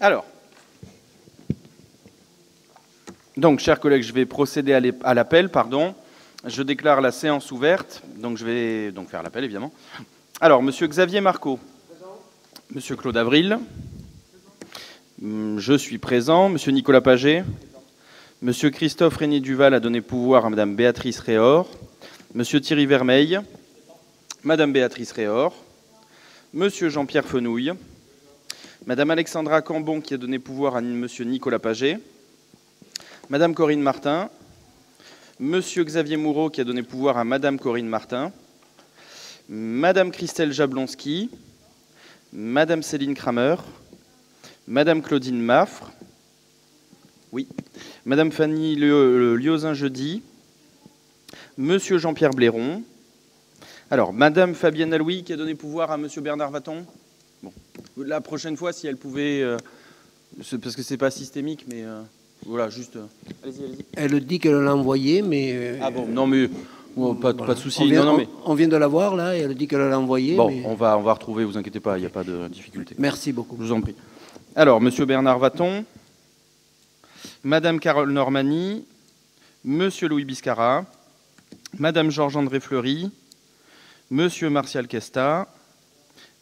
Alors, donc, chers collègues, je vais procéder à l'appel, pardon. Je déclare la séance ouverte, donc je vais donc faire l'appel, évidemment. Alors, Monsieur Xavier Marcot. Présent. Monsieur Claude Avril. Présent. Je suis présent. Monsieur Nicolas Paget. Présent. Monsieur Christophe Régnier-Duval a donné pouvoir à Madame Béatrice Réor. Monsieur Thierry Vermeil. Présent. Madame Béatrice Réor. Monsieur Jean-Pierre Fenouille. Madame Alexandra Cambon qui a donné pouvoir à Monsieur Nicolas Paget. Madame Corinne Martin. Monsieur Xavier Moureau qui a donné pouvoir à Madame Corinne Martin. Madame Christelle Jablonski. Madame Céline Kramer. Madame Claudine Maffre. Oui. Madame Fanny Liozin-Jeudi. Monsieur Jean-Pierre Blairon. Alors, Madame Fabienne Aloui qui a donné pouvoir à Monsieur Bernard Vaton. Bon. La prochaine fois, si elle pouvait... parce que c'est pas systémique, mais... voilà, juste... Allez-y, allez-y. Elle dit qu'elle l'a envoyé, mais... Ah bon, non mais... Oh, pas de souci. On vient de la voir, là, et elle dit qu'elle l'a envoyé. Bon, mais... on va retrouver, vous inquiétez pas, il n'y a pas de difficulté. Merci beaucoup. Je vous en prie. Alors, Monsieur Bernard Vaton, Madame Carole Normani, Monsieur Louis Biscara, Madame Georges-André Fleury, Monsieur Martial Kesta,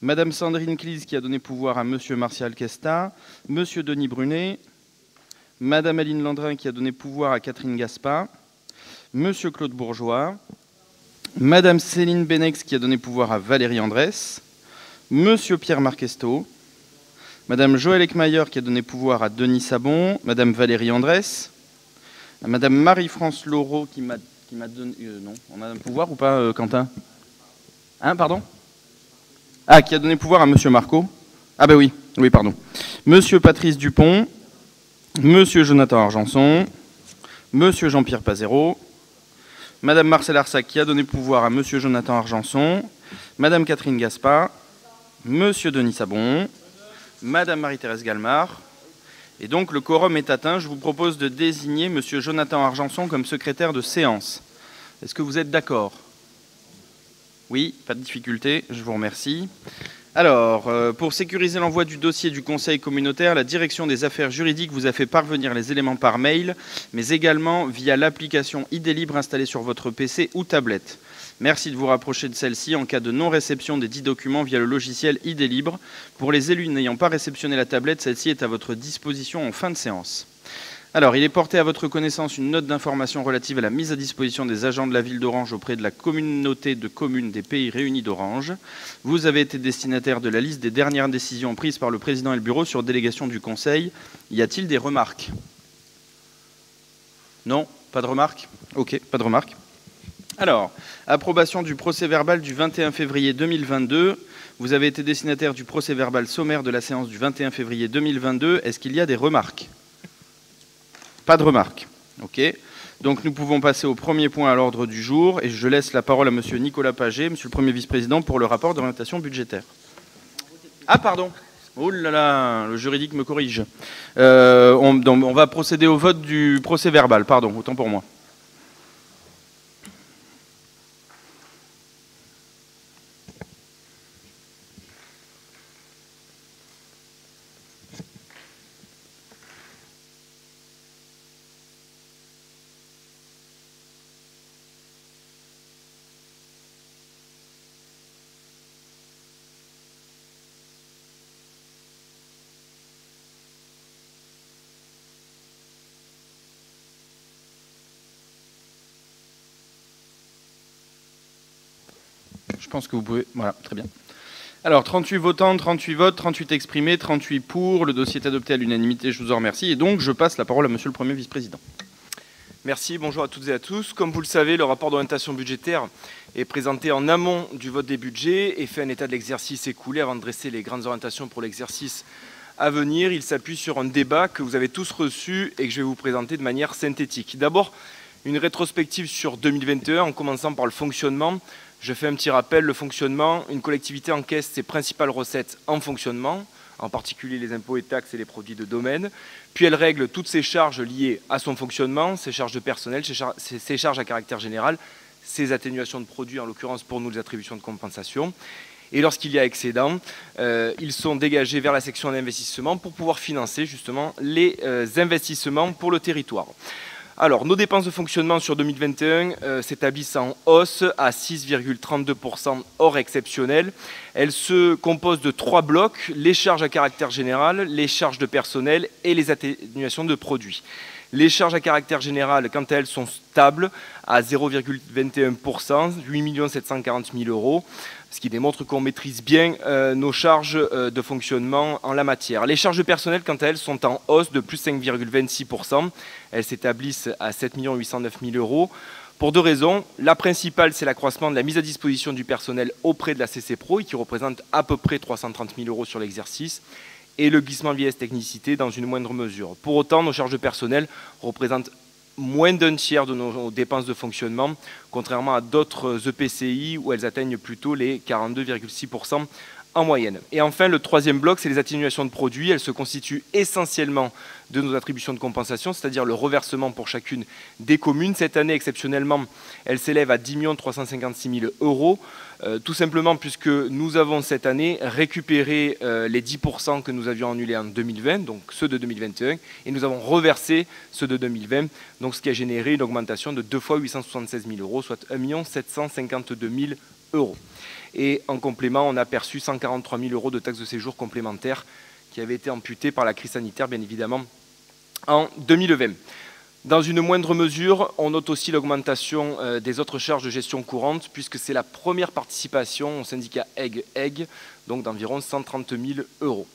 Madame Sandrine Clise qui a donné pouvoir à Monsieur Martial Kesta, Monsieur Denis Brunet, Madame Aline Landrin qui a donné pouvoir à Catherine Gaspa, Monsieur Claude Bourgeois, Madame Céline Benex qui a donné pouvoir à Valérie Andrès, Monsieur Pierre Marquesto, Madame Joëlle Eckmayer qui a donné pouvoir à Denis Sabon, Madame Valérie Andrès, Madame Marie-France Laureau qui m'a donné... non, on a un pouvoir ou pas, Quentin? Hein, pardon? Ah, qui a donné pouvoir à Monsieur Marcot. Ah ben oui, oui, pardon. Monsieur Patrice Dupont, Monsieur Jonathan Argenson, Monsieur Jean-Pierre Pazero, Madame Marcel Arsac qui a donné pouvoir à Monsieur Jonathan Argenson, Madame Catherine Gaspa, Monsieur Denis Sabon, Madame Marie-Thérèse Galmard. Et donc le quorum est atteint. Je vous propose de désigner Monsieur Jonathan Argenson comme secrétaire de séance. Est-ce que vous êtes d'accord? Oui, pas de difficulté, je vous remercie. Alors, pour sécuriser l'envoi du dossier du Conseil communautaire, la Direction des affaires juridiques vous a fait parvenir les éléments par mail, mais également via l'application ID Libre installée sur votre PC ou tablette. Merci de vous rapprocher de celle-ci en cas de non-réception des dits documents via le logiciel ID Libre. Pour les élus n'ayant pas réceptionné la tablette, celle-ci est à votre disposition en fin de séance. Alors, il est porté à votre connaissance une note d'information relative à la mise à disposition des agents de la ville d'Orange auprès de la communauté de communes des Pays Réunis d'Orange. Vous avez été destinataire de la liste des dernières décisions prises par le président et le bureau sur délégation du Conseil. Y a-t-il des remarques? Non? Pas de remarques? Ok, pas de remarques. Alors, approbation du procès-verbal du 21 février 2022. Vous avez été destinataire du procès-verbal sommaire de la séance du 21 février 2022. Est-ce qu'il y a des remarques? Pas de remarques. Ok. Donc nous pouvons passer au premier point à l'ordre du jour et je laisse la parole à Monsieur Nicolas Paget, Monsieur le Premier vice-président, pour le rapport d'orientation budgétaire. Ah pardon. Oh là là, le juridique me corrige. On va procéder au vote du procès-verbal. Pardon, autant pour moi. Je pense que vous pouvez... Voilà, très bien. Alors, 38 votants, 38 votes, 38 exprimés, 38 pour. Le dossier est adopté à l'unanimité, je vous en remercie. Et donc, je passe la parole à Monsieur le Premier vice-président. Merci, bonjour à toutes et à tous. Comme vous le savez, le rapport d'orientation budgétaire est présenté en amont du vote des budgets et fait un état de l'exercice écoulé avant de dresser les grandes orientations pour l'exercice à venir. Il s'appuie sur un débat que vous avez tous reçu et que je vais vous présenter de manière synthétique. D'abord, une rétrospective sur 2021 en commençant par le fonctionnement. Je fais un petit rappel, le fonctionnement, une collectivité encaisse ses principales recettes en fonctionnement, en particulier les impôts et taxes et les produits de domaine, puis elle règle toutes ses charges liées à son fonctionnement, ses charges de personnel, ses charges à caractère général, ses atténuations de produits, en l'occurrence pour nous les attributions de compensation. Et lorsqu'il y a excédent, ils sont dégagés vers la section d'investissement pour pouvoir financer justement les investissements pour le territoire. Alors, nos dépenses de fonctionnement sur 2021 s'établissent en hausse à 6,32% hors exceptionnel. Elles se composent de 3 blocs, les charges à caractère général, les charges de personnel et les atténuations de produits. Les charges à caractère général, quant à elles, sont stables à 0,21%, 8 740 000 €, ce qui démontre qu'on maîtrise bien nos charges de fonctionnement en la matière. Les charges de personnel, quant à elles, sont en hausse de plus 5,26%. Elles s'établissent à 7 809 000 €. Pour 2 raisons. La principale, c'est l'accroissement de la mise à disposition du personnel auprès de la CC Pro, qui représente à peu près 330 000 € sur l'exercice, et le glissement vieillesse technicité dans une moindre mesure. Pour autant, nos charges de personnel représentent moins d'un tiers de nos dépenses de fonctionnement, contrairement à d'autres EPCI où elles atteignent plutôt les 42,6% en moyenne. Et enfin, le 3e bloc, c'est les atténuations de produits. Elles se constituent essentiellement de nos attributions de compensation, c'est-à-dire le reversement pour chacune des communes. Cette année, exceptionnellement, elles s'élèvent à 10 356 000 €, tout simplement puisque nous avons cette année récupéré les 10% que nous avions annulés en 2020, donc ceux de 2021, et nous avons reversé ceux de 2020, donc ce qui a généré une augmentation de 2 fois 876 000 €, soit 1 752 000 €. Et en complément, on a perçu 143 000 € de taxes de séjour complémentaires qui avaient été amputées par la crise sanitaire, bien évidemment, en 2020. Dans une moindre mesure, on note aussi l'augmentation des autres charges de gestion courante, puisque c'est la première participation au syndicat EG, donc d'environ 130 000 €.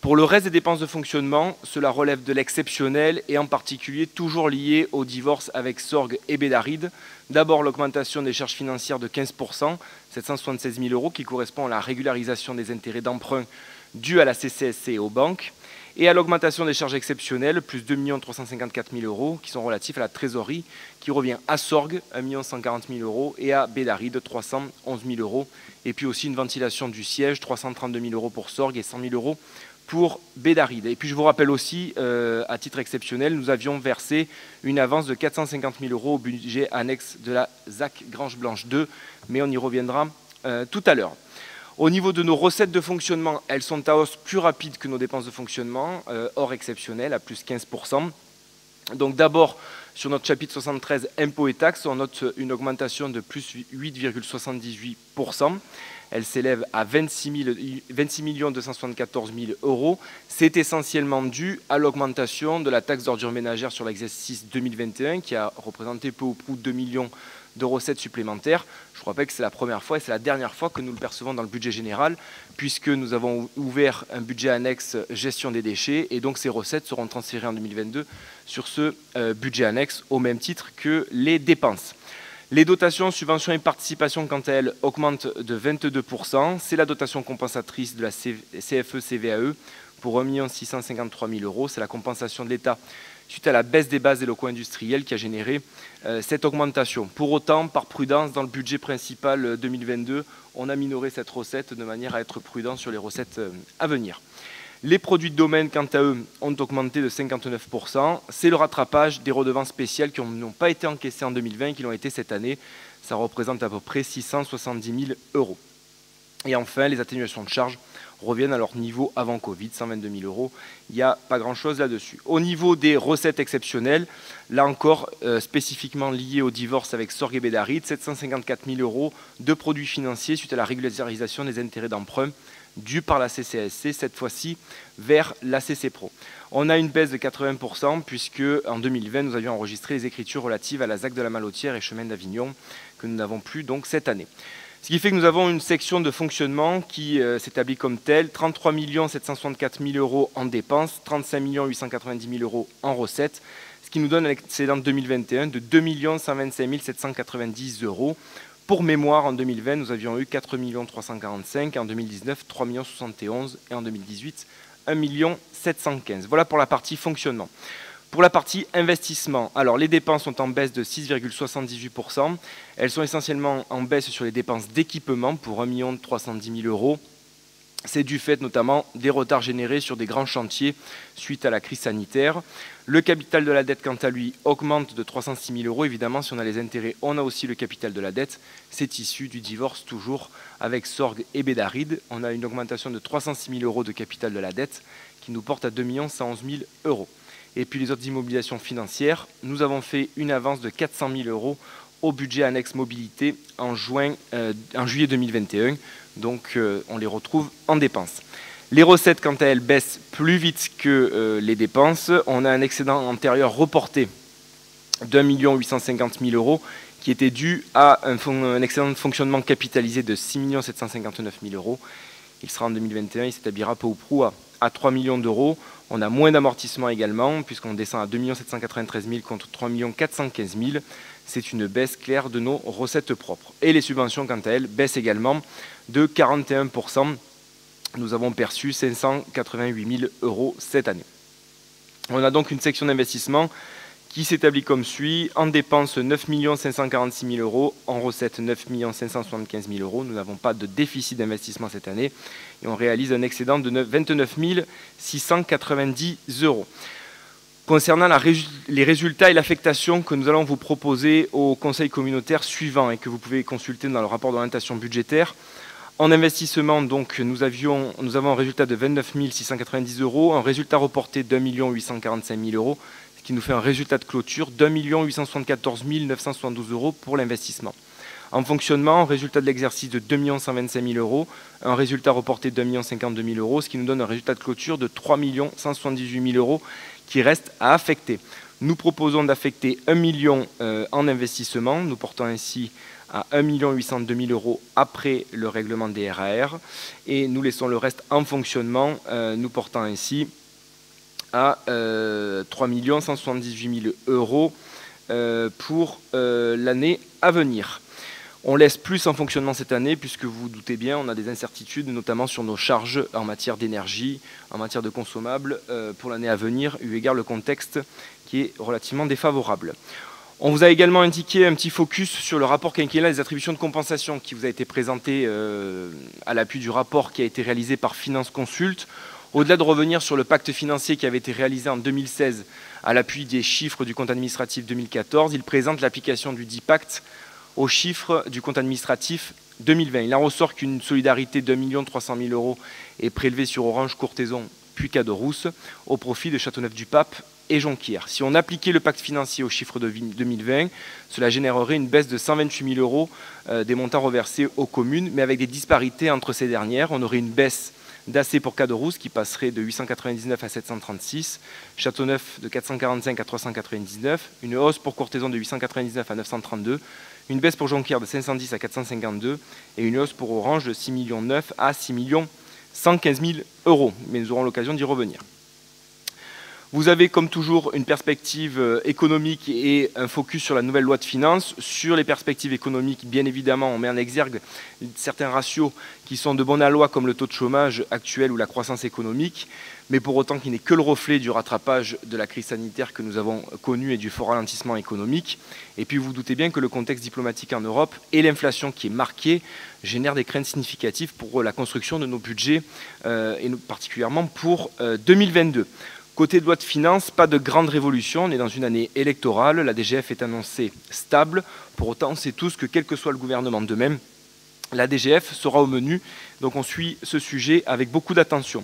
Pour le reste des dépenses de fonctionnement, cela relève de l'exceptionnel et en particulier toujours lié au divorce avec Sorgues et Bédaride. D'abord, l'augmentation des charges financières de 15%, 776 000 €, qui correspond à la régularisation des intérêts d'emprunt dus à la CCSC et aux banques, et à l'augmentation des charges exceptionnelles, plus 2 354 000 €, qui sont relatifs à la trésorerie, qui revient à Sorgues, 1 140 000 €, et à Bédaride, 311 000 €, et puis aussi une ventilation du siège, 332 000 € pour Sorgues et 100 000 € pour Bédaride. Et puis je vous rappelle aussi, à titre exceptionnel, nous avions versé une avance de 450 000 € au budget annexe de la ZAC Grange Blanche 2, mais on y reviendra tout à l'heure. Au niveau de nos recettes de fonctionnement, elles sont à hausse plus rapide que nos dépenses de fonctionnement, hors exceptionnel, à plus 15%. Donc d'abord, sur notre chapitre 73, impôts et taxes, on note une augmentation de plus 8,78%. Elle s'élève à 26 274 000 €. C'est essentiellement dû à l'augmentation de la taxe d'ordures ménagères sur l'exercice 2021, qui a représenté peu ou prou 2 millions de recettes supplémentaires. Je vous rappelle que c'est la première fois et c'est la dernière fois que nous le percevons dans le budget général, puisque nous avons ouvert un budget annexe gestion des déchets, et donc ces recettes seront transférées en 2022 sur ce budget annexe, au même titre que les dépenses. Les dotations, subventions et participations, quant à elles, augmentent de 22%. C'est la dotation compensatrice de la CFE-CVAE pour 1 653 000 €. C'est la compensation de l'État suite à la baisse des bases des locaux industriels qui a généré cette augmentation. Pour autant, par prudence, dans le budget principal 2022, on a minoré cette recette de manière à être prudent sur les recettes à venir. Les produits de domaine, quant à eux, ont augmenté de 59%. C'est le rattrapage des redevances spéciales qui n'ont pas été encaissées en 2020 et qui l'ont été cette année. Ça représente à peu près 670 000 €. Et enfin, les atténuations de charges reviennent à leur niveau avant Covid, 122 000 €. Il n'y a pas grand-chose là-dessus. Au niveau des recettes exceptionnelles, là encore, spécifiquement liées au divorce avec Sorgues et Bédaride, 754 000 € de produits financiers suite à la régularisation des intérêts d'emprunt dû par la CCSC, cette fois-ci vers la CC Pro. On a une baisse de 80% puisque en 2020, nous avions enregistré les écritures relatives à la ZAC de la Malotière et Chemin d'Avignon que nous n'avons plus donc cette année. Ce qui fait que nous avons une section de fonctionnement qui s'établit comme telle, 33 764 000 € en dépenses, 35 890 000 € en recettes, ce qui nous donne un excédent 2021 de 2 125 790 €. Pour mémoire, en 2020, nous avions eu 4 345 000, en 2019, 3 071 000 et en 2018, 1 715 000. Voilà pour la partie fonctionnement. Pour la partie investissement, alors les dépenses sont en baisse de 6,78%. Elles sont essentiellement en baisse sur les dépenses d'équipement pour 1 310 000 €. C'est du fait notamment des retards générés sur des grands chantiers suite à la crise sanitaire. Le capital de la dette, quant à lui, augmente de 306 000 euros. Évidemment, si on a les intérêts, on a aussi le capital de la dette. C'est issu du divorce toujours avec Sorgue et Bédaride. On a une augmentation de 306 000 euros de capital de la dette qui nous porte à 2 111 000 euros. Et puis les autres immobilisations financières, nous avons fait une avance de 400 000 euros au budget annexe mobilité en juillet 2021. Donc on les retrouve en dépenses. Les recettes, quant à elles, baissent plus vite que les dépenses. On a un excédent antérieur reporté d'1 850 000 euros qui était dû à un excédent de fonctionnement capitalisé de 6 759 000 euros. Il sera en 2021, il s'établira peu ou prou à 3 millions d'euros. On a moins d'amortissement également, puisqu'on descend à 2 793 000 contre 3 415 000. C'est une baisse claire de nos recettes propres. Et les subventions, quant à elles, baissent également de 41%. Nous avons perçu 588 000 euros cette année. On a donc une section d'investissement qui s'établit comme suit. En dépenses, 9 546 000 euros. En recettes, 9 575 000 euros. Nous n'avons pas de déficit d'investissement cette année. Et on réalise un excédent de 29 690 euros. Concernant les résultats et l'affectation que nous allons vous proposer au conseil communautaire suivant et que vous pouvez consulter dans le rapport d'orientation budgétaire. En investissement, donc, nous avons un résultat de 29 690 euros, un résultat reporté d'1 845 000 euros, ce qui nous fait un résultat de clôture d'1 874 972 euros pour l'investissement. En fonctionnement, un résultat de l'exercice de 2 125 000 euros, un résultat reporté de 2 052 000 euros, ce qui nous donne un résultat de clôture de 3 178 000 euros qui reste à affecter. Nous proposons d'affecter 1 million en investissement, nous portons ainsi à 1 802 000 euros après le règlement des RAR, et nous laissons le reste en fonctionnement, nous portant ainsi à 3 178 000 euros pour l'année à venir. On laisse plus en fonctionnement cette année puisque vous vous doutez bien, on a des incertitudes notamment sur nos charges en matière d'énergie, en matière de consommables pour l'année à venir, eu égard le contexte qui est relativement défavorable. On vous a également indiqué un petit focus sur le rapport quinquennal des attributions de compensation qui vous a été présenté à l'appui du rapport qui a été réalisé par Finance Consult. Au-delà de revenir sur le pacte financier qui avait été réalisé en 2016 à l'appui des chiffres du compte administratif 2014, il présente l'application du dit pacte aux chiffres du compte administratif 2020. Il en ressort qu'une solidarité d'1 300 000 euros est prélevée sur Orange, Courthézon, puis Caderousse, au profit de Châteauneuf-du-Pape et Jonquière. Si on appliquait le pacte financier aux chiffres de 2020, cela générerait une baisse de 128 000 euros des montants reversés aux communes, mais avec des disparités entre ces dernières. On aurait une baisse d'AC pour Caderousse qui passerait de 899 à 736, Châteauneuf de 445 à 399, une hausse pour Courthézon de 899 à 932, une baisse pour Jonquière de 510 à 452 et une hausse pour Orange de 6 900 000 à 6 115 000 euros. Mais nous aurons l'occasion d'y revenir. Vous avez comme toujours une perspective économique et un focus sur la nouvelle loi de finances. Sur les perspectives économiques, bien évidemment, on met en exergue certains ratios qui sont de bon aloi comme le taux de chômage actuel ou la croissance économique, mais pour autant qui n'est que le reflet du rattrapage de la crise sanitaire que nous avons connue et du fort ralentissement économique. Et puis vous vous doutez bien que le contexte diplomatique en Europe et l'inflation qui est marquée génèrent des craintes significatives pour la construction de nos budgets et particulièrement pour 2022. Côté de loi de finances, pas de grande révolution, on est dans une année électorale, la DGF est annoncée stable, pour autant on sait tous que quel que soit le gouvernement de même, la DGF sera au menu, donc on suit ce sujet avec beaucoup d'attention.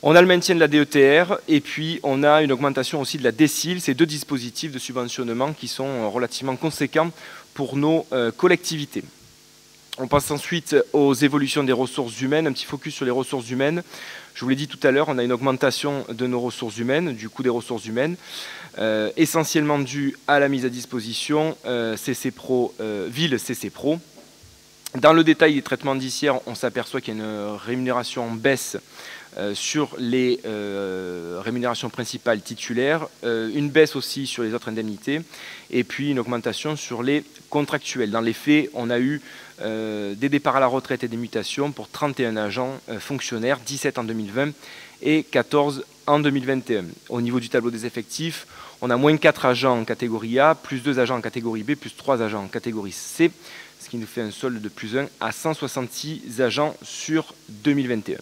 On a le maintien de la DETR et puis on a une augmentation aussi de la DSIL, ces deux dispositifs de subventionnement qui sont relativement conséquents pour nos collectivités. On passe ensuite aux évolutions des ressources humaines, un petit focus sur les ressources humaines. Je vous l'ai dit tout à l'heure, on a une augmentation de nos ressources humaines, du coût des ressources humaines, essentiellement due à la mise à disposition Ville CC Pro. Dans le détail des traitements indiciaires, on s'aperçoit qu'il y a une rémunération en baisse sur les rémunérations principales titulaires, une baisse aussi sur les autres indemnités, et puis une augmentation sur les contractuels. Dans les faits, on a eu des départs à la retraite et des mutations pour 31 agents fonctionnaires, 17 en 2020 et 14 en 2021. Au niveau du tableau des effectifs, on a moins 4 agents en catégorie A, plus 2 agents en catégorie B, plus 3 agents en catégorie C, ce qui nous fait un solde de plus 1 à 166 agents sur 2021.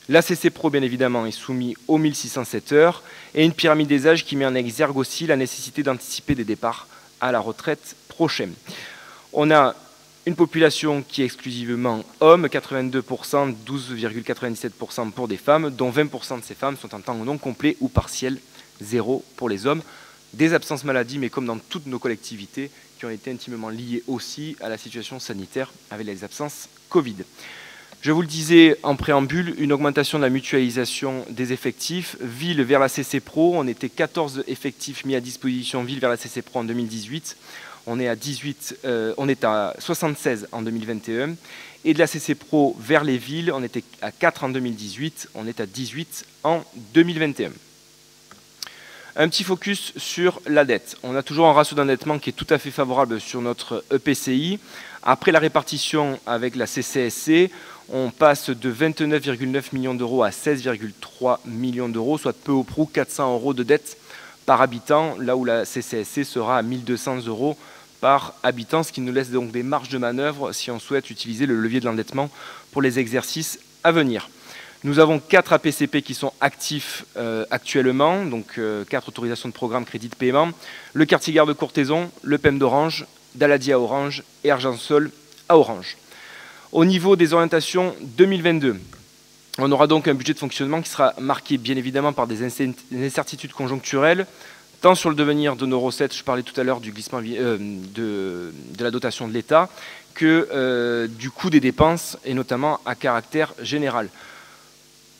L'ACC Pro, bien évidemment, est soumis aux 1607 heures et une pyramide des âges qui met en exergue aussi la nécessité d'anticiper des départs à la retraite prochaine. On a une population qui est exclusivement hommes, 82%, 12,97% pour des femmes, dont 20% de ces femmes sont en temps non complet ou partiel, 0 pour les hommes. Des absences maladie, mais comme dans toutes nos collectivités, qui ont été intimement liées aussi à la situation sanitaire avec les absences Covid. Je vous le disais en préambule, une augmentation de la mutualisation des effectifs. Ville vers la CC Pro, on était 14 effectifs mis à disposition Ville vers la CC Pro en 2018. On est à 76 en 2021. Et de la CC Pro vers les villes, on était à 4 en 2018, on est à 18 en 2021. Un petit focus sur la dette. On a toujours un ratio d'endettement qui est tout à fait favorable sur notre EPCI. Après la répartition avec la CCSC, on passe de 29,9 millions d'euros à 16,3 millions d'euros, soit peu ou prou 400 euros de dette par habitant, là où la CCSC sera à 1200 euros par habitant, ce qui nous laisse donc des marges de manœuvre si on souhaite utiliser le levier de l'endettement pour les exercices à venir. Nous avons 4 APCP qui sont actifs actuellement, donc 4 autorisations de programme crédit de paiement, le quartier gare de Courthézon, le PEM d'Orange, Daladi à Orange et Argensol à Orange. Au niveau des orientations 2022, on aura donc un budget de fonctionnement qui sera marqué bien évidemment par des incertitudes conjoncturelles, tant sur le devenir de nos recettes, je parlais tout à l'heure du glissement de la dotation de l'État, que du coût des dépenses et notamment à caractère général.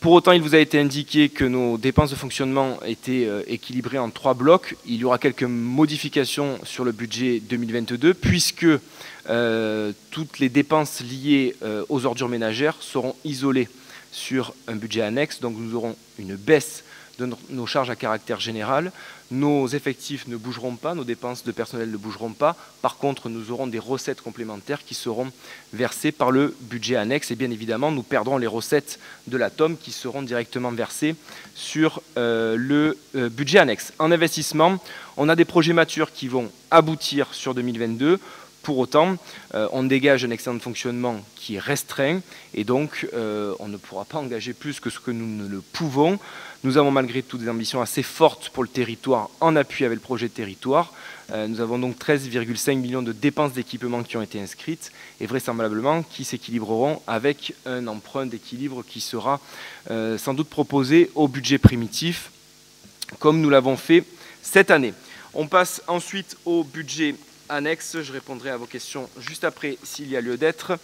Pour autant, il vous a été indiqué que nos dépenses de fonctionnement étaient équilibrées en 3 blocs. Il y aura quelques modifications sur le budget 2022, puisque toutes les dépenses liées aux ordures ménagères seront isolées sur un budget annexe. Donc nous aurons une baisse de nos charges à caractère général. Nos effectifs ne bougeront pas, nos dépenses de personnel ne bougeront pas. Par contre, nous aurons des recettes complémentaires qui seront versées par le budget annexe. Et bien évidemment, nous perdrons les recettes de l'atome qui seront directement versées sur le budget annexe. En investissement, on a des projets matures qui vont aboutir sur 2022. Pour autant, on dégage un excédent de fonctionnement qui est restreint et donc on ne pourra pas engager plus que ce que nous ne le pouvons. Nous avons malgré tout des ambitions assez fortes pour le territoire en appui avec le projet de territoire. Nous avons donc 13,5 millions de dépenses d'équipement qui ont été inscrites et vraisemblablement qui s'équilibreront avec un emprunt d'équilibre qui sera sans doute proposé au budget primitif comme nous l'avons fait cette année. On passe ensuite au budget annexe, je répondrai à vos questions juste après s'il y a lieu d'être.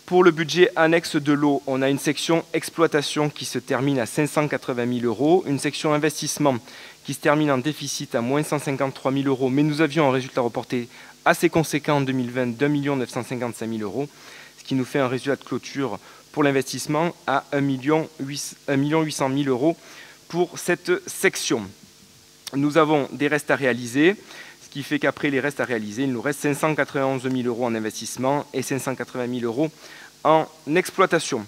Pour le budget annexe de l'eau, on a une section exploitation qui se termine à 580 000 euros, une section investissement qui se termine en déficit à moins 153 000 euros, mais nous avions un résultat reporté assez conséquent en 2020 d'1 955 000 euros, ce qui nous fait un résultat de clôture pour l'investissement à 1 800 000 euros pour cette section. Nous avons des restes à réaliser, ce qui fait qu'après les restes à réaliser, il nous reste 591 000 euros en investissement et 580 000 euros en exploitation.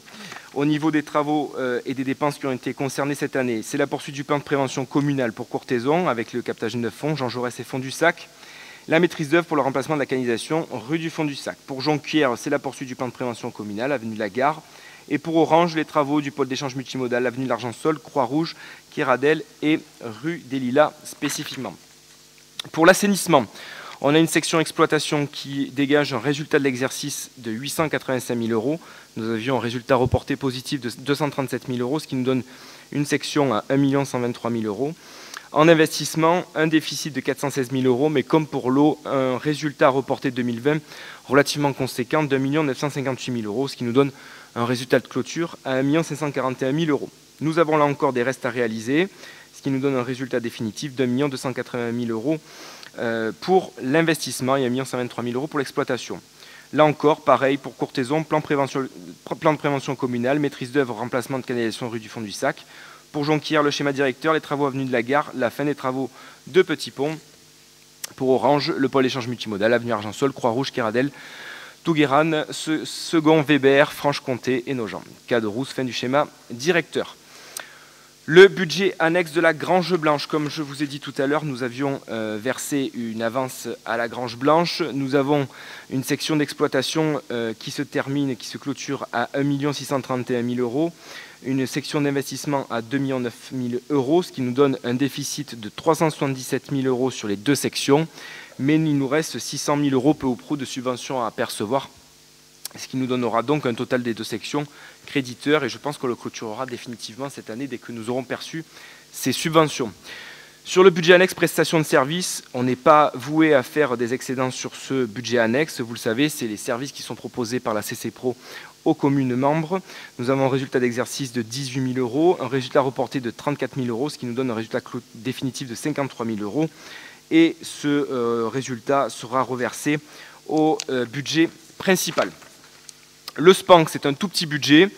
Au niveau des travaux et des dépenses qui ont été concernées cette année, c'est la poursuite du plan de prévention communal pour Courthézon avec le captage de 9 fonds, Jean Jaurès et Fond du Sac. La maîtrise d'œuvre pour le remplacement de la canalisation rue du Fond du Sac. Pour Jonquière, c'est la poursuite du plan de prévention communal, avenue de la Gare. Et pour Orange, les travaux du pôle d'échange multimodal, avenue de l'Argensol, Croix-Rouge, Kéradel et rue des Lilas spécifiquement. Pour l'assainissement, on a une section exploitation qui dégage un résultat de l'exercice de 885 000 euros. Nous avions un résultat reporté positif de 237 000 euros, ce qui nous donne une section à 1 123 000 euros. En investissement, un déficit de 416 000 euros, mais comme pour l'eau, un résultat reporté de 2020 relativement conséquent d'1 958 000 euros, ce qui nous donne un résultat de clôture à 1 541 000 euros. Nous avons là encore des restes à réaliser, ce qui nous donne un résultat définitif d'1 280 000 euros pour l'investissement et 1 123 000 euros pour l'exploitation. Là encore, pareil pour Courthézon, plan de prévention communale, maîtrise d'œuvre, remplacement de canalisation rue du Fond du Sac. Pour Jonquière, le schéma directeur, les travaux avenue de la Gare, la fin des travaux de Petit Pont. Pour Orange, le pôle échange multimodal, avenue Argensol, Croix-Rouge, Kéradel, Touguéran, Second, Weber, Franche-Comté et Nogent. Cas de Rousse, fin du schéma directeur. Le budget annexe de la Grange Blanche, comme je vous ai dit tout à l'heure, nous avions versé une avance à la Grange Blanche. Nous avons une section d'exploitation qui se termine, qui se clôture à 1 631 000 €, une section d'investissement à 2 900 000 €, ce qui nous donne un déficit de 377 000 € sur les deux sections, mais il nous reste 600 000 € peu ou prou de subventions à percevoir, ce qui nous donnera donc un total des deux sections créditeurs, et je pense qu'on le clôturera définitivement cette année dès que nous aurons perçu ces subventions. Sur le budget annexe prestations de services, on n'est pas voué à faire des excédents sur ce budget annexe. Vous le savez, c'est les services qui sont proposés par la CCPRO aux communes membres. Nous avons un résultat d'exercice de 18 000 €, un résultat reporté de 34 000 €, ce qui nous donne un résultat définitif de 53 000 €. Et ce résultat sera reversé au budget principal. Le SPANC, c'est un tout petit budget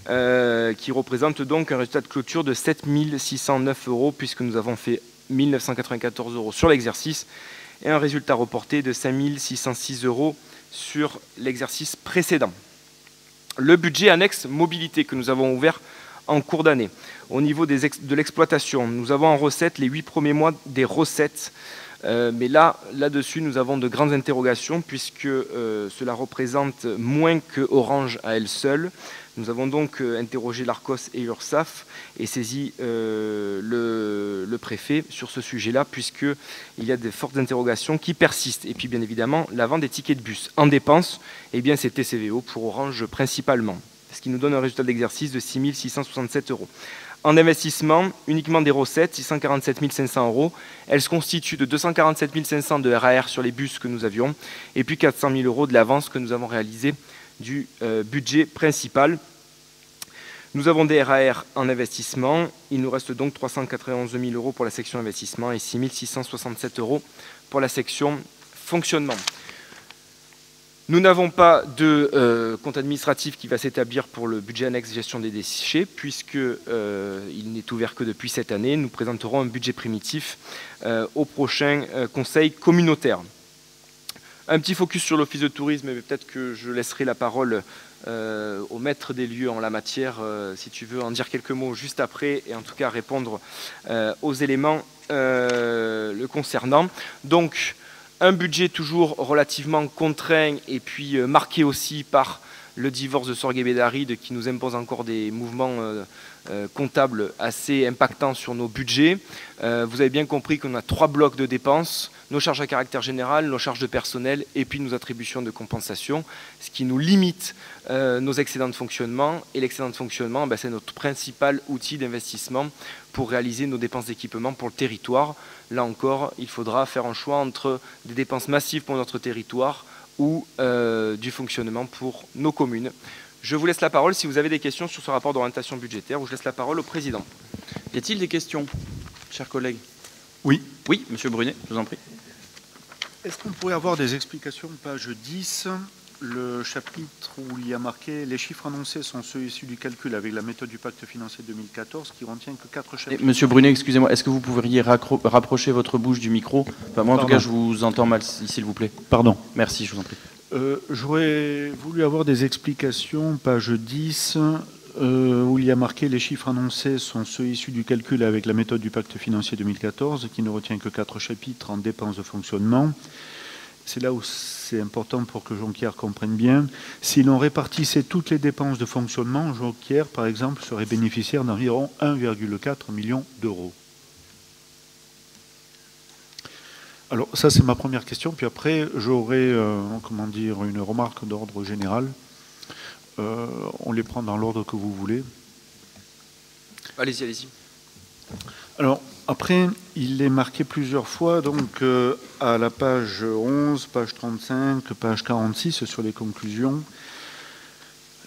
qui représente donc un résultat de clôture de 7 609 €, puisque nous avons fait 1 994 € sur l'exercice, et un résultat reporté de 5 606 € sur l'exercice précédent. Le budget annexe mobilité que nous avons ouvert en cours d'année. Au niveau de l'exploitation, nous avons en recette les 8 premiers mois des recettes. Mais là-dessus, nous avons de grandes interrogations puisque cela représente moins que Orange à elle seule. Nous avons donc interrogé l'Arcos et l'Ursaf et saisi le préfet sur ce sujet-là, puisqu'il y a de fortes interrogations qui persistent. Et puis bien évidemment, la vente des tickets de bus en dépenses, eh bien, c'est TCVO pour Orange principalement, ce qui nous donne un résultat d'exercice de 6 667 €. En investissement, uniquement des recettes, 647 500 €. Elles se constituent de 247 500 € de RAR sur les bus que nous avions, et puis 400 000 € de l'avance que nous avons réalisée du budget principal. Nous avons des RAR en investissement. Il nous reste donc 391 000 € pour la section investissement et 6 667 € pour la section fonctionnement. Nous n'avons pas de compte administratif qui va s'établir pour le budget annexe gestion des déchets, puisqu'il n'est ouvert que depuis cette année. Nous présenterons un budget primitif au prochain conseil communautaire. Un petit focus sur l'office de tourisme, mais peut-être que je laisserai la parole au maître des lieux en la matière, si tu veux en dire quelques mots juste après, et en tout cas répondre aux éléments le concernant. Donc, un budget toujours relativement contraint et puis marqué aussi par le divorce de Sorgue et Bédaride qui nous impose encore des mouvements comptables assez impactants sur nos budgets. Vous avez bien compris qu'on a 3 blocs de dépenses, nos charges à caractère général, nos charges de personnel et puis nos attributions de compensation, ce qui nous limite nos excédents de fonctionnement. Et l'excédent de fonctionnement, c'est notre principal outil d'investissement pour réaliser nos dépenses d'équipement pour le territoire. Là encore, il faudra faire un choix entre des dépenses massives pour notre territoire ou du fonctionnement pour nos communes. Je vous laisse la parole si vous avez des questions sur ce rapport d'orientation budgétaire, ou je laisse la parole au président. Y a-t-il des questions, chers collègues? Oui. Oui, monsieur Brunet, je vous en prie. Est-ce qu'on pourrait avoir des explications, page 10, le chapitre où il y a marqué « Les chiffres annoncés sont ceux issus du calcul avec la méthode du pacte financier 2014 qui retient que 4 chapitres. » Monsieur Brunet, excusez-moi, est-ce que vous pourriez rapprocher votre bouche du micro? Moi, en tout cas, je vous entends mal, s'il vous plaît. Pardon. Merci, je vous en prie. J'aurais voulu avoir des explications, page 10, où il y a marqué « Les chiffres annoncés sont ceux issus du calcul avec la méthode du pacte financier 2014 qui ne retient que 4 chapitres en dépenses de fonctionnement ». C'est là où c'est important pour que Jonquière comprenne bien. Si l'on répartissait toutes les dépenses de fonctionnement, Jonquière, par exemple, serait bénéficiaire d'environ 1,4 million d'euros. Alors, ça, c'est ma première question. Puis après, j'aurais, une remarque d'ordre général. On les prend dans l'ordre que vous voulez. Allez-y, allez-y. Alors, après, il est marqué plusieurs fois, donc à la page 11, page 35, page 46, sur les conclusions,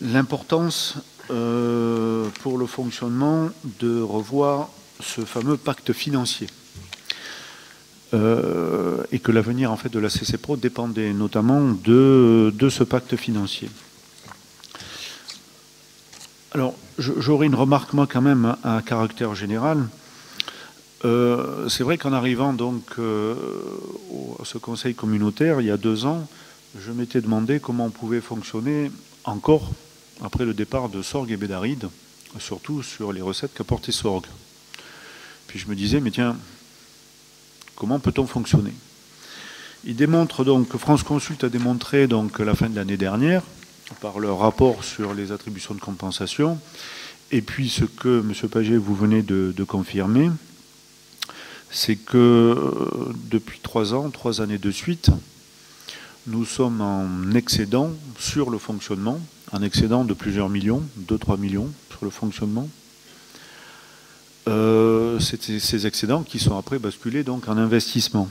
l'importance pour le fonctionnement de revoir ce fameux pacte financier. Et que l'avenir en fait, de la CCPRO dépendait notamment de ce pacte financier. Alors, j'aurais une remarque, moi, quand même, à caractère général. C'est vrai qu'en arrivant donc à ce conseil communautaire, il y a 2 ans, je m'étais demandé comment on pouvait fonctionner encore après le départ de Sorgue et Bédaride, surtout sur les recettes qu'apportait Sorgue. Puis je me disais, mais tiens, comment peut-on fonctionner? Il démontre donc, France Consult a démontré donc la fin de l'année dernière, par leur rapport sur les attributions de compensation, et puis ce que, M. Paget, vous venez de confirmer, c'est que depuis 3 ans, 3 années de suite, nous sommes en excédent sur le fonctionnement, un excédent de plusieurs millions, 2-3 millions sur le fonctionnement. C'est ces excédents qui sont après basculés donc en investissement.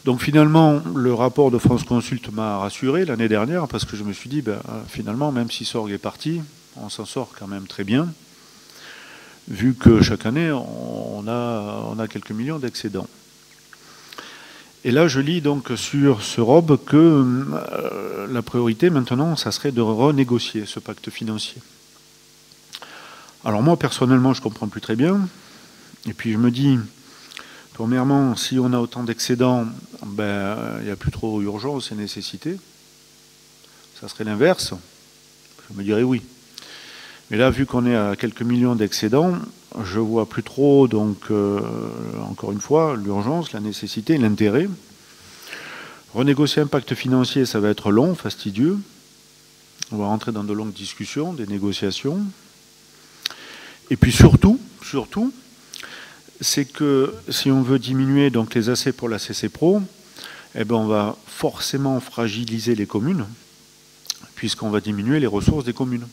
Donc finalement, le rapport de France Consult m'a rassuré l'année dernière parce que je me suis dit, ben, finalement, même si Sorgue est parti, on s'en sort quand même très bien, vu que chaque année, on a quelques millions d'excédents. Et là, je lis donc sur ce ROB que la priorité maintenant, ça serait de renégocier ce pacte financier. Alors moi, personnellement, je ne comprends plus très bien. Et puis je me dis, premièrement, si on a autant d'excédents, ben, il n'y a plus trop urgence et nécessité. Ça serait l'inverse. Je me dirais oui. Mais là, vu qu'on est à quelques millions d'excédents, je ne vois plus trop, donc, encore une fois, l'urgence, la nécessité, l'intérêt. Renégocier un pacte financier, ça va être long, fastidieux. On va rentrer dans de longues discussions, des négociations. Et puis surtout, c'est que si on veut diminuer donc les assets pour la CCPRO, eh ben on va forcément fragiliser les communes, puisqu'on va diminuer les ressources des communes.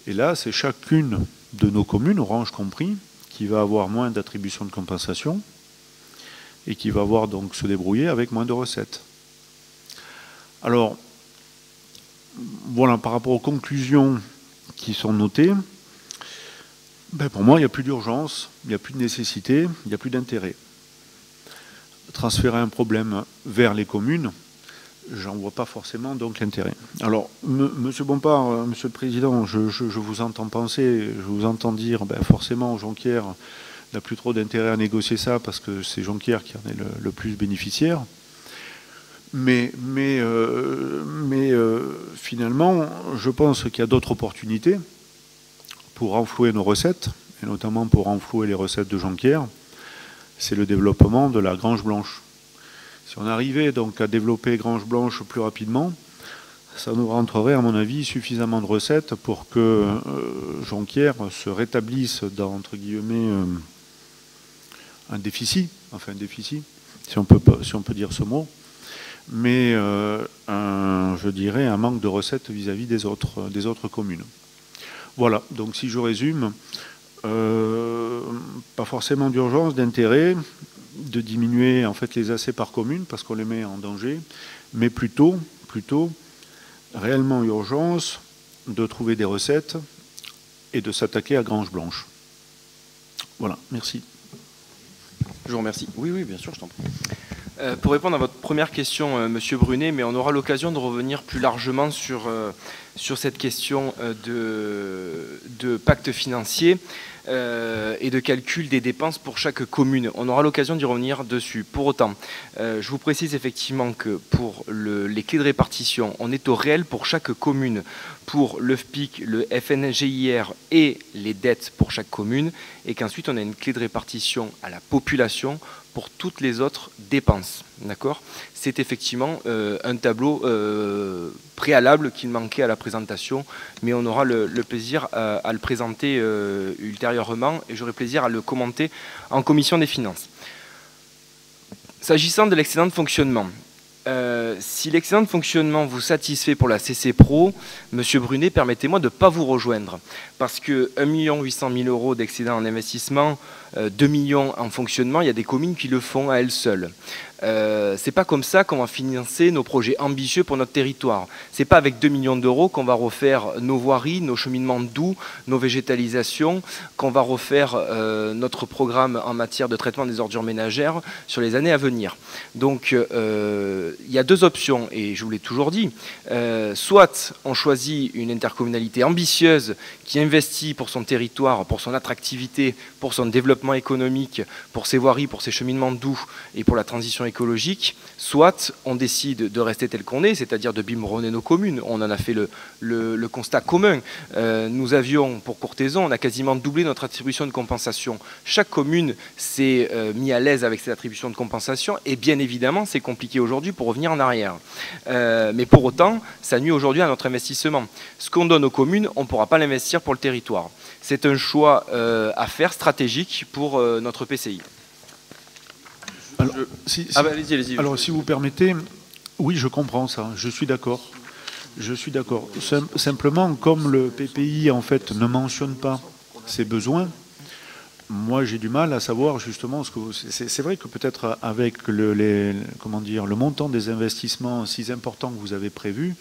Et là, c'est chacune de nos communes, Orange compris, qui va avoir moins d'attributions de compensation et qui va avoir donc se débrouiller avec moins de recettes. Alors, voilà, par rapport aux conclusions qui sont notées, ben pour moi, il n'y a plus d'urgence, il n'y a plus de nécessité, il n'y a plus d'intérêt. Transférer un problème vers les communes, j'en vois pas forcément donc l'intérêt. Alors, Monsieur Bompard, Monsieur le Président, je vous entends penser, je vous entends dire, ben forcément, Jonquière n'a plus trop d'intérêt à négocier ça parce que c'est Jonquière qui en est le plus bénéficiaire. Mais finalement, je pense qu'il y a d'autres opportunités pour renflouer nos recettes, et notamment pour renflouer les recettes de Jonquière, c'est le développement de la Grange Blanche. Si on arrivait donc à développer Grange Blanche plus rapidement, ça nous rentrerait, à mon avis, suffisamment de recettes pour que Jonquière se rétablisse dans, entre guillemets, un déficit, si on peut dire ce mot, mais je dirais un manque de recettes vis-à-vis des autres communes. Voilà, donc si je résume, pas forcément d'urgence, d'intérêt, de diminuer en fait les assets par commune parce qu'on les met en danger, mais plutôt réellement urgence de trouver des recettes et de s'attaquer à Grange Blanche. Voilà, merci. Je vous remercie. Oui, bien sûr, je t'en prie. Pour répondre à votre première question, Monsieur Brunet, mais on aura l'occasion de revenir plus largement sur cette question de pacte financier et de calcul des dépenses pour chaque commune. On aura l'occasion d'y revenir dessus. Pour autant, je vous précise effectivement que pour les clés de répartition, on est au réel pour chaque commune, pour le FPIC, le FNGIR et les dettes pour chaque commune, et qu'ensuite on a une clé de répartition à la population pour toutes les autres dépenses. D'accord ? C'est effectivement un tableau préalable qui manquait à la présentation, mais on aura le plaisir à le présenter ultérieurement et j'aurai plaisir à le commenter en commission des finances. S'agissant de l'excédent de fonctionnement, si l'excédent de fonctionnement vous satisfait pour la CCPRO, Monsieur Brunet, permettez-moi de ne pas vous rejoindre. Parce que 1 800 000 € d'excédent en investissement, 2 millions en fonctionnement, il y a des communes qui le font à elles seules. C'est pas comme ça qu'on va financer nos projets ambitieux pour notre territoire. C'est pas avec 2 millions d'euros qu'on va refaire nos voiries, nos cheminements doux, nos végétalisations, qu'on va refaire notre programme en matière de traitement des ordures ménagères sur les années à venir. Donc il y a deux options, et je vous l'ai toujours dit. Soit on choisit une intercommunalité ambitieuse qui investit pour son territoire, pour son attractivité, pour son développement économique, pour ses voiries, pour ses cheminements doux et pour la transition écologique, écologique, soit on décide de rester tel qu'on est, c'est-à-dire de biberonner nos communes. On en a fait le constat commun. Nous avions, pour Courthézon, on a quasiment doublé notre attribution de compensation. Chaque commune s'est mis à l'aise avec cette attribution de compensation et bien évidemment, c'est compliqué aujourd'hui pour revenir en arrière. Mais pour autant, ça nuit aujourd'hui à notre investissement. Ce qu'on donne aux communes, on ne pourra pas l'investir pour le territoire. C'est un choix à faire stratégique pour notre PCI. Alors, allez-y. Alors, si vous permettez, oui, je comprends ça, je suis d'accord. Je suis d'accord. Simplement, comme le PPI, en fait, ne mentionne pas ses besoins, moi, j'ai du mal à savoir, justement, ce que c'est vrai que peut-être avec le montant des investissements si importants que vous avez prévus,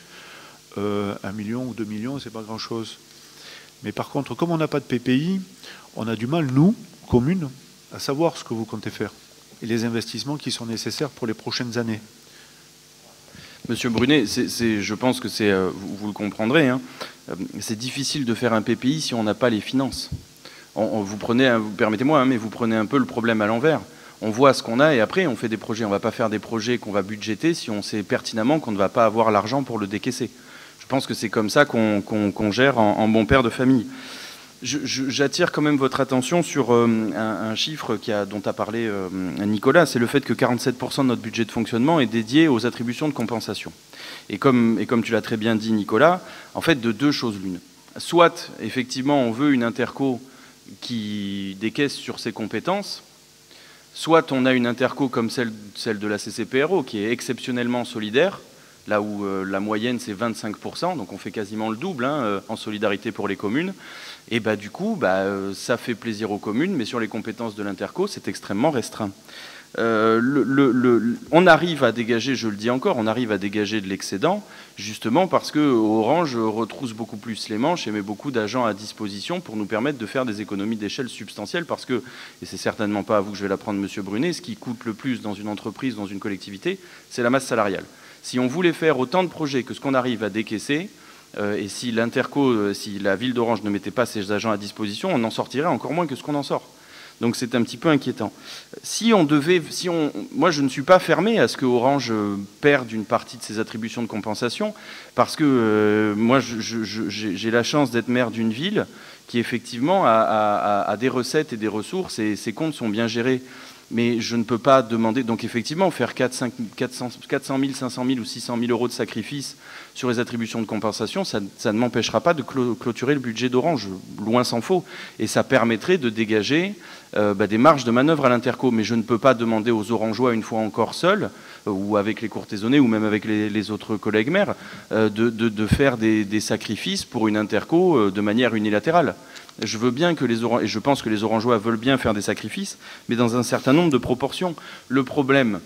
1 million ou 2 millions, c'est pas grand-chose. Mais par contre, comme on n'a pas de PPI, on a du mal, nous, communes, à savoir ce que vous comptez faire et les investissements qui sont nécessaires pour les prochaines années. Monsieur Brunet, je pense que vous le comprendrez, hein, c'est difficile de faire un PPI si on n'a pas les finances. Permettez-moi, hein, mais vous prenez un peu le problème à l'envers. On voit ce qu'on a et après on fait des projets. On ne va pas faire des projets qu'on va budgéter si on sait pertinemment qu'on ne va pas avoir l'argent pour le décaisser. Je pense que c'est comme ça qu'on gère en bon père de famille. J'attire quand même votre attention sur un chiffre dont a parlé Nicolas, c'est le fait que 47% de notre budget de fonctionnement est dédié aux attributions de compensation. Et comme tu l'as très bien dit, Nicolas, en fait, de deux choses l'une. Soit, effectivement, on veut une interco qui décaisse sur ses compétences, soit on a une interco comme celle de la CCPRO, qui est exceptionnellement solidaire, là où la moyenne c'est 25%, donc on fait quasiment le double en solidarité pour les communes. Et du coup, ça fait plaisir aux communes, mais sur les compétences de l'interco, c'est extrêmement restreint. On arrive à dégager, je le dis encore, on arrive à dégager de l'excédent, justement parce que Orange retrousse beaucoup plus les manches et met beaucoup d'agents à disposition pour nous permettre de faire des économies d'échelle substantielles, parce que, et c'est certainement pas à vous que je vais l'apprendre, Monsieur Brunet, ce qui coûte le plus dans une entreprise, dans une collectivité, c'est la masse salariale. Si on voulait faire autant de projets que ce qu'on arrive à décaisser, et si l'interco, si la ville d'Orange ne mettait pas ses agents à disposition, on en sortirait encore moins que ce qu'on en sort. Donc c'est un petit peu inquiétant. Moi je ne suis pas fermé à ce que Orange perde une partie de ses attributions de compensation, parce que moi j'ai la chance d'être maire d'une ville qui effectivement a des recettes et des ressources, et ses comptes sont bien gérés. Mais je ne peux pas demander, donc effectivement, faire 400 000, 500 000 ou 600 000 euros de sacrifice sur les attributions de compensation, ça ne m'empêchera pas de clôturer le budget d'Orange, loin s'en faut. Et ça permettrait de dégager des marges de manœuvre à l'interco. Mais je ne peux pas demander aux Orangeois, une fois encore seuls, ou avec les courthézonnés, ou même avec les autres collègues maires, de faire des sacrifices pour une interco de manière unilatérale. Je veux bien que et je pense que les Orangeois veulent bien faire des sacrifices, mais dans un certain nombre de proportions. Le problème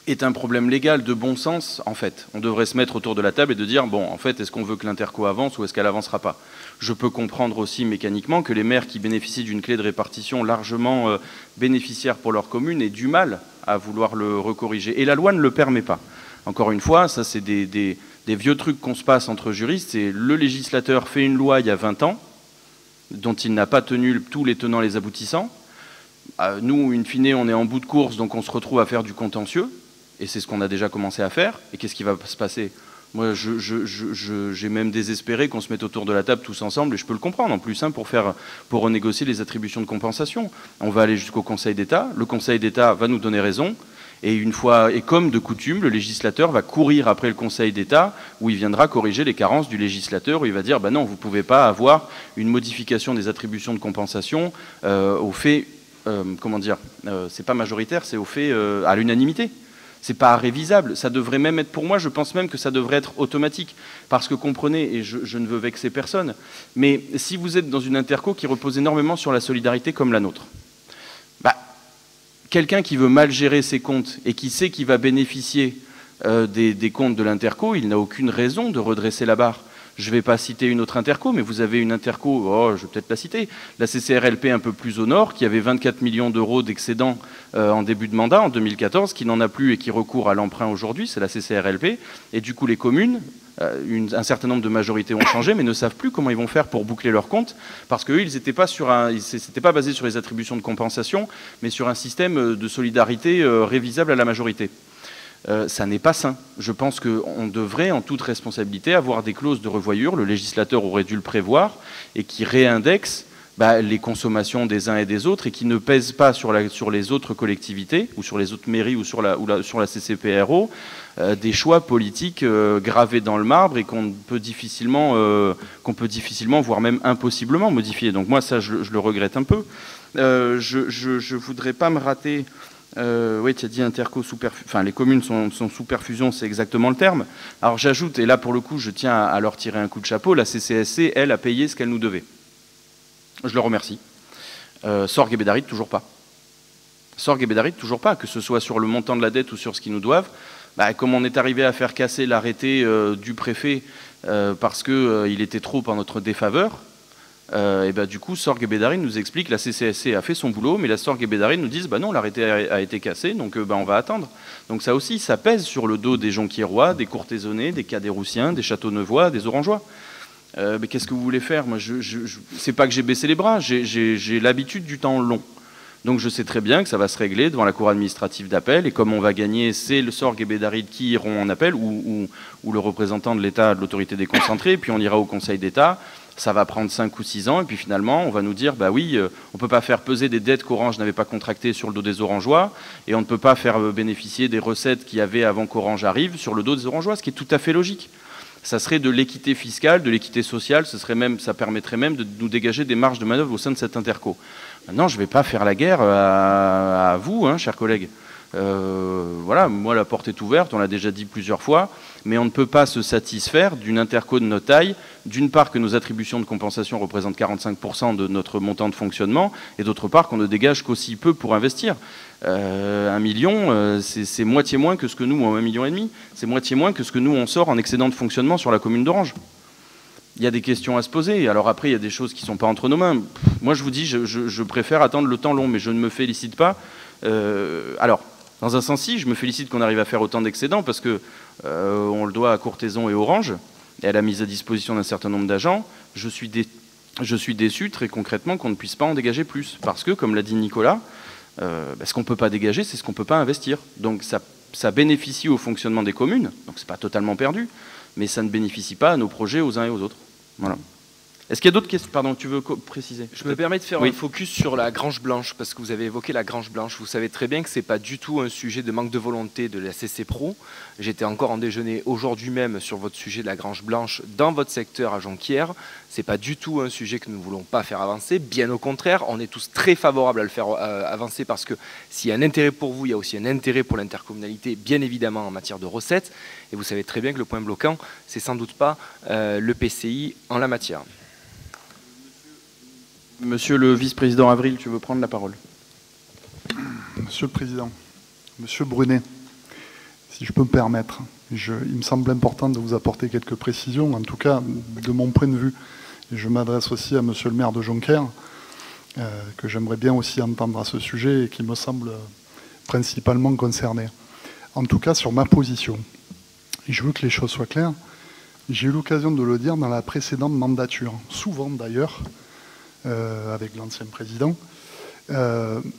est un problème légal de bon sens, en fait. On devrait se mettre autour de la table et de dire, bon, en fait, est-ce qu'on veut que l'interco avance ou est-ce qu'elle avancera pas? Je peux comprendre aussi mécaniquement que les maires qui bénéficient d'une clé de répartition largement bénéficiaire pour leur commune aient du mal à vouloir le recorriger. Et la loi ne le permet pas. Encore une fois, ça c'est des vieux trucs qu'on se passe entre juristes. C'est le législateur fait une loi il y a 20 ans, dont il n'a pas tenu tous les tenants les aboutissants. Nous, in fine, on est en bout de course, donc on se retrouve à faire du contentieux, et c'est ce qu'on a déjà commencé à faire. Et qu'est-ce qui va se passer? Moi, j'ai même désespéré qu'on se mette autour de la table tous ensemble, et je peux le comprendre en plus, pour renégocier les attributions de compensation. On va aller jusqu'au Conseil d'État, le Conseil d'État va nous donner raison, et comme de coutume, le législateur va courir après le Conseil d'État, où il viendra corriger les carences du législateur, où il va dire non, vous ne pouvez pas avoir une modification des attributions de compensation au fait, c'est pas majoritaire, c'est au fait à l'unanimité. C'est pas révisable. Ça devrait même être, pour moi, je pense même que ça devrait être automatique. Parce que comprenez, et je ne veux vexer personne, mais si vous êtes dans une interco qui repose énormément sur la solidarité comme la nôtre, quelqu'un qui veut mal gérer ses comptes et qui sait qu'il va bénéficier des comptes de l'interco, il n'a aucune raison de redresser la barre. Je ne vais pas citer une autre interco, mais vous avez une interco, je vais peut-être la citer, la CCRLP un peu plus au nord, qui avait 24 millions d'euros d'excédent en début de mandat, en 2014, qui n'en a plus et qui recourt à l'emprunt aujourd'hui, c'est la CCRLP. Et du coup, les communes un certain nombre de majorités ont changé, mais ne savent plus comment ils vont faire pour boucler leurs comptes, parce qu'eux, ils n'étaient pas basés sur les attributions de compensation, mais sur un système de solidarité révisable à la majorité. Ça n'est pas sain. Je pense qu'on devrait, en toute responsabilité, avoir des clauses de revoyure, le législateur aurait dû le prévoir, et qui réindexent les consommations des uns et des autres, et qui ne pèsent pas sur les autres collectivités, ou sur les autres mairies, ou sur la CCPRO, des choix politiques gravés dans le marbre, et qu'on peut difficilement, voire même impossiblement modifier. Donc moi, ça, je le regrette un peu. Je voudrais pas me rater... oui, tu as dit interco enfin les communes sont sous perfusion, c'est exactement le terme. Alors j'ajoute, et là pour le coup je tiens à leur tirer un coup de chapeau, la CCSC, elle, a payé ce qu'elle nous devait. Je le remercie. Sorgues et Bédarrides, toujours pas. Sorgues et Bédarrides, toujours pas, que ce soit sur le montant de la dette ou sur ce qu'ils nous doivent. Comme on est arrivé à faire casser l'arrêté du préfet parce qu'il était trop en notre défaveur, et du coup, Sorgues et Bédarrides nous explique que la CCSC a fait son boulot, mais la Sorgues et Bédarrides nous disent non, l'arrêté a été cassé, donc on va attendre. Donc ça aussi, ça pèse sur le dos des Jonquiérois, des Courtaisonnais, des Cadéroussiens, des Châteaunevois, des Orangeois. Mais qu'est-ce que vous voulez faire? Moi, c'est pas que j'ai baissé les bras, j'ai l'habitude du temps long. Donc je sais très bien que ça va se régler devant la cour administrative d'appel, et comme on va gagner, c'est le Sorgues et Bédarrides qui iront en appel, ou le représentant de l'État, de l'autorité déconcentrée, puis on ira au Conseil d'État. Ça va prendre 5 ou 6 ans, et puis finalement, on va nous dire, oui, on ne peut pas faire peser des dettes qu'Orange n'avait pas contractées sur le dos des Orangeois, et on ne peut pas faire bénéficier des recettes qu'il y avait avant qu'Orange arrive sur le dos des Orangeois, ce qui est tout à fait logique. Ça serait de l'équité fiscale, de l'équité sociale, ça permettrait même de nous dégager des marges de manœuvre au sein de cette interco. Maintenant, je ne vais pas faire la guerre à vous, chers collègues. Voilà, moi la porte est ouverte, on l'a déjà dit plusieurs fois, mais on ne peut pas se satisfaire d'une interco de notre taille, d'une part que nos attributions de compensation représentent 45% de notre montant de fonctionnement, et d'autre part qu'on ne dégage qu'aussi peu pour investir. 1 million, c'est moitié moins que ce que nous, ou 1,5 million, c'est moitié moins que ce que nous on sort en excédent de fonctionnement sur la commune d'Orange. Il y a des questions à se poser. Alors après, il y a des choses qui ne sont pas entre nos mains. Moi, je vous dis, je préfère attendre le temps long, mais je ne me félicite pas. Alors, dans un sens, si, je me félicite qu'on arrive à faire autant d'excédents, parce que on le doit à Courtaisan et Orange, et à la mise à disposition d'un certain nombre d'agents. Je suis déçu, très concrètement, qu'on ne puisse pas en dégager plus. Parce que, comme l'a dit Nicolas, ce qu'on ne peut pas dégager, c'est ce qu'on ne peut pas investir. Donc ça bénéficie au fonctionnement des communes, donc ce n'est pas totalement perdu, mais ça ne bénéficie pas à nos projets aux uns et aux autres. Voilà. Est-ce qu'il y a d'autres questions? Pardon, tu veux préciser? Je me permets de faire un focus sur la Grange Blanche, parce que vous avez évoqué la Grange Blanche. Vous savez très bien que ce n'est pas du tout un sujet de manque de volonté de la CCPRO. J'étais encore en déjeuner aujourd'hui même sur votre sujet de la Grange Blanche dans votre secteur à Jonquière. Ce n'est pas du tout un sujet que nous ne voulons pas faire avancer. Bien au contraire, on est tous très favorables à le faire avancer, parce que s'il y a un intérêt pour vous, il y a aussi un intérêt pour l'intercommunalité, bien évidemment en matière de recettes. Et vous savez très bien que le point bloquant, c'est sans doute pas le PCI en la matière. Monsieur le vice-président Avril, tu veux prendre la parole? Monsieur le Président, Monsieur Brunet, si je peux me permettre, il me semble important de vous apporter quelques précisions, en tout cas de mon point de vue. Et je m'adresse aussi à Monsieur le maire de Jonquière, que j'aimerais bien aussi entendre à ce sujet et qui me semble principalement concerné. En tout cas sur ma position. Et je veux que les choses soient claires. J'ai eu l'occasion de le dire dans la précédente mandature, souvent d'ailleurs, avec l'ancien président.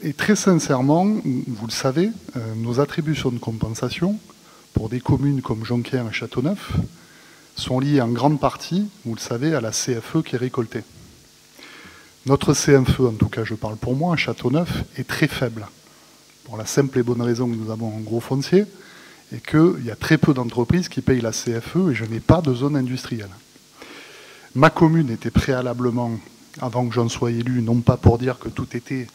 Et très sincèrement, vous le savez, nos attributions de compensation pour des communes comme Jonquière et Châteauneuf sont liées en grande partie, vous le savez, à la CFE qui est récoltée. Notre CFE, en tout cas je parle pour moi, à Châteauneuf, est très faible. Pour la simple et bonne raison que nous avons un gros foncier et qu'il y a très peu d'entreprises qui payent la CFE et je n'ai pas de zone industrielle. Ma commune était préalablement, avant que j'en sois élu, non pas pour dire que tout était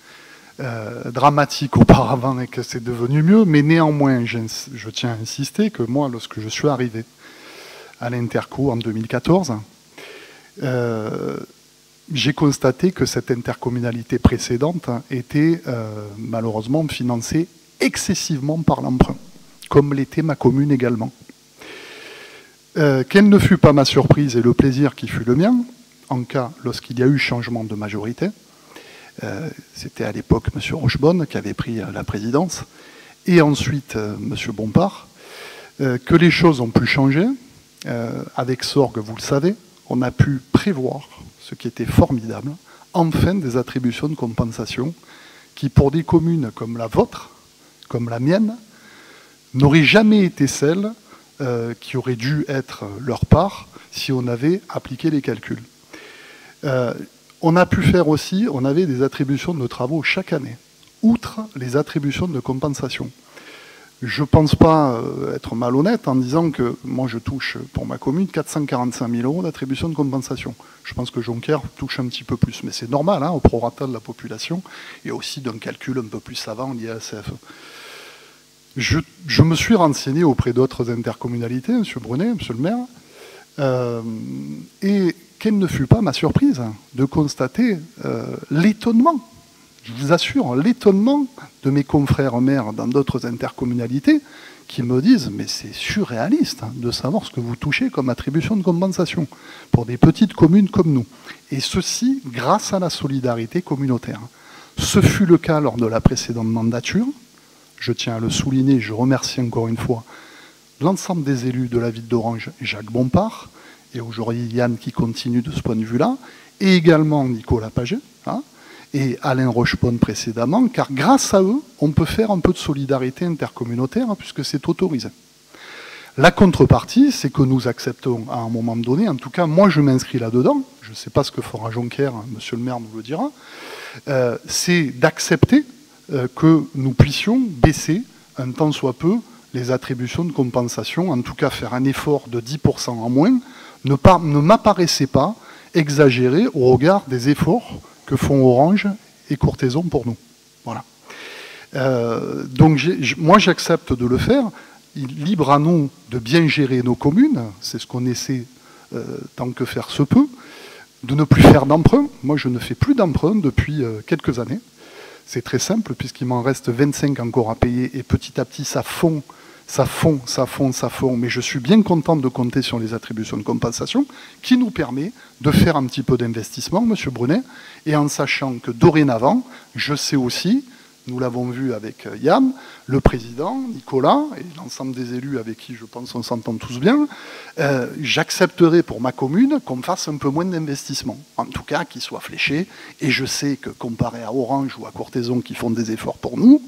dramatique auparavant et que c'est devenu mieux, mais néanmoins, je tiens à insister que moi, lorsque je suis arrivé à l'Interco en 2014, j'ai constaté que cette intercommunalité précédente était malheureusement financée excessivement par l'emprunt, comme l'était ma commune également. Quelle ne fut pas ma surprise et le plaisir qui fut le mien, en cas lorsqu'il y a eu changement de majorité, c'était à l'époque M. Rochebonne qui avait pris la présidence, et ensuite M. Bompard, que les choses ont pu changer, avec Sorgue, vous le savez, on a pu prévoir, ce qui était formidable, enfin des attributions de compensation qui, pour des communes comme la vôtre, comme la mienne, n'auraient jamais été celles qui auraient dû être leur part si on avait appliqué les calculs. On a pu faire aussi, on avait des attributions de travaux chaque année, outre les attributions de compensation. Je ne pense pas être malhonnête en disant que moi je touche pour ma commune 445 000 € d'attribution de compensation. Je pense que Jonquière touche un petit peu plus, mais c'est normal, hein, au prorata de la population, et aussi d'un calcul un peu plus savant lié à la CFE. Je me suis renseigné auprès d'autres intercommunalités, M. Brunet, M. le maire, et quelle ne fut pas ma surprise de constater l'étonnement, je vous assure, l'étonnement de mes confrères maires dans d'autres intercommunalités qui me disent « mais c'est surréaliste hein, de savoir ce que vous touchez comme attribution de compensation pour des petites communes comme nous ». Et ceci grâce à la solidarité communautaire. Ce fut le cas lors de la précédente mandature. Je tiens à le souligner, je remercie encore une fois l'ensemble des élus de la ville d'Orange, Jacques Bompard, et aujourd'hui Yann qui continue de ce point de vue-là, et également Nicolas Paget, hein, et Alain Rochepon précédemment, car grâce à eux, on peut faire un peu de solidarité intercommunautaire, hein, puisque c'est autorisé. La contrepartie, c'est que nous acceptons à un moment donné, en tout cas moi je m'inscris là-dedans, je ne sais pas ce que fera Jonquière, monsieur le maire nous le dira, c'est d'accepter que nous puissions baisser un tant soit peu les attributions de compensation, en tout cas faire un effort de 10% en moins, ne m'apparaissait pas exagéré au regard des efforts que font Orange et Courthézon pour nous. Voilà. Donc moi j'accepte de le faire, libre à nous de bien gérer nos communes, c'est ce qu'on essaie tant que faire se peut, de ne plus faire d'emprunt. Moi je ne fais plus d'emprunt depuis quelques années. C'est très simple, puisqu'il m'en reste 25 encore à payer, et petit à petit, ça fond, mais je suis bien content de compter sur les attributions de compensation, qui nous permet de faire un petit peu d'investissement, monsieur Brunet, et en sachant que dorénavant, je sais aussi, nous l'avons vu avec Yann, le président, Nicolas, et l'ensemble des élus avec qui je pense on s'entend tous bien, j'accepterai pour ma commune qu'on fasse un peu moins d'investissement, en tout cas qu'il soit fléché, et je sais que comparé à Orange ou à Courthézon qui font des efforts pour nous,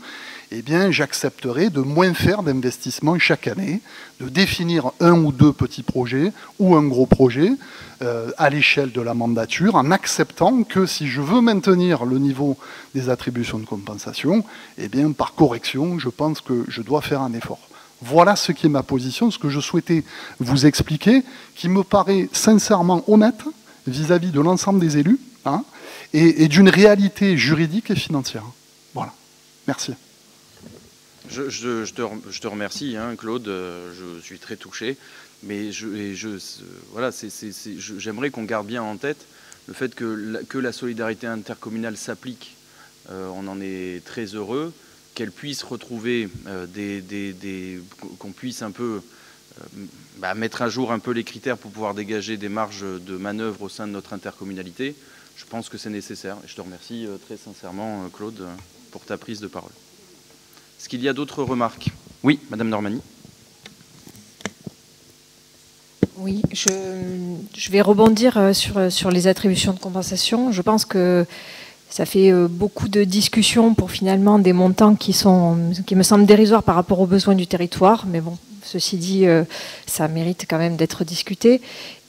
eh bien j'accepterai de moins faire d'investissement chaque année, de définir un ou deux petits projets ou un gros projet à l'échelle de la mandature, en acceptant que si je veux maintenir le niveau des attributions de compensation, eh bien par correction, je pense que je dois faire un effort. Voilà ce qui est ma position, ce que je souhaitais vous expliquer, qui me paraît sincèrement honnête vis-à-vis de l'ensemble des élus, hein, et d'une réalité juridique et financière. Voilà. Merci. Je te remercie, hein, Claude, je suis très touché, mais voilà, j'aimerais qu'on garde bien en tête le fait que la solidarité intercommunale s'applique, on en est très heureux, qu'elle puisse retrouver qu'on puisse un peu mettre à jour un peu les critères pour pouvoir dégager des marges de manœuvre au sein de notre intercommunalité. Je pense que c'est nécessaire, et je te remercie très sincèrement, Claude, pour ta prise de parole. Est-ce qu'il y a d'autres remarques? Oui, Madame Normani. Oui, je vais rebondir sur les attributions de compensation. Je pense que ça fait beaucoup de discussions pour finalement des montants qui me semblent dérisoires par rapport aux besoins du territoire. Mais bon, ceci dit, ça mérite quand même d'être discuté.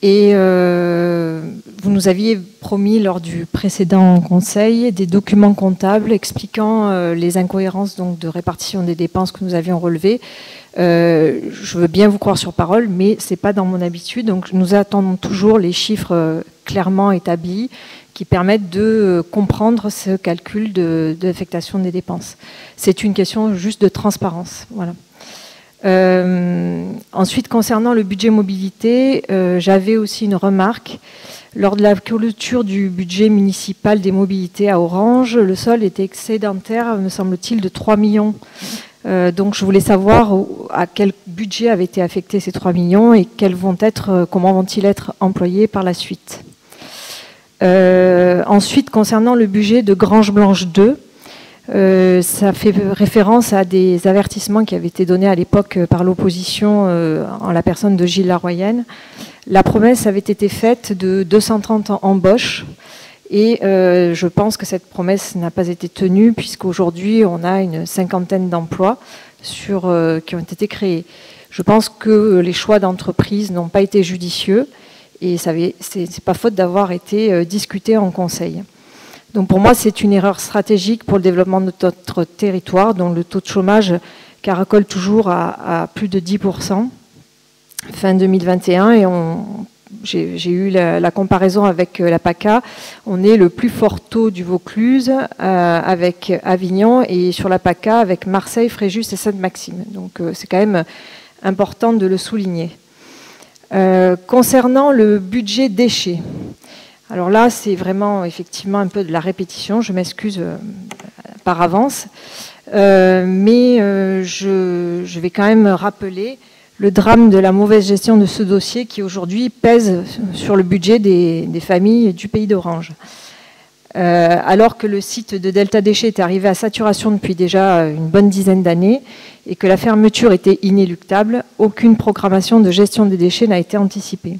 Et vous nous aviez promis lors du précédent conseil des documents comptables expliquant les incohérences donc, de répartition des dépenses que nous avions relevées. Je veux bien vous croire sur parole, mais ce n'est pas dans mon habitude. Donc nous attendons toujours les chiffres clairement établis qui permettent de comprendre ce calcul d'affectation des dépenses. C'est une question juste de transparence. Voilà. Ensuite, concernant le budget mobilité, j'avais aussi une remarque. Lors de la clôture du budget municipal des mobilités à Orange, le solde était excédentaire, me semble-t-il, de 3 millions. Donc je voulais savoir à quel budget avaient été affectés ces 3 millions et comment vont-ils être employés par la suite. Ensuite, concernant le budget de Grange Blanche 2, Ça fait référence à des avertissements qui avaient été donnés à l'époque par l'opposition en la personne de Gilles Laroyenne. La promesse avait été faite de 230 embauches et je pense que cette promesse n'a pas été tenue puisqu'aujourd'hui on a une cinquantaine d'emplois qui ont été créés. Je pense que les choix d'entreprise n'ont pas été judicieux et c'est pas faute d'avoir été discuté en conseil. Donc pour moi, c'est une erreur stratégique pour le développement de notre territoire, dont le taux de chômage caracole toujours à plus de 10% fin 2021. Et j'ai eu la comparaison avec la PACA. On est le plus fort taux du Vaucluse avec Avignon et sur la PACA avec Marseille, Fréjus et Sainte-Maxime. Donc c'est quand même important de le souligner. Concernant le budget déchets, alors là, c'est vraiment effectivement un peu de la répétition, je m'excuse par avance, mais je vais quand même rappeler le drame de la mauvaise gestion de ce dossier qui aujourd'hui pèse sur le budget des familles du pays d'Orange. Alors que le site de Delta Déchets est arrivé à saturation depuis déjà une bonne dizaine d'années et que la fermeture était inéluctable, aucune programmation de gestion des déchets n'a été anticipée.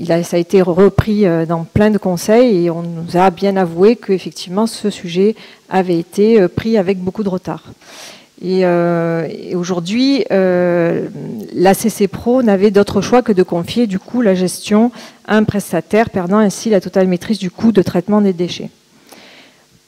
Ça a été repris dans plein de conseils et on nous a bien avoué qu'effectivement ce sujet avait été pris avec beaucoup de retard. Et aujourd'hui, la CC Pro n'avait d'autre choix que de confier du coup la gestion à un prestataire, perdant ainsi la totale maîtrise du coût de traitement des déchets.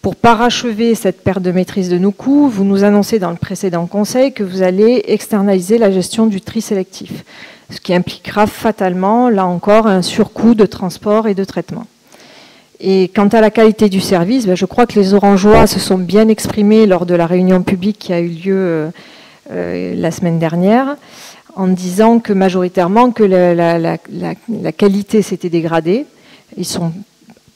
Pour parachever cette perte de maîtrise de nos coûts, vous nous annoncez dans le précédent conseil que vous allez externaliser la gestion du tri sélectif, ce qui impliquera fatalement, là encore, un surcoût de transport et de traitement. Et quant à la qualité du service, je crois que les Orangeois se sont bien exprimés lors de la réunion publique qui a eu lieu la semaine dernière, en disant que majoritairement que la qualité s'était dégradée. Ils ne sont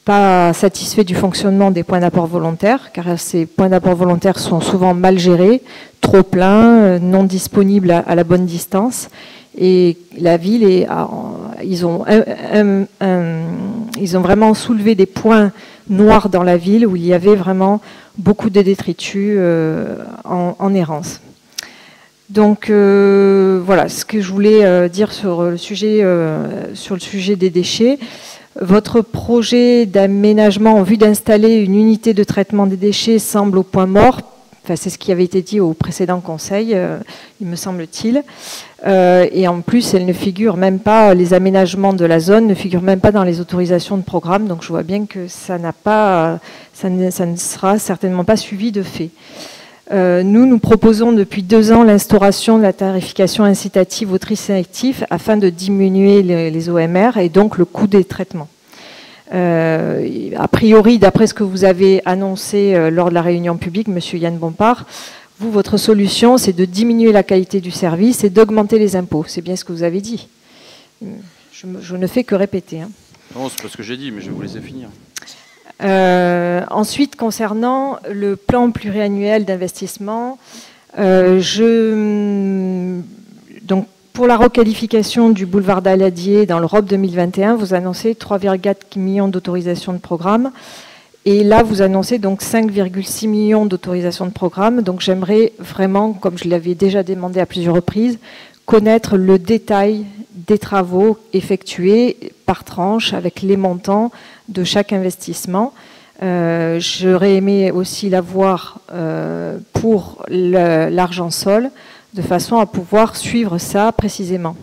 pas satisfaits du fonctionnement des points d'apport volontaires, car ces points d'apport volontaires sont souvent mal gérés, trop pleins, non disponibles à la bonne distance. Et la ville, ils ont vraiment soulevé des points noirs dans la ville où il y avait vraiment beaucoup de détritus en errance. Donc voilà ce que je voulais dire sur le sujet des déchets. Votre projet d'aménagement en vue d'installer une unité de traitement des déchets semble au point mort. Enfin, c'est ce qui avait été dit au précédent conseil, il me semble-t-il. Et en plus, elle ne figure même pas, les aménagements de la zone ne figurent même pas dans les autorisations de programme. Donc je vois bien que ça ne sera certainement pas suivi de fait. Nous proposons depuis 2 ans l'instauration de la tarification incitative au tri sélectif afin de diminuer les OMR et donc le coût des traitements. A priori, d'après ce que vous avez annoncé lors de la réunion publique, Monsieur Yann Bompard, votre solution, c'est de diminuer la qualité du service et d'augmenter les impôts. C'est bien ce que vous avez dit. Je ne fais que répéter. Hein. Non, c'est pas ce que j'ai dit, mais je vais vous laisser finir. Ensuite, concernant le plan pluriannuel d'investissement, donc pour la requalification du boulevard d'Aladier dans l'Europe 2021, vous annoncez 3,4 millions d'autorisations de programme. Et là, vous annoncez donc 5,6 millions d'autorisations de programme. Donc j'aimerais vraiment, comme je l'avais déjà demandé à plusieurs reprises, connaître le détail des travaux effectués par tranche avec les montants de chaque investissement. J'aurais aimé aussi l'avoir pour l'argent sol, de façon à pouvoir suivre ça précisément.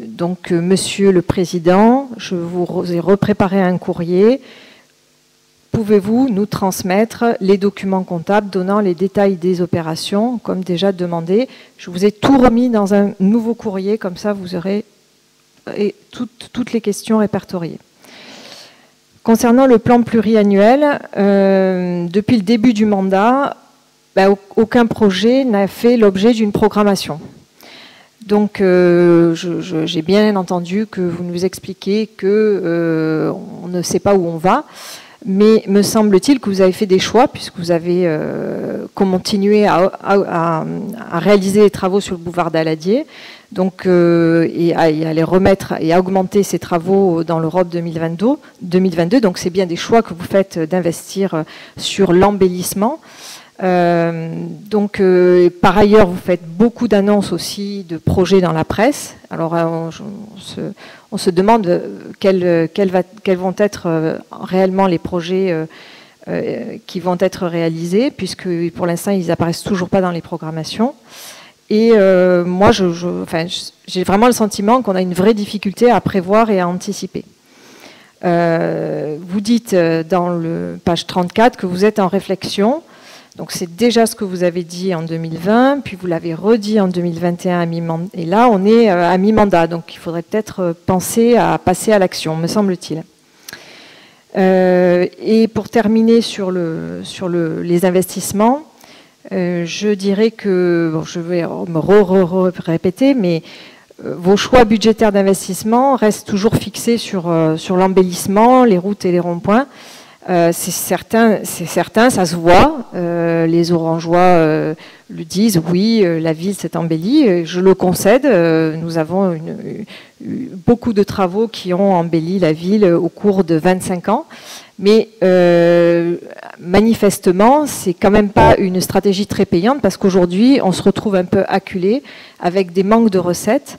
Donc, Monsieur le Président, je vous ai repréparé un courrier. Pouvez-vous nous transmettre les documents comptables donnant les détails des opérations, comme déjà demandé? Je vous ai tout remis dans un nouveau courrier, comme ça vous aurez toutes les questions répertoriées. Concernant le plan pluriannuel, depuis le début du mandat, aucun projet n'a fait l'objet d'une programmation. Donc, j'ai bien entendu que vous nous expliquez qu'on ne sait pas où on va, mais me semble-t-il que vous avez fait des choix, puisque vous avez continué à réaliser les travaux sur le boulevard d'Aladier. Donc, et à les remettre et à augmenter ces travaux dans l'Europe 2022. Donc c'est bien des choix que vous faites d'investir sur l'embellissement. Donc, par ailleurs, vous faites beaucoup d'annonces aussi de projets dans la presse. Alors, on se demande quels vont être réellement les projets qui vont être réalisés, puisque pour l'instant, ils apparaissent toujours pas dans les programmations. Et moi, j'ai vraiment le sentiment qu'on a une vraie difficulté à prévoir et à anticiper. Vous dites dans le page 34 que vous êtes en réflexion. Donc c'est déjà ce que vous avez dit en 2020, puis vous l'avez redit en 2021 à mi-mandat. Et là, on est à mi-mandat, donc il faudrait peut-être penser à passer à l'action, me semble-t-il. Et pour terminer sur les investissements, je dirais que, bon, je vais me répéter, mais vos choix budgétaires d'investissement restent toujours fixés sur l'embellissement, les routes et les ronds-points. C'est certain, ça se voit. Les Orangeois le disent, oui, la ville s'est embellie. Je le concède. Nous avons beaucoup de travaux qui ont embelli la ville au cours de 25 ans. Mais manifestement, c'est quand même pas une stratégie très payante parce qu'aujourd'hui, on se retrouve un peu acculé avec des manques de recettes.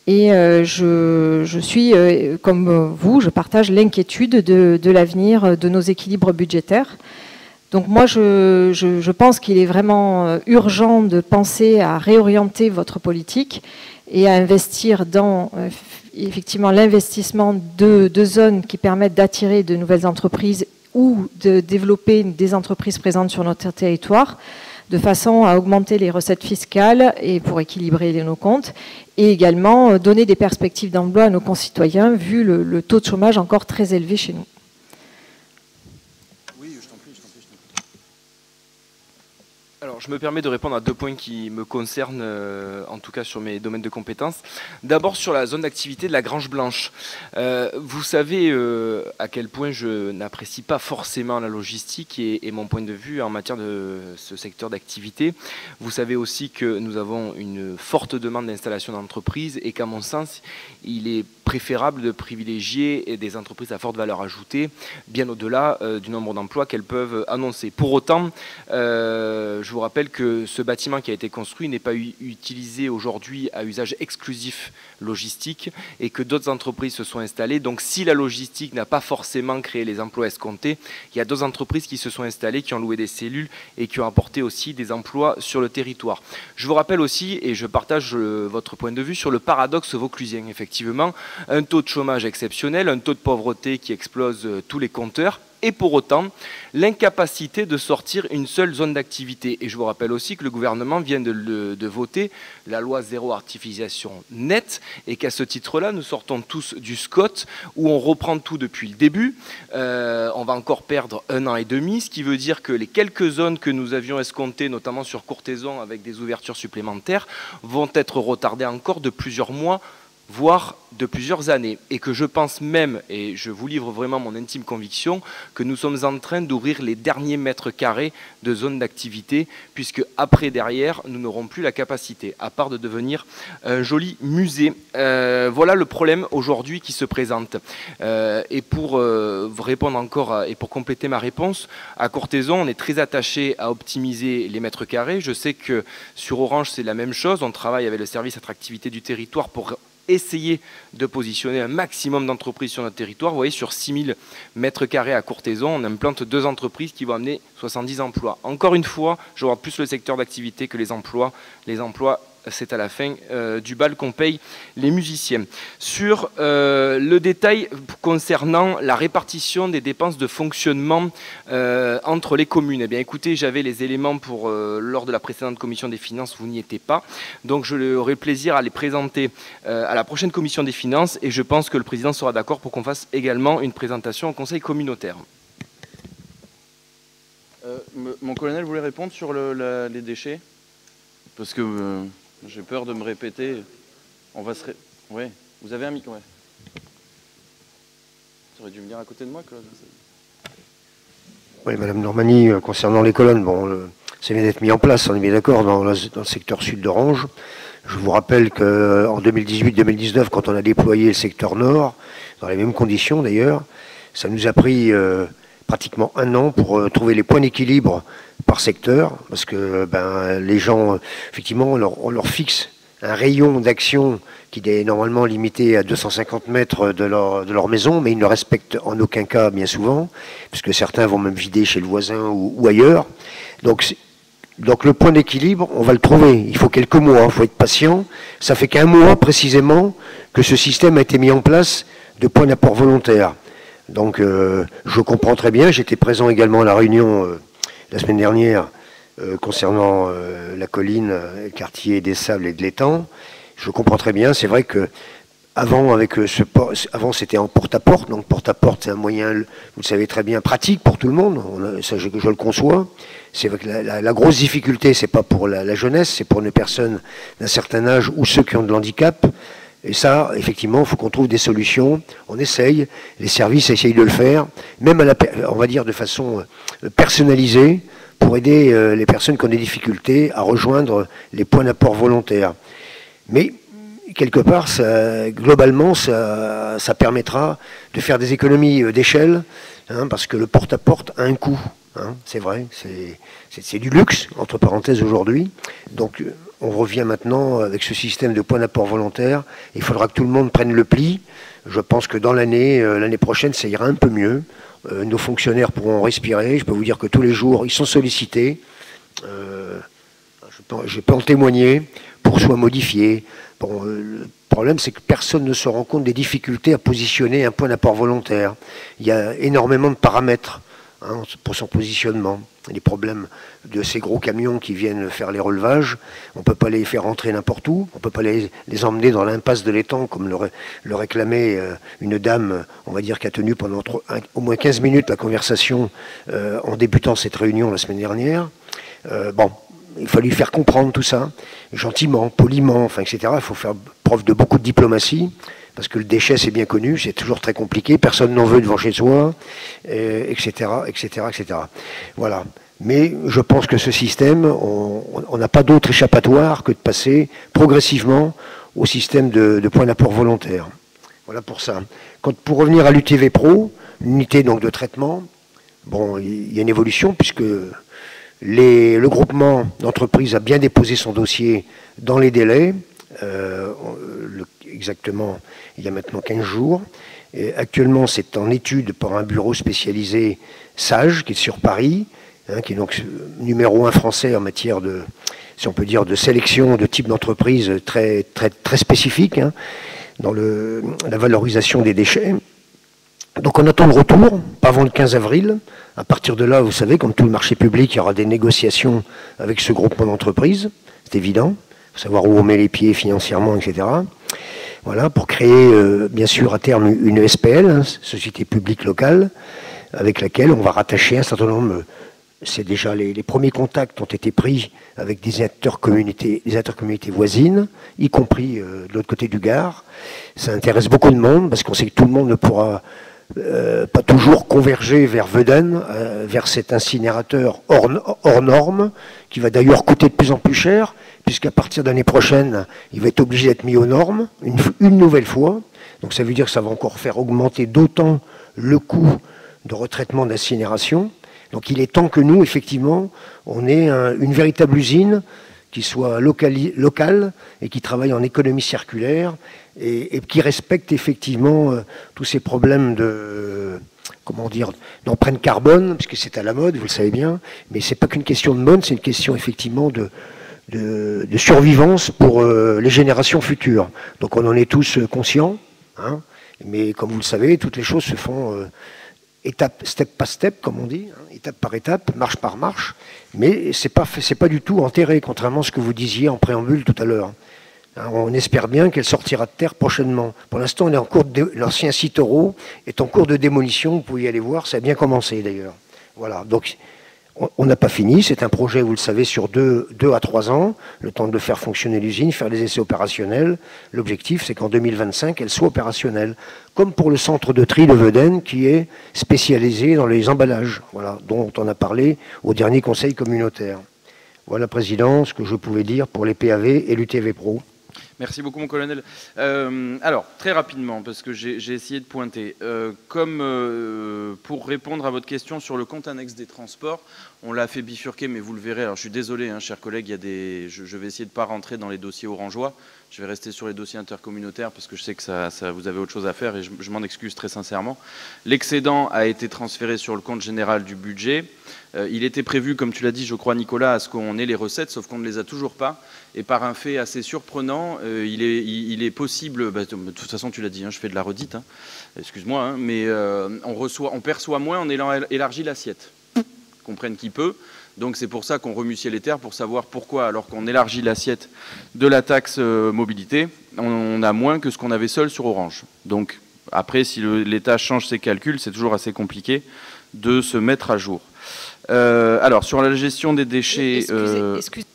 Et je suis, comme vous, je partage l'inquiétude de l'avenir de nos équilibres budgétaires. Donc moi, je pense qu'il est vraiment urgent de penser à réorienter votre politique et à investir dans effectivement l'investissement de zones qui permettent d'attirer de nouvelles entreprises ou de développer des entreprises présentes sur notre territoire, de façon à augmenter les recettes fiscales et pour équilibrer nos comptes, et également donner des perspectives d'emploi à nos concitoyens, vu le taux de chômage encore très élevé chez nous. Oui, je t'en prie. Alors, je me permets de répondre à 2 points qui me concernent, en tout cas sur mes domaines de compétences. D'abord, sur la zone d'activité de la Grange Blanche. Vous savez à quel point je n'apprécie pas forcément la logistique et mon point de vue en matière de ce secteur d'activité. Vous savez aussi que nous avons une forte demande d'installation d'entreprises et qu'à mon sens, il est préférable de privilégier des entreprises à forte valeur ajoutée, bien au-delà du nombre d'emplois qu'elles peuvent annoncer. Pour autant, je vous rappelle que ce bâtiment qui a été construit n'est pas utilisé aujourd'hui à usage exclusif logistique et que d'autres entreprises se sont installées. Donc si la logistique n'a pas forcément créé les emplois escomptés, il y a d'autres entreprises qui se sont installées, qui ont loué des cellules et qui ont apporté aussi des emplois sur le territoire. Je vous rappelle aussi, et je partage votre point de vue, sur le paradoxe vauclusien. Effectivement, un taux de chômage exceptionnel, un taux de pauvreté qui explose tous les compteurs, et pour autant, l'incapacité de sortir une seule zone d'activité. Et je vous rappelle aussi que le gouvernement vient de voter la loi zéro artificialisation nette, et qu'à ce titre-là, nous sortons tous du SCOT, où on reprend tout depuis le début. On va encore perdre 1 an et demi, ce qui veut dire que les quelques zones que nous avions escomptées, notamment sur Courthézon, avec des ouvertures supplémentaires, vont être retardées encore de plusieurs mois, voire de plusieurs années, et que je pense même, et je vous livre vraiment mon intime conviction, que nous sommes en train d'ouvrir les derniers mètres carrés de zones d'activité, puisque après, derrière, nous n'aurons plus la capacité, à part de devenir un joli musée. Voilà le problème aujourd'hui qui se présente. Et pour vous répondre encore, et pour compléter ma réponse, à Courthézon, on est très attaché à optimiser les mètres carrés. Je sais que sur Orange, c'est la même chose. On travaille avec le service attractivité du territoire pour essayer de positionner un maximum d'entreprises sur notre territoire. Vous voyez, sur 6000 mètres carrés à Courthézon, on implante 2 entreprises qui vont amener 70 emplois. Encore une fois, je vois plus le secteur d'activité que les emplois. Les emplois, c'est à la fin du bal qu'on paye les musiciens. Sur le détail concernant la répartition des dépenses de fonctionnement entre les communes, eh bien écoutez, j'avais les éléments pour lors de la précédente commission des finances, vous n'y étiez pas, donc je aurai plaisir à les présenter à la prochaine commission des finances, et je pense que le président sera d'accord pour qu'on fasse également une présentation au conseil communautaire. Mon colonel voulait répondre sur les déchets, parce que j'ai peur de me répéter. On va se... Oui, vous avez un micro. Ouais. Tu aurais dû venir à côté de moi, Claude. Oui, Madame Normani, concernant les colonnes, bon, ça vient d'être mis en place, on est bien d'accord, dans le secteur sud d'Orange. Je vous rappelle qu'en 2018-2019, quand on a déployé le secteur Nord, dans les mêmes conditions d'ailleurs, ça nous a pris pratiquement 1 an pour trouver les points d'équilibre par secteur, parce que les gens, effectivement, on leur fixe un rayon d'action qui est normalement limité à 250 mètres de leur maison, mais ils ne le respectent en aucun cas bien souvent, puisque certains vont même vider chez le voisin ou ailleurs. Donc le point d'équilibre, on va le trouver. Il faut quelques mois, il faut être patient. Ça fait qu'1 mois précisément que ce système a été mis en place de points d'apport volontaires. Donc je comprends très bien, j'étais présent également à la réunion la semaine dernière concernant la colline, le quartier des Sables et de l'Étang. Je comprends très bien, c'est vrai que avant c'était en porte-à-porte, donc porte-à-porte c'est un moyen, vous le savez très bien, pratique pour tout le monde, ça je le conçois. C'est vrai que la grosse difficulté, c'est pas pour la jeunesse, c'est pour les personnes d'un certain âge ou ceux qui ont de l'handicap. Et ça, effectivement, il faut qu'on trouve des solutions. On essaye, les services essayent de le faire, même on va dire de façon personnalisée, pour aider les personnes qui ont des difficultés à rejoindre les points d'apport volontaires. Mais quelque part, globalement, ça permettra de faire des économies d'échelle, parce que le porte-à-porte a un coût. C'est vrai, c'est du luxe, entre parenthèses, aujourd'hui. Donc on revient maintenant avec ce système de points d'apport volontaire. Il faudra que tout le monde prenne le pli. Je pense que dans l'année prochaine, ça ira un peu mieux. Nos fonctionnaires pourront respirer. Je peux vous dire que tous les jours, ils sont sollicités. Je peux en témoigner pour soit modifier. Bon, le problème, c'est que personne ne se rend compte des difficultés à positionner un point d'apport volontaire. Il y a énormément de paramètres pour son positionnement. Les problèmes de ces gros camions qui viennent faire les relevages, on ne peut pas les faire rentrer n'importe où, on ne peut pas les emmener dans l'impasse de l'étang comme le réclamait une dame, on va dire, qui a tenu pendant au moins 15 minutes la conversation en débutant cette réunion la semaine dernière. Il faut lui faire comprendre tout ça, gentiment, poliment, etc. Il faut faire preuve de beaucoup de diplomatie, parce que le déchet, c'est bien connu, c'est toujours très compliqué, personne n'en veut devant chez soi, etc., etc., etc. Voilà. Mais je pense que ce système, on n'a pas d'autre échappatoire que de passer progressivement au système de points d'apport volontaire. Voilà pour ça. Pour revenir à l'UTV Pro, l'unité donc de traitement, bon, il y a une évolution, puisque le groupement d'entreprises a bien déposé son dossier dans les délais, exactement il y a maintenant 15 jours. Et actuellement, c'est en étude par un bureau spécialisé SAGE, qui est sur Paris, qui est donc numéro 1 français en matière de, si on peut dire, de sélection de type d'entreprise très, très, très spécifique, dans la valorisation des déchets. Donc on attend le retour, pas avant le 15 avril. À partir de là, vous savez, comme tout le marché public, il y aura des négociations avec ce groupement d'entreprises, c'est évident. Il faut savoir où on met les pieds financièrement, etc. Voilà, pour créer, bien sûr, à terme, une SPL, Société publique locale, avec laquelle on va rattacher un certain nombre. C'est déjà les premiers contacts ont été pris avec des intercommunautés voisines, y compris de l'autre côté du Gard. Ça intéresse beaucoup de monde, parce qu'on sait que tout le monde ne pourra pas toujours converger vers Veuden, vers cet incinérateur hors norme, qui va d'ailleurs coûter de plus en plus cher, puisqu'à partir de l'année prochaine, il va être obligé d'être mis aux normes, une nouvelle fois. Donc ça veut dire que ça va encore faire augmenter d'autant le coût de retraitement d'incinération. Donc il est temps que nous, effectivement, on ait une véritable usine qui soit locale et qui travaille en économie circulaire et qui respecte effectivement tous ces problèmes de, comment dire, d'empreinte carbone, puisque c'est à la mode, vous le savez bien, mais c'est pas qu'une question de mode, c'est une question effectivement de survivance pour les générations futures. Donc on en est tous conscients, mais comme vous le savez, toutes les choses se font étape, step par step, comme on dit, étape par étape, marche par marche, mais c'est pas du tout enterré, contrairement à ce que vous disiez en préambule tout à l'heure. On espère bien qu'elle sortira de terre prochainement. Pour l'instant, on est en cours l'ancien site Euro est en cours de démolition, vous pouvez y aller voir, ça a bien commencé d'ailleurs. Voilà, donc on n'a pas fini, c'est un projet, vous le savez, sur 2 à 3 ans, le temps de faire fonctionner l'usine, faire les essais opérationnels. L'objectif, c'est qu'en 2025, elle soit opérationnelle, comme pour le centre de tri de Veuden, qui est spécialisé dans les emballages, voilà, dont on a parlé au dernier conseil communautaire. Voilà, Président, ce que je pouvais dire pour les PAV et l'UTV Pro. Merci beaucoup, mon colonel. Alors, très rapidement, parce que j'ai essayé de pointer. Pour répondre à votre question sur le compte annexe des transports, on l'a fait bifurquer, mais vous le verrez. Alors, je suis désolé, hein, chers collègues, je vais essayer de ne pas rentrer dans les dossiers orangeois. Je vais rester sur les dossiers intercommunautaires parce que je sais que vous avez autre chose à faire et je m'en excuse très sincèrement. L'excédent a été transféré sur le compte général du budget. Il était prévu, comme tu l'as dit, je crois, Nicolas, à ce qu'on ait les recettes, sauf qu'on ne les a toujours pas. Et par un fait assez surprenant, il est possible, de toute façon tu l'as dit, hein, je fais de la redite, hein, excuse-moi, hein, mais on perçoit moins en ayant élargi l'assiette. Comprenne qui peut. Donc c'est pour ça qu'on remue ciel et terre, pour savoir pourquoi, alors qu'on élargit l'assiette de la taxe mobilité, on a moins que ce qu'on avait seul sur Orange. Donc après, si l'État change ses calculs, c'est toujours assez compliqué de se mettre à jour. Alors sur la gestion des déchets... Excusez,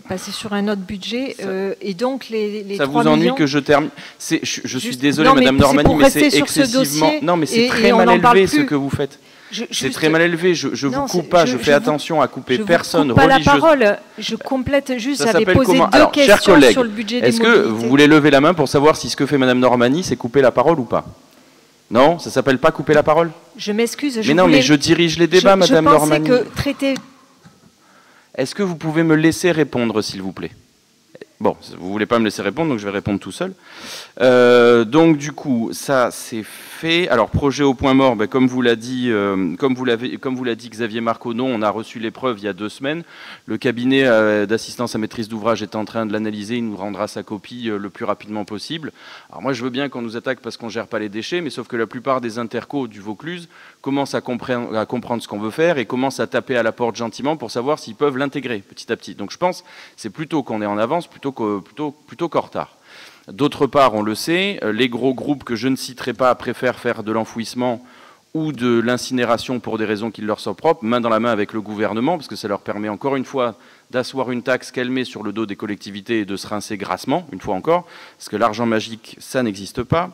passer sur un autre budget, et donc les 3 millions... Ça vous ennuie que je termine? Je suis désolé, Madame Normani, mais c'est excessivement... Non, mais c'est très mal élevé ce que vous faites. C'est très mal élevé, je ne vous coupe pas, je fais attention à couper personne religieuse. Je ne coupe pas la parole, je complète juste, j'avais posé deux questions sur le budget des mobilités. Est-ce que vous voulez lever la main pour savoir si ce que fait Madame Normani, c'est couper la parole ou pas? Non, ça ne s'appelle pas couper la parole? Je m'excuse. Mais non, mais je dirige les débats, Madame Normani. Je pensais que traiter... Est-ce que vous pouvez me laisser répondre, s'il vous plaît? Bon, vous ne voulez pas me laisser répondre, donc je vais répondre tout seul. Donc du coup, ça c'est fait. Alors projet au point mort, comme vous l'a dit, comme vous l'a dit Xavier Marconneau, on a reçu l'épreuve il y a 2 semaines. Le cabinet d'assistance à maîtrise d'ouvrage est en train de l'analyser. Il nous rendra sa copie le plus rapidement possible. Alors moi, je veux bien qu'on nous attaque parce qu'on ne gère pas les déchets, mais sauf que la plupart des intercos du Vaucluse commencent à comprendre ce qu'on veut faire et commencent à taper à la porte gentiment pour savoir s'ils peuvent l'intégrer petit à petit. Donc je pense c'est plutôt qu'on est en avance plutôt qu'en retard. D'autre part, on le sait, les gros groupes que je ne citerai pas préfèrent faire de l'enfouissement ou de l'incinération pour des raisons qui leur sont propres, main dans la main avec le gouvernement, parce que ça leur permet encore une fois d'asseoir une taxe qu'elle met sur le dos des collectivités et de se rincer grassement, une fois encore, parce que l'argent magique, ça n'existe pas.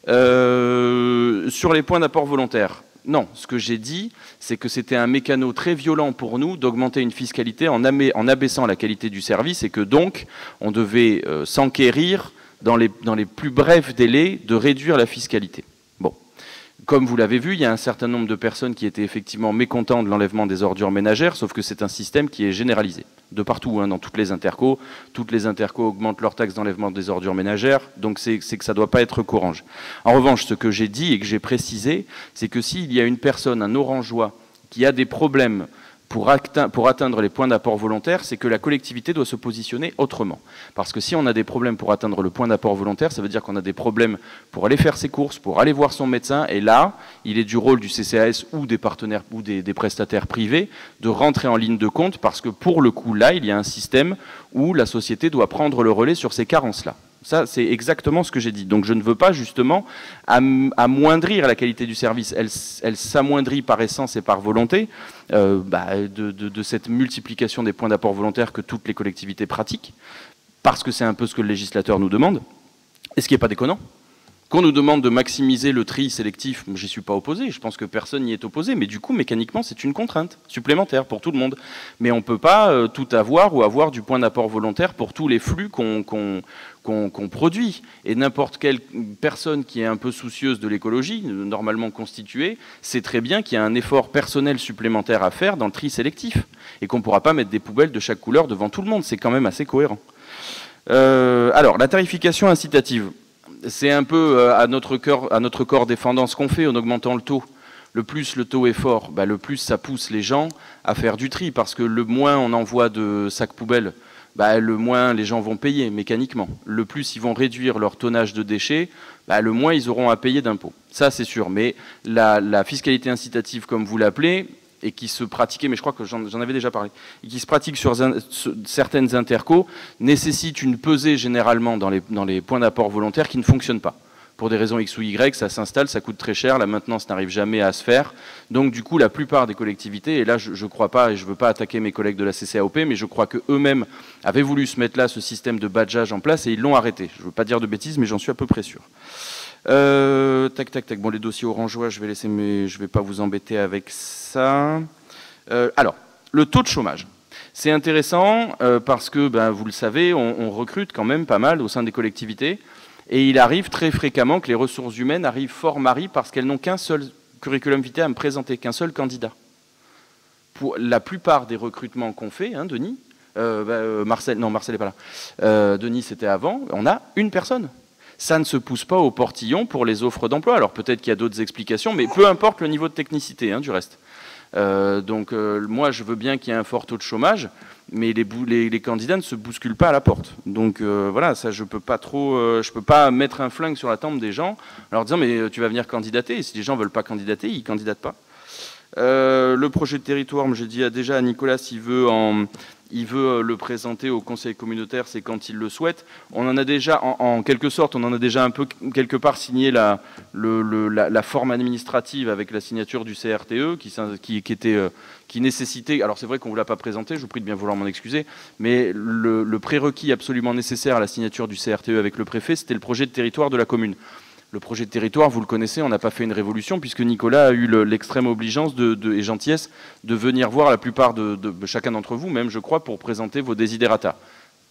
Sur les points d'apport volontaire, non, ce que j'ai dit, c'est que c'était un mécano très violent pour nous d'augmenter une fiscalité en abaissant la qualité du service et que donc on devait s'enquérir dans les plus brefs délais de réduire la fiscalité. Bon, comme vous l'avez vu, il y a un certain nombre de personnes qui étaient effectivement mécontentes de l'enlèvement des ordures ménagères, sauf que c'est un système qui est généralisé de partout, hein, dans toutes les intercos. Toutes les intercos augmentent leur taxe d'enlèvement des ordures ménagères, donc c'est que ça ne doit pas être qu'Orange. En revanche, ce que j'ai dit et que j'ai précisé, c'est que s'il y a une personne, un Orangeois, qui a des problèmes pour atteindre les points d'apport volontaire, c'est que la collectivité doit se positionner autrement. Parce que si on a des problèmes pour atteindre le point d'apport volontaire, ça veut dire qu'on a des problèmes pour aller faire ses courses, pour aller voir son médecin, et là, il est du rôle du CCAS ou des partenaires ou des prestataires privés de rentrer en ligne de compte, parce que pour le coup, là, il y a un système où la société doit prendre le relais sur ces carences-là. Ça, c'est exactement ce que j'ai dit. Donc je ne veux pas justement amoindrir la qualité du service. Elle s'amoindrit par essence et par volonté de cette multiplication des points d'apport volontaire que toutes les collectivités pratiquent, parce que c'est un peu ce que le législateur nous demande, et ce qui n'est pas déconnant. Qu'on nous demande de maximiser le tri sélectif, j'y suis pas opposé, je pense que personne n'y est opposé, mais du coup, mécaniquement, c'est une contrainte supplémentaire pour tout le monde. Mais on ne peut pas tout avoir ou avoir du point d'apport volontaire pour tous les flux qu'on produit. Et n'importe quelle personne qui est un peu soucieuse de l'écologie, normalement constituée, sait très bien qu'il y a un effort personnel supplémentaire à faire dans le tri sélectif, et qu'on ne pourra pas mettre des poubelles de chaque couleur devant tout le monde, c'est quand même assez cohérent. Alors, la tarification incitative. C'est un peu à notre corps défendant ce qu'on fait en augmentant le taux. Le plus le taux est fort, le plus ça pousse les gens à faire du tri, parce que le moins on envoie de sacs poubelles, le moins les gens vont payer mécaniquement. Le plus ils vont réduire leur tonnage de déchets, le moins ils auront à payer d'impôts. Ça c'est sûr, mais la fiscalité incitative, comme vous l'appelez, et qui se pratiquait, mais je crois que j'en avais déjà parlé, et qui se pratique sur certaines intercos, nécessite une pesée généralement dans les points d'apport volontaires qui ne fonctionnent pas. Pour des raisons X ou Y, ça s'installe, ça coûte très cher, la maintenance n'arrive jamais à se faire. Donc du coup, la plupart des collectivités, et là je ne crois pas, et je ne veux pas attaquer mes collègues de la CCAOP, mais je crois qu'eux-mêmes avaient voulu se mettre là ce système de badgeage en place, et ils l'ont arrêté. Je ne veux pas dire de bêtises, mais j'en suis à peu près sûr. Tac. Bon, les dossiers orangeois, je vais laisser, mais je ne vais pas vous embêter avec ça. Alors, le taux de chômage. C'est intéressant parce que, vous le savez, on recrute quand même pas mal au sein des collectivités. Et il arrive très fréquemment que les ressources humaines arrivent fort marri parce qu'elles n'ont qu'un seul curriculum vitae à me présenter, qu'un seul candidat. Pour la plupart des recrutements qu'on fait, hein, Denis, Marcel n'est pas là. Denis, c'était avant, on a une personne. Ça ne se pousse pas au portillon pour les offres d'emploi. Alors peut-être qu'il y a d'autres explications, mais peu importe le niveau de technicité, hein, du reste. Moi, je veux bien qu'il y ait un fort taux de chômage, mais les candidats ne se bousculent pas à la porte. Donc voilà, ça, je peux pas mettre un flingue sur la tempe des gens en leur disant mais tu vas venir candidater. Et si les gens veulent pas candidater, ils candidatent pas. Le projet de territoire, j'ai dit déjà à Nicolas s'il veut le présenter au conseil communautaire, c'est quand il le souhaite. On en a déjà, en quelque sorte, on en a déjà un peu quelque part signé la forme administrative avec la signature du CRTE qui nécessitait. Alors c'est vrai qu'on ne vous l'a pas présenté, je vous prie de bien vouloir m'en excuser, mais le prérequis absolument nécessaire à la signature du CRTE avec le préfet, c'était le projet de territoire de la commune. Le projet de territoire, vous le connaissez, on n'a pas fait une révolution puisque Nicolas a eu l'extrême obligeance et gentillesse de venir voir la plupart de chacun d'entre vous, même je crois, pour présenter vos desiderata.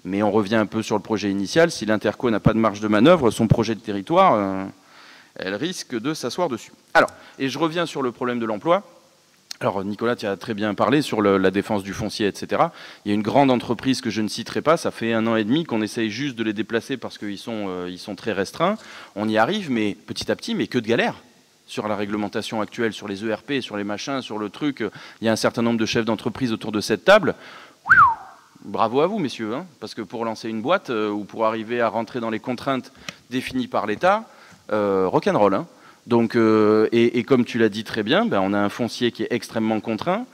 Mais on revient un peu sur le projet initial. Si l'Interco n'a pas de marge de manœuvre, son projet de territoire, elle risque de s'asseoir dessus. Alors, et je reviens sur le problème de l'emploi. Alors Nicolas, tu as très bien parlé sur la défense du foncier, etc. Il y a une grande entreprise que je ne citerai pas, ça fait 1 an et demi qu'on essaye juste de les déplacer parce qu'ils sont très restreints. On y arrive, mais petit à petit, mais que de galères sur la réglementation actuelle, sur les ERP, sur les machins, sur le truc. Il y a un certain nombre de chefs d'entreprise autour de cette table. Bravo à vous, messieurs, hein, parce que pour lancer une boîte ou pour arriver à rentrer dans les contraintes définies par l'État, rock'n'roll, hein. Donc, et comme tu l'as dit très bien, on a un foncier qui est extrêmement contraint,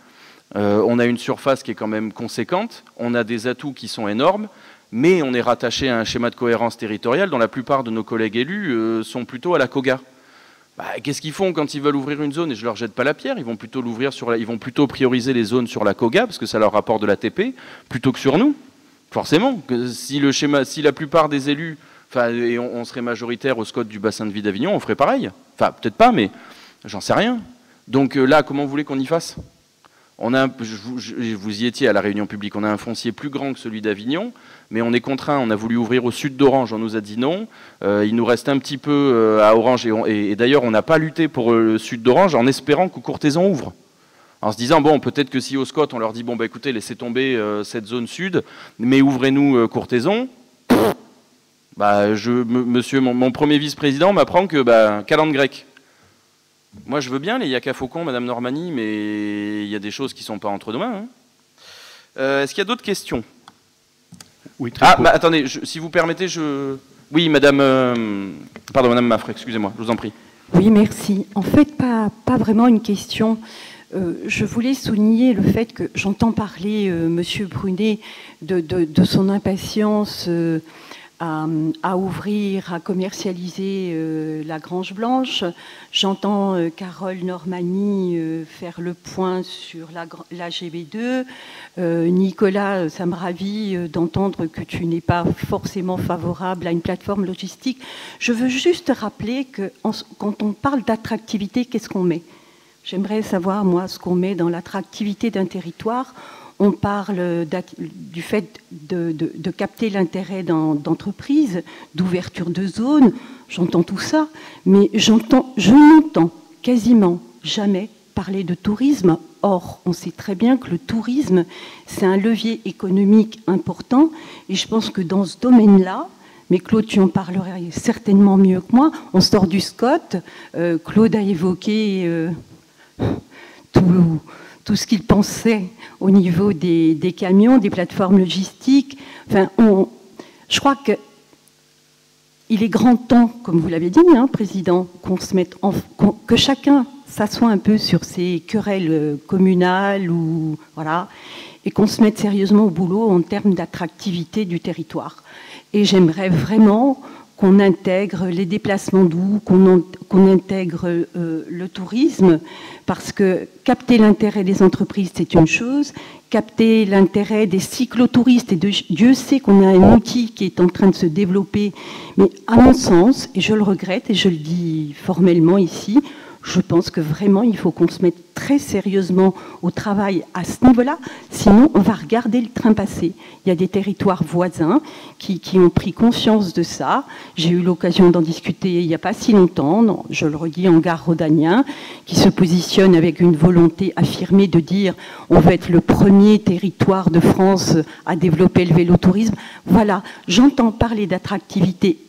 on a une surface qui est quand même conséquente, on a des atouts qui sont énormes, mais on est rattaché à un schéma de cohérence territoriale dont la plupart de nos collègues élus sont plutôt à la COGA. Qu'est-ce qu'ils font quand ils veulent ouvrir une zone? Et je leur jette pas la pierre, ils vont plutôt prioriser les zones sur la COGA, parce que ça leur rapporte de l'ATP, plutôt que sur nous. Forcément, si la plupart des élus... et on serait majoritaire au SCOT du bassin de vie d'Avignon, on ferait pareil. Enfin, peut-être pas, mais j'en sais rien. Donc là, comment vous voulez qu'on y fasse? Vous y étiez à la réunion publique, on a un foncier plus grand que celui d'Avignon, mais on est contraint, on a voulu ouvrir au sud d'Orange, on nous a dit non. Il nous reste un petit peu à Orange, et d'ailleurs, on n'a pas lutté pour le sud d'Orange en espérant que Courthézon ouvre. En se disant, bon, peut-être que si au SCOT, on leur dit, bon, écoutez, laissez tomber cette zone sud, mais ouvrez-nous Courthézon. Mon premier vice-président m'apprend que calandre grecque. Moi, je veux bien les yaka faucons, Madame Normani, mais il y a des choses qui ne sont pas entre nos mains. Hein. Est-ce qu'il y a d'autres questions? Oui, très court. Attendez, si vous permettez, Oui, Madame... Pardon, Madame Maffre, excusez-moi, je vous en prie. Oui, merci. En fait, pas vraiment une question. Je voulais souligner le fait que j'entends parler Monsieur Brunet de son impatience... à ouvrir, à commercialiser la Grange Blanche. J'entends Carole Normani faire le point sur la GB2. Nicolas, ça me ravit d'entendre que tu n'es pas forcément favorable à une plateforme logistique. Je veux juste rappeler que quand on parle d'attractivité, qu'est-ce qu'on met? J'aimerais savoir, moi, ce qu'on met dans l'attractivité d'un territoire. On parle du fait de capter l'intérêt d'entreprises, d'ouverture de zones, j'entends tout ça, mais je n'entends quasiment jamais parler de tourisme. Or, on sait très bien que le tourisme, c'est un levier économique important, et je pense que dans ce domaine-là, mais Claude, tu en parlerais certainement mieux que moi, on sort du SCOT, Claude a évoqué tout ce qu'il pensait au niveau des camions, des plateformes logistiques. Enfin, je crois qu'il est grand temps, comme vous l'avez dit, hein, Président, que chacun s'assoie un peu sur ses querelles communales, et qu'on se mette sérieusement au boulot en termes d'attractivité du territoire. Et j'aimerais vraiment qu'on intègre les déplacements doux, qu'on intègre le tourisme, parce que capter l'intérêt des entreprises, c'est une chose, capter l'intérêt des cyclotouristes, et Dieu sait qu'on a un outil qui est en train de se développer, mais à mon sens, et je le regrette, et je le dis formellement ici, je pense que vraiment il faut qu'on se mette très très sérieusement au travail à ce niveau-là, sinon on va regarder le train passer. Il y a des territoires voisins qui ont pris conscience de ça. J'ai eu l'occasion d'en discuter il n'y a pas si longtemps, je le redis, en gare rhodanien, qui se positionne avec une volonté affirmée de dire on veut être le premier territoire de France à développer le vélotourisme. Voilà, j'entends parler d'attractivité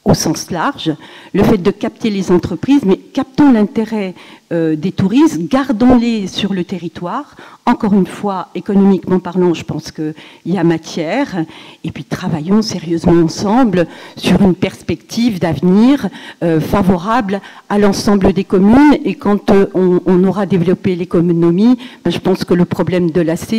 au sens large, le fait de capter les entreprises, mais captons l'intérêt des touristes, gardons-les sur le territoire. Encore une fois, économiquement parlant, je pense qu'il y a matière, et puis travaillons sérieusement ensemble sur une perspective d'avenir favorable à l'ensemble des communes, et quand on aura développé l'économie, ben, je pense que le problème de l'AC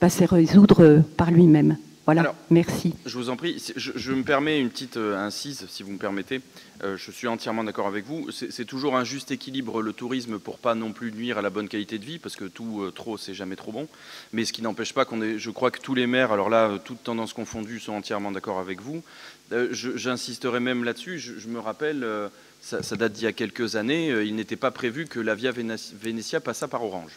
va se résoudre par lui-même. Voilà, alors, merci. Je vous en prie, je me permets une petite incise, si vous me permettez. Je suis entièrement d'accord avec vous. C'est toujours un juste équilibre, le tourisme, pour pas non plus nuire à la bonne qualité de vie, parce que tout trop, c'est jamais trop bon. Mais ce qui n'empêche pas qu'on est... Je crois que tous les maires, alors là, toutes tendances confondues, sont entièrement d'accord avec vous. J'insisterai même là-dessus. Je me rappelle, ça date d'il y a quelques années, il n'était pas prévu que la Via Venetia passât par Orange.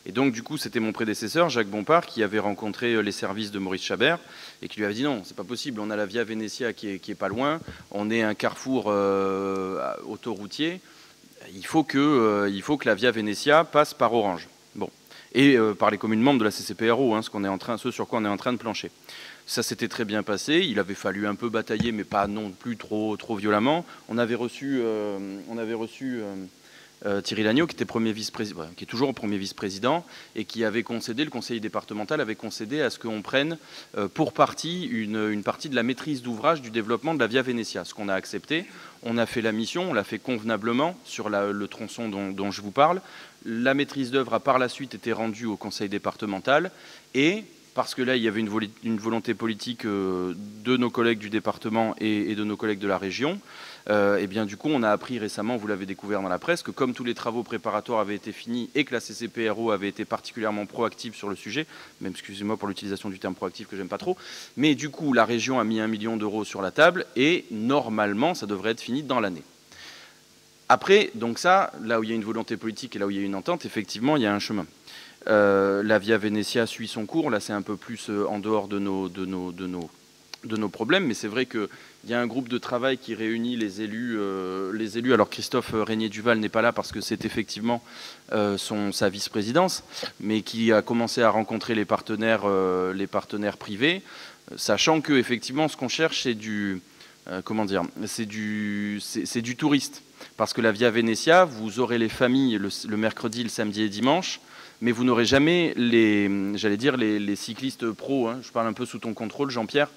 Et donc, du coup, c'était mon prédécesseur, Jacques Bompard, qui avait rencontré les services de Maurice Chabert et qui lui avait dit non, c'est pas possible, on a la Via Venetia qui est pas loin, on est un carrefour autoroutier, il faut que la Via Venetia passe par Orange. Bon. Et par les communes membres de la CCPRO, hein, ce sur quoi on est en train de plancher. Ça s'était très bien passé, il avait fallu un peu batailler, mais pas non plus trop violemment. On avait reçu Thierry Lagneau, qui était qui est toujours premier vice-président, et qui avait concédé, le conseil départemental avait concédé à ce qu'on prenne pour partie une partie de la maîtrise d'ouvrage du développement de la Via Venetia. Ce qu'on a accepté, on a fait la mission, on l'a fait convenablement sur le tronçon dont je vous parle. La maîtrise d'œuvre a par la suite été rendue au conseil départemental, et parce que là, il y avait une volonté politique de nos collègues du département et de nos collègues de la région. Et bien du coup, on a appris récemment, vous l'avez découvert dans la presse, que comme tous les travaux préparatoires avaient été finis et que la CCPRO avait été particulièrement proactive sur le sujet, même excusez-moi pour l'utilisation du terme proactif que j'aime pas trop, mais du coup, la région a mis 1 million d'euros sur la table et normalement, ça devrait être fini dans l'année. Après, donc ça, là où il y a une volonté politique et là où il y a une entente, effectivement, il y a un chemin. La Via Venetia suit son cours, là c'est un peu plus en dehors de nos problèmes, mais c'est vrai qu'il y a un groupe de travail qui réunit les élus. Alors Christophe Régnier-Duval n'est pas là parce que c'est effectivement sa vice-présidence, mais qui a commencé à rencontrer les partenaires privés, sachant que effectivement ce qu'on cherche c'est du touriste, parce que la Via Venetia, vous aurez les familles le mercredi, le samedi et dimanche, mais vous n'aurez jamais les cyclistes pros, hein, je parle un peu sous ton contrôle Jean-Pierre,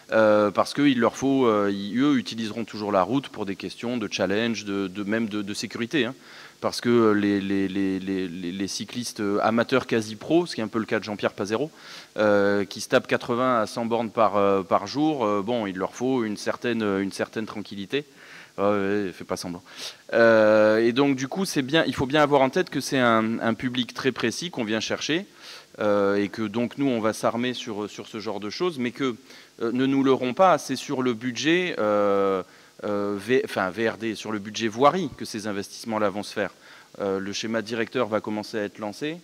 parce qu'il leur faut, eux utiliseront toujours la route pour des questions de challenge, même de sécurité, hein, parce que les cyclistes amateurs quasi pros, ce qui est un peu le cas de Jean-Pierre Pazero, qui se tapent 80 à 100 bornes par jour, bon, il leur faut une certaine tranquillité. Fais pas semblant. Et donc du coup, il faut bien avoir en tête que c'est un public très précis qu'on vient chercher, et que donc nous on va s'armer sur ce genre de choses, mais que ne nous leurrons pas, c'est sur le budget VRD, sur le budget voirie que ces investissements-là vont se faire. Le schéma directeur va commencer à être lancé.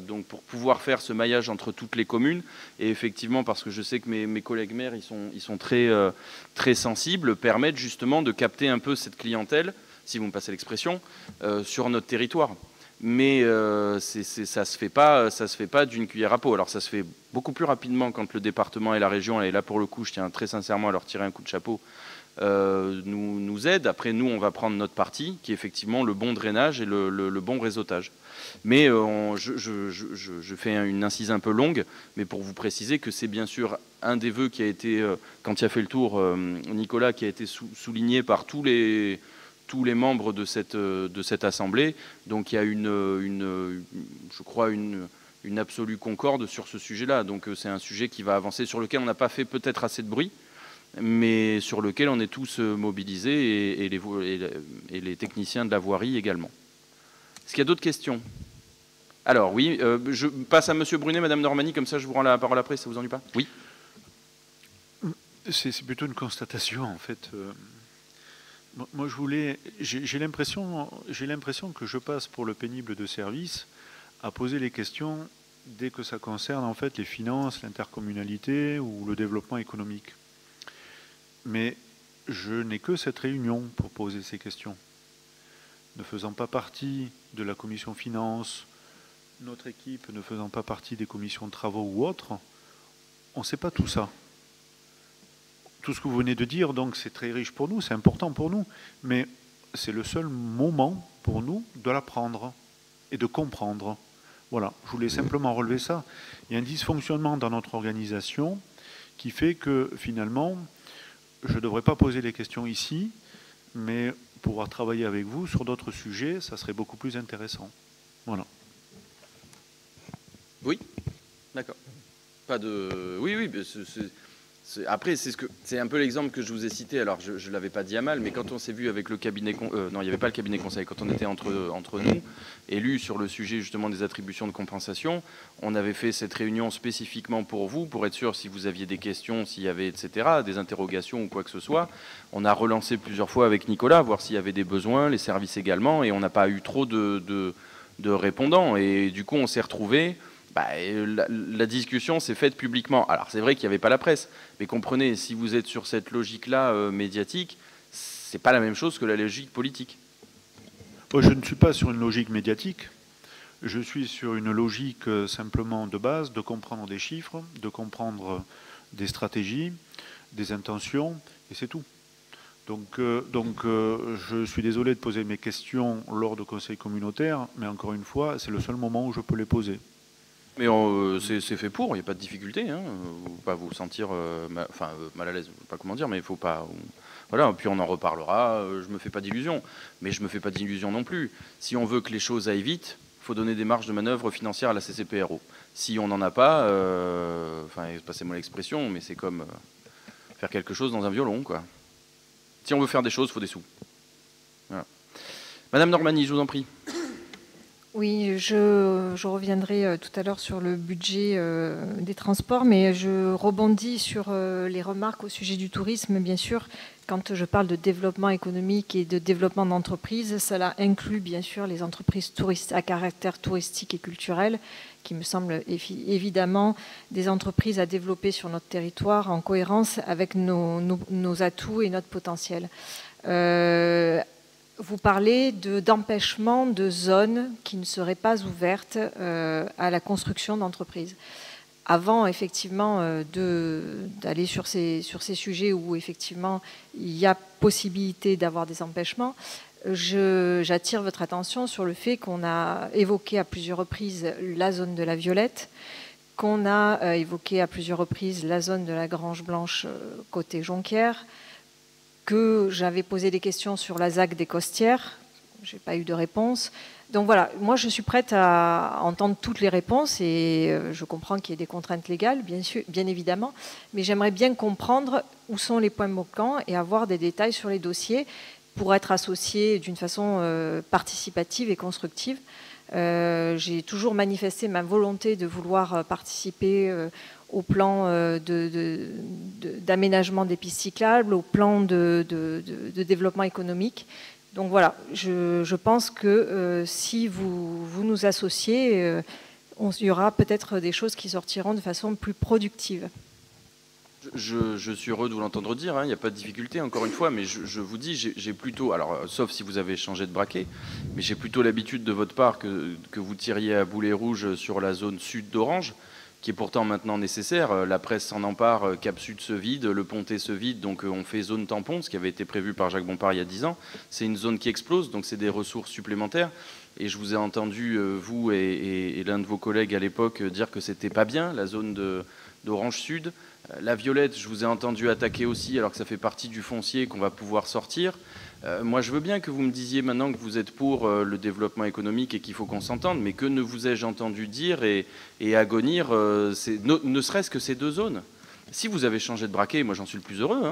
Donc pour pouvoir faire ce maillage entre toutes les communes, et effectivement parce que je sais que mes collègues maires ils sont très sensibles, permettent justement de capter un peu cette clientèle, si vous me passez l'expression, sur notre territoire. Mais ça se fait pas d'une cuillère à peau. Alors ça se fait beaucoup plus rapidement quand le département et la région, et là pour le coup je tiens très sincèrement à leur tirer un coup de chapeau, nous aident. Après nous on va prendre notre partie, qui est effectivement le bon drainage et le bon réseautage. Mais je fais une incise un peu longue, mais pour vous préciser que c'est bien sûr un des vœux qui a été, quand il a fait le tour, Nicolas, qui a été souligné par tous les membres de cette assemblée. Donc il y a je crois une absolue concorde sur ce sujet-là. Donc c'est un sujet qui va avancer, sur lequel on n'a pas fait peut-être assez de bruit, mais sur lequel on est tous mobilisés, et les techniciens de la voirie également. Est-ce qu'il y a d'autres questions? Alors oui, je passe à Monsieur Brunet, Madame Normani, comme ça je vous rends la parole après, ça vous ennuie pas? Oui. C'est plutôt une constatation en fait. Moi, j'ai l'impression que je passe pour le pénible de service à poser les questions dès que ça concerne en fait les finances, l'intercommunalité ou le développement économique. Mais je n'ai que cette réunion pour poser ces questions. Ne faisant pas partie de la commission finances, notre équipe ne faisant pas partie des commissions de travaux ou autres, on ne sait pas tout ça. Tout ce que vous venez de dire, donc, c'est très riche pour nous, c'est important pour nous, mais c'est le seul moment pour nous de l'apprendre et de comprendre. Voilà, je voulais simplement relever ça. Il y a un dysfonctionnement dans notre organisation qui fait que, finalement, je ne devrais pas poser les questions ici, mais pouvoir travailler avec vous sur d'autres sujets, ça serait beaucoup plus intéressant. Voilà. Oui, d'accord. Pas de... Oui, après, c'est un peu l'exemple que je vous ai cité. Alors, je ne l'avais pas dit à mal, mais quand on s'est vu avec le cabinet... non, il n'y avait pas le cabinet conseil. Quand on était entre nous, élus sur le sujet justement des attributions de compensation, on avait fait cette réunion spécifiquement pour vous, pour être sûr si vous aviez des questions, s'il y avait, etc., des interrogations ou quoi que ce soit. On a relancé plusieurs fois avec Nicolas, voir s'il y avait des besoins, les services également, et on n'a pas eu trop de répondants. Et du coup, on s'est retrouvés... la discussion s'est faite publiquement. Alors c'est vrai qu'il n'y avait pas la presse, mais comprenez, si vous êtes sur cette logique-là médiatique, c'est pas la même chose que la logique politique. Moi, je ne suis pas sur une logique médiatique. Je suis sur une logique simplement de base, de comprendre des chiffres, de comprendre des stratégies, des intentions, et c'est tout. Donc, je suis désolé de poser mes questions lors de conseils communautaires, mais encore une fois, c'est le seul moment où je peux les poser. Mais c'est fait pour, il n'y a pas de difficulté. Hein. Faut pas vous sentir mal à l'aise, je ne sais pas comment dire, mais il ne faut pas... Voilà, puis on en reparlera, je ne me fais pas d'illusions. Mais je ne me fais pas d'illusions non plus. Si on veut que les choses aillent vite, il faut donner des marges de manœuvre financières à la CCPRO. Si on n'en a pas, passez-moi l'expression, mais c'est comme faire quelque chose dans un violon, quoi. Si on veut faire des choses, il faut des sous. Voilà. Madame Normani, je vous en prie. Oui, je reviendrai tout à l'heure sur le budget des transports, mais je rebondis sur les remarques au sujet du tourisme, bien sûr. Quand je parle de développement économique et de développement d'entreprises, cela inclut bien sûr les entreprises à caractère touristique et culturel, qui me semblent évidemment des entreprises à développer sur notre territoire en cohérence avec nos atouts et notre potentiel. Vous parlez d'empêchement de zones qui ne seraient pas ouvertes à la construction d'entreprises. Avant, effectivement, d'aller sur ces sujets où, effectivement, il y a possibilité d'avoir des empêchements, j'attire votre attention sur le fait qu'on a évoqué à plusieurs reprises la zone de la Violette, qu'on a évoqué à plusieurs reprises la zone de la Grange Blanche côté Jonquière, que j'avais posé des questions sur la ZAC des Costières. Je n'ai pas eu de réponse. Donc voilà, moi je suis prête à entendre toutes les réponses et je comprends qu'il y ait des contraintes légales, bien évidemment, mais j'aimerais bien comprendre où sont les points bloquants et avoir des détails sur les dossiers pour être associé d'une façon participative et constructive. J'ai toujours manifesté ma volonté de vouloir participer au plan d'aménagement des pistes cyclables, au plan de développement économique. Donc voilà, je pense que si vous nous associez, il y aura peut-être des choses qui sortiront de façon plus productive. Je suis heureux de vous l'entendre dire, il n'y a pas de difficulté, encore une fois, mais je vous dis, j'ai plutôt, alors sauf si vous avez changé de braquet, mais j'ai plutôt l'habitude de votre part que vous tiriez à boulet rouge sur la zone sud d'Orange, qui est pourtant maintenant nécessaire. La presse s'en empare, Cap Sud se vide, le Pontet se vide, donc on fait zone tampon, ce qui avait été prévu par Jacques Bompard il y a 10 ans. C'est une zone qui explose, donc c'est des ressources supplémentaires. Et je vous ai entendu, vous et l'un de vos collègues à l'époque, dire que c'était pas bien, la zone d'Orange Sud. La Violette, je vous ai entendu attaquer aussi, alors que ça fait partie du foncier qu'on va pouvoir sortir. Moi, je veux bien que vous me disiez maintenant que vous êtes pour le développement économique et qu'il faut qu'on s'entende, mais que ne vous ai-je entendu dire et agonir, ne serait-ce que ces deux zones. Si vous avez changé de braquet, moi j'en suis le plus heureux.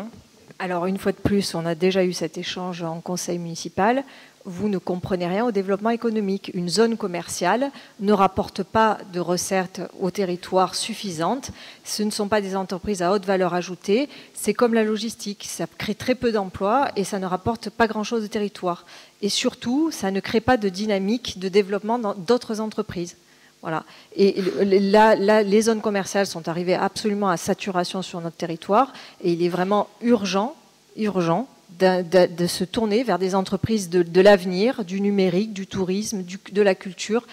Alors, une fois de plus, on a déjà eu cet échange en conseil municipal. Vous ne comprenez rien au développement économique. Une zone commerciale ne rapporte pas de recettes au territoire suffisantes. Ce ne sont pas des entreprises à haute valeur ajoutée. C'est comme la logistique. Ça crée très peu d'emplois et ça ne rapporte pas grand-chose au territoire. Et surtout, ça ne crée pas de dynamique de développement dans d'autres entreprises. Voilà. Et là, les zones commerciales sont arrivées absolument à saturation sur notre territoire et il est vraiment urgent de se tourner vers des entreprises de l'avenir, du numérique, du tourisme, de la culture,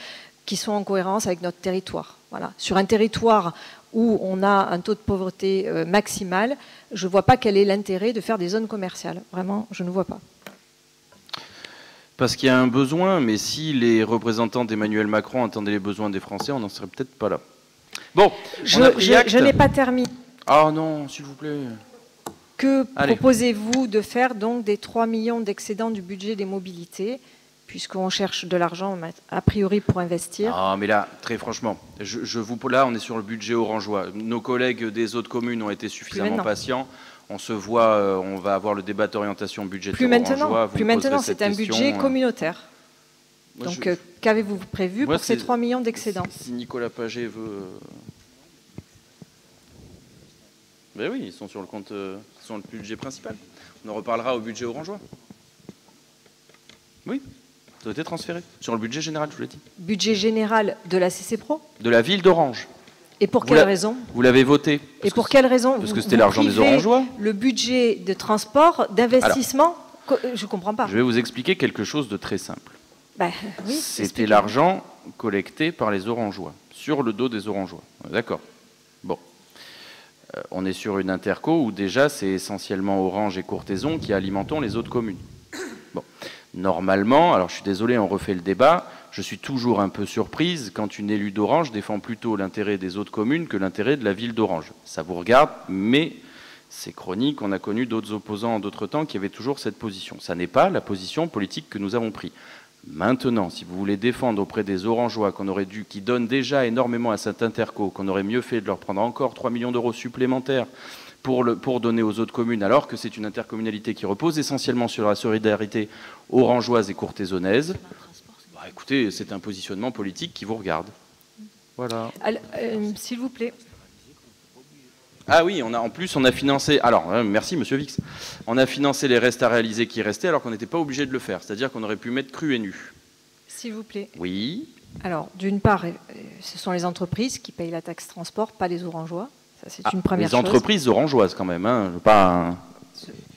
qui sont en cohérence avec notre territoire. Voilà. Sur un territoire où on a un taux de pauvreté maximal, je ne vois pas quel est l'intérêt de faire des zones commerciales. Vraiment, je ne vois pas. Parce qu'il y a un besoin, mais si les représentants d'Emmanuel Macron entendaient les besoins des Français, on n'en serait peut-être pas là. Bon, je n'ai pas terminé. Ah non, s'il vous plaît. Que proposez-vous de faire donc des 3 millions d'excédents du budget des mobilités, puisqu'on cherche de l'argent a priori pour investir? Ah, mais là, très franchement, là, on est sur le budget orangeois. Nos collègues des autres communes ont été suffisamment patients. On se voit, on va avoir le débat d'orientation budgétaire orangeois. Plus maintenant, c'est un budget communautaire. Donc, qu'avez-vous prévu pour ces 3 millions d'excédents? Si Nicolas Paget veut... Ben oui, ils sont sur le compte, sur le budget principal. On en reparlera au budget orangeois. Oui, ça a été transféré sur le budget général, je vous l'ai dit. Budget général de la CCPRO? De la ville d'Orange. Et pour quelle raison? Vous l'avez voté. Et pour quelle raison? Parce que c'était l'argent des Orangeois. Le budget de transport, d'investissement, je ne comprends pas. Je vais vous expliquer quelque chose de très simple. Ben, oui, c'était l'argent collecté par les Orangeois, sur le dos des Orangeois. D'accord. Bon. On est sur une interco où déjà c'est essentiellement Orange et Courthézon qui alimentons les autres communes. Bon. Normalement, alors je suis désolé, on refait le débat, je suis toujours un peu surprise quand une élue d'Orange défend plutôt l'intérêt des autres communes que l'intérêt de la ville d'Orange. Ça vous regarde, mais c'est chronique, on a connu d'autres opposants en d'autres temps qui avaient toujours cette position. Ça n'est pas la position politique que nous avons prise. Maintenant, si vous voulez défendre auprès des Orangeois qui donnent déjà énormément à cette interco, qu'on aurait mieux fait de leur prendre encore 3 millions d'euros supplémentaires pour donner aux autres communes, alors que c'est une intercommunalité qui repose essentiellement sur la solidarité orangeoise et courthézonnaise, bah, écoutez, c'est un positionnement politique qui vous regarde. Voilà. S'il vous plaît. Ah oui, en plus, on a financé... Alors, merci, Monsieur Vix. On a financé les restes à réaliser qui restaient alors qu'on n'était pas obligé de le faire. C'est-à-dire qu'on aurait pu mettre cru et nu. S'il vous plaît. Oui. Alors, d'une part, ce sont les entreprises qui payent la taxe transport, pas les Orangeois. Ça, c'est une première chose. Les entreprises orangeoises, quand même. Hein. Pas...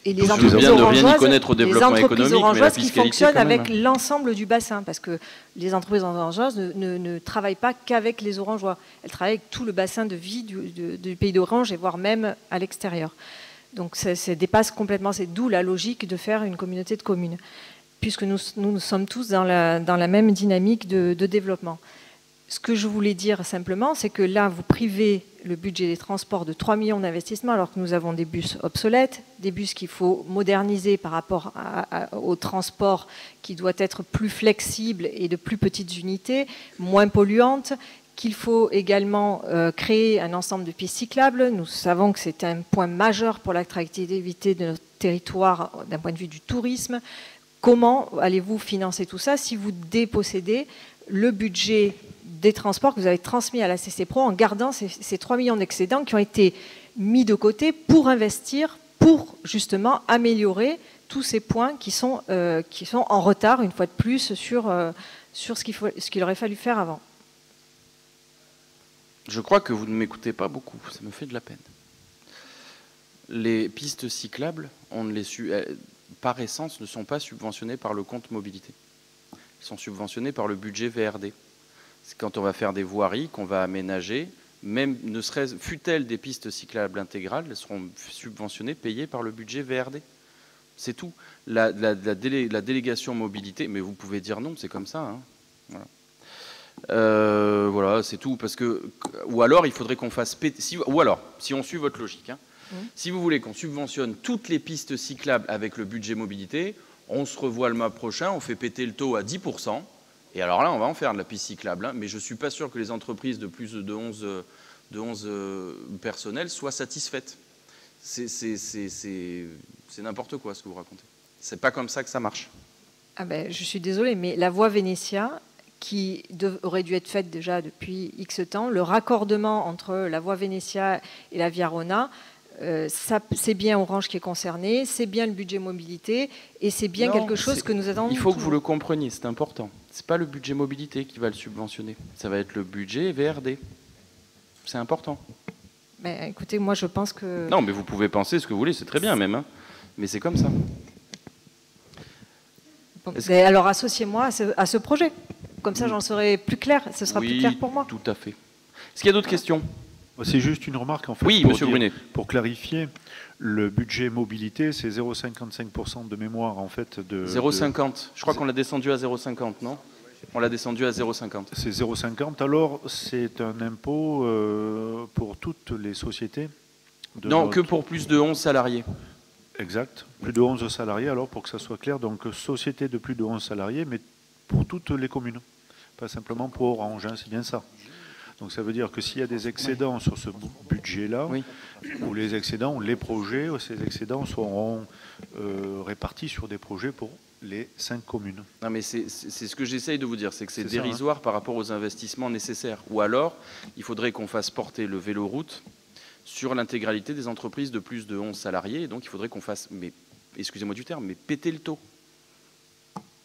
Et les entreprises de rien y connaître au développement économique, orangeoises mais la fiscalité, qui fonctionnent quand même. avec l'ensemble du bassin, parce que les entreprises orangeoises ne travaillent pas qu'avec les Orangeois. Elles travaillent avec tout le bassin de vie du pays d'Orange, et voire même à l'extérieur. Donc ça dépasse complètement, c'est d'où la logique de faire une communauté de communes, puisque nous sommes tous dans la même dynamique de développement. Ce que je voulais dire simplement, c'est que là, vous privez le budget des transports de 3 millions d'investissements, alors que nous avons des bus obsolètes, des bus qu'il faut moderniser par rapport au transport qui doit être plus flexible et de plus petites unités, moins polluantes, qu'il faut également créer un ensemble de pistes cyclables. Nous savons que c'est un point majeur pour l'attractivité de notre territoire d'un point de vue du tourisme. Comment allez-vous financer tout ça si vous dépossédez le budget des transports que vous avez transmis à la CCPRO en gardant ces 3 millions d'excédents qui ont été mis de côté pour investir, pour justement améliorer tous ces points qui sont en retard, une fois de plus, sur ce qu'il aurait fallu faire avant. Je crois que vous ne m'écoutez pas beaucoup, ça me fait de la peine. Les pistes cyclables, par essence, ne sont pas subventionnées par le compte mobilité. Elles sont subventionnées par le budget VRD. C'est quand on va faire des voiries qu'on va aménager, même ne serait-ce fût-elles des pistes cyclables intégrales, elles seront subventionnées, payées par le budget VRD. C'est tout. La délégation mobilité, mais vous pouvez dire non, c'est comme ça. Hein. Voilà, voilà c'est tout. Parce que, ou alors, il faudrait qu'on fasse... Ou alors, si on suit votre logique, hein, si vous voulez qu'on subventionne toutes les pistes cyclables avec le budget mobilité, on se revoit le mois prochain, on fait péter le taux à 10%. Et alors là, on va en faire de la piste cyclable, hein, mais je ne suis pas sûr que les entreprises de plus de 11 personnels soient satisfaites. C'est n'importe quoi ce que vous racontez. C'est pas comme ça que ça marche. Ah ben, je suis désolée, mais la voie Vénétia, qui aurait dû être faite déjà depuis X temps, le raccordement entre la voie Vénétia et la Via Rona, c'est bien Orange qui est concerné, c'est bien le budget mobilité, et c'est bien quelque chose que nous attendons. Il faut que vous le compreniez, c'est important. C'est pas le budget mobilité qui va le subventionner, ça va être le budget VRD. C'est important. Ben, écoutez, moi je pense que... Non, mais vous pouvez penser ce que vous voulez, c'est très bien même, hein. Mais c'est comme ça. Bon, alors associez-moi à ce projet. Comme ça, j'en serai plus clair. Ce sera plus clair pour moi. Tout à fait. Est-ce qu'il y a d'autres questions? C'est juste une remarque, en fait. Oui, monsieur Brunet. Pour clarifier, le budget mobilité, c'est 0,55% de mémoire, en fait. 0,50. Je crois qu'on l'a descendu à 0,50, non? On l'a descendu à 0,50. C'est 0,50. Alors, c'est un impôt pour toutes les sociétés non, que pour plus de 11 salariés. Exact. Plus de 11 salariés, alors, pour que ça soit clair. Donc, société de plus de 11 salariés, mais pour toutes les communes. Pas simplement pour Orange, hein, c'est bien ça. Donc ça veut dire que s'il y a des excédents sur ce budget-là, ou les excédents, ou les projets, ces excédents seront répartis sur des projets pour les 5 communes. Non mais c'est ce que j'essaye de vous dire, c'est que c'est dérisoire ça, hein, par rapport aux investissements nécessaires. Ou alors, il faudrait qu'on fasse porter le vélo-route sur l'intégralité des entreprises de plus de 11 salariés, et donc il faudrait qu'on fasse, mais excusez-moi du terme, mais péter le taux.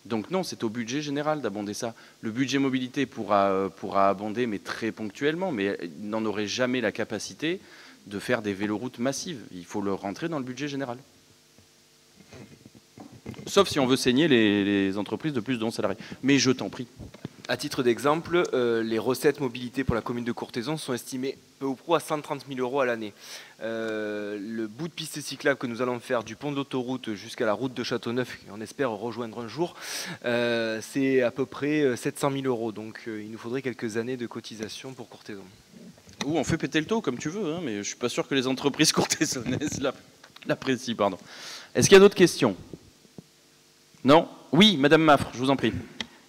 Donc non, c'est au budget général d'abonder ça. Le budget mobilité pourra abonder, mais très ponctuellement, mais il n'en aurait jamais la capacité de faire des véloroutes massives. Il faut le rentrer dans le budget général. Sauf si on veut saigner les entreprises de plus de 11 salariés. Mais je t'en prie. À titre d'exemple, les recettes mobilité pour la commune de Courthézon sont estimées peu ou prou à 130 000 € à l'année. Le bout de piste cyclable que nous allons faire du pont d'autoroute jusqu'à la route de Châteauneuf, et on espère rejoindre un jour, c'est à peu près 700 000 €. Donc il nous faudrait quelques années de cotisation pour Courthézon. Ou on fait péter le taux comme tu veux, hein, mais je ne suis pas sûr que les entreprises courthézonnaises l'apprécient. Pardon. Est-ce qu'il y a d'autres questions? Non? Oui, Madame Maffre, je vous en prie.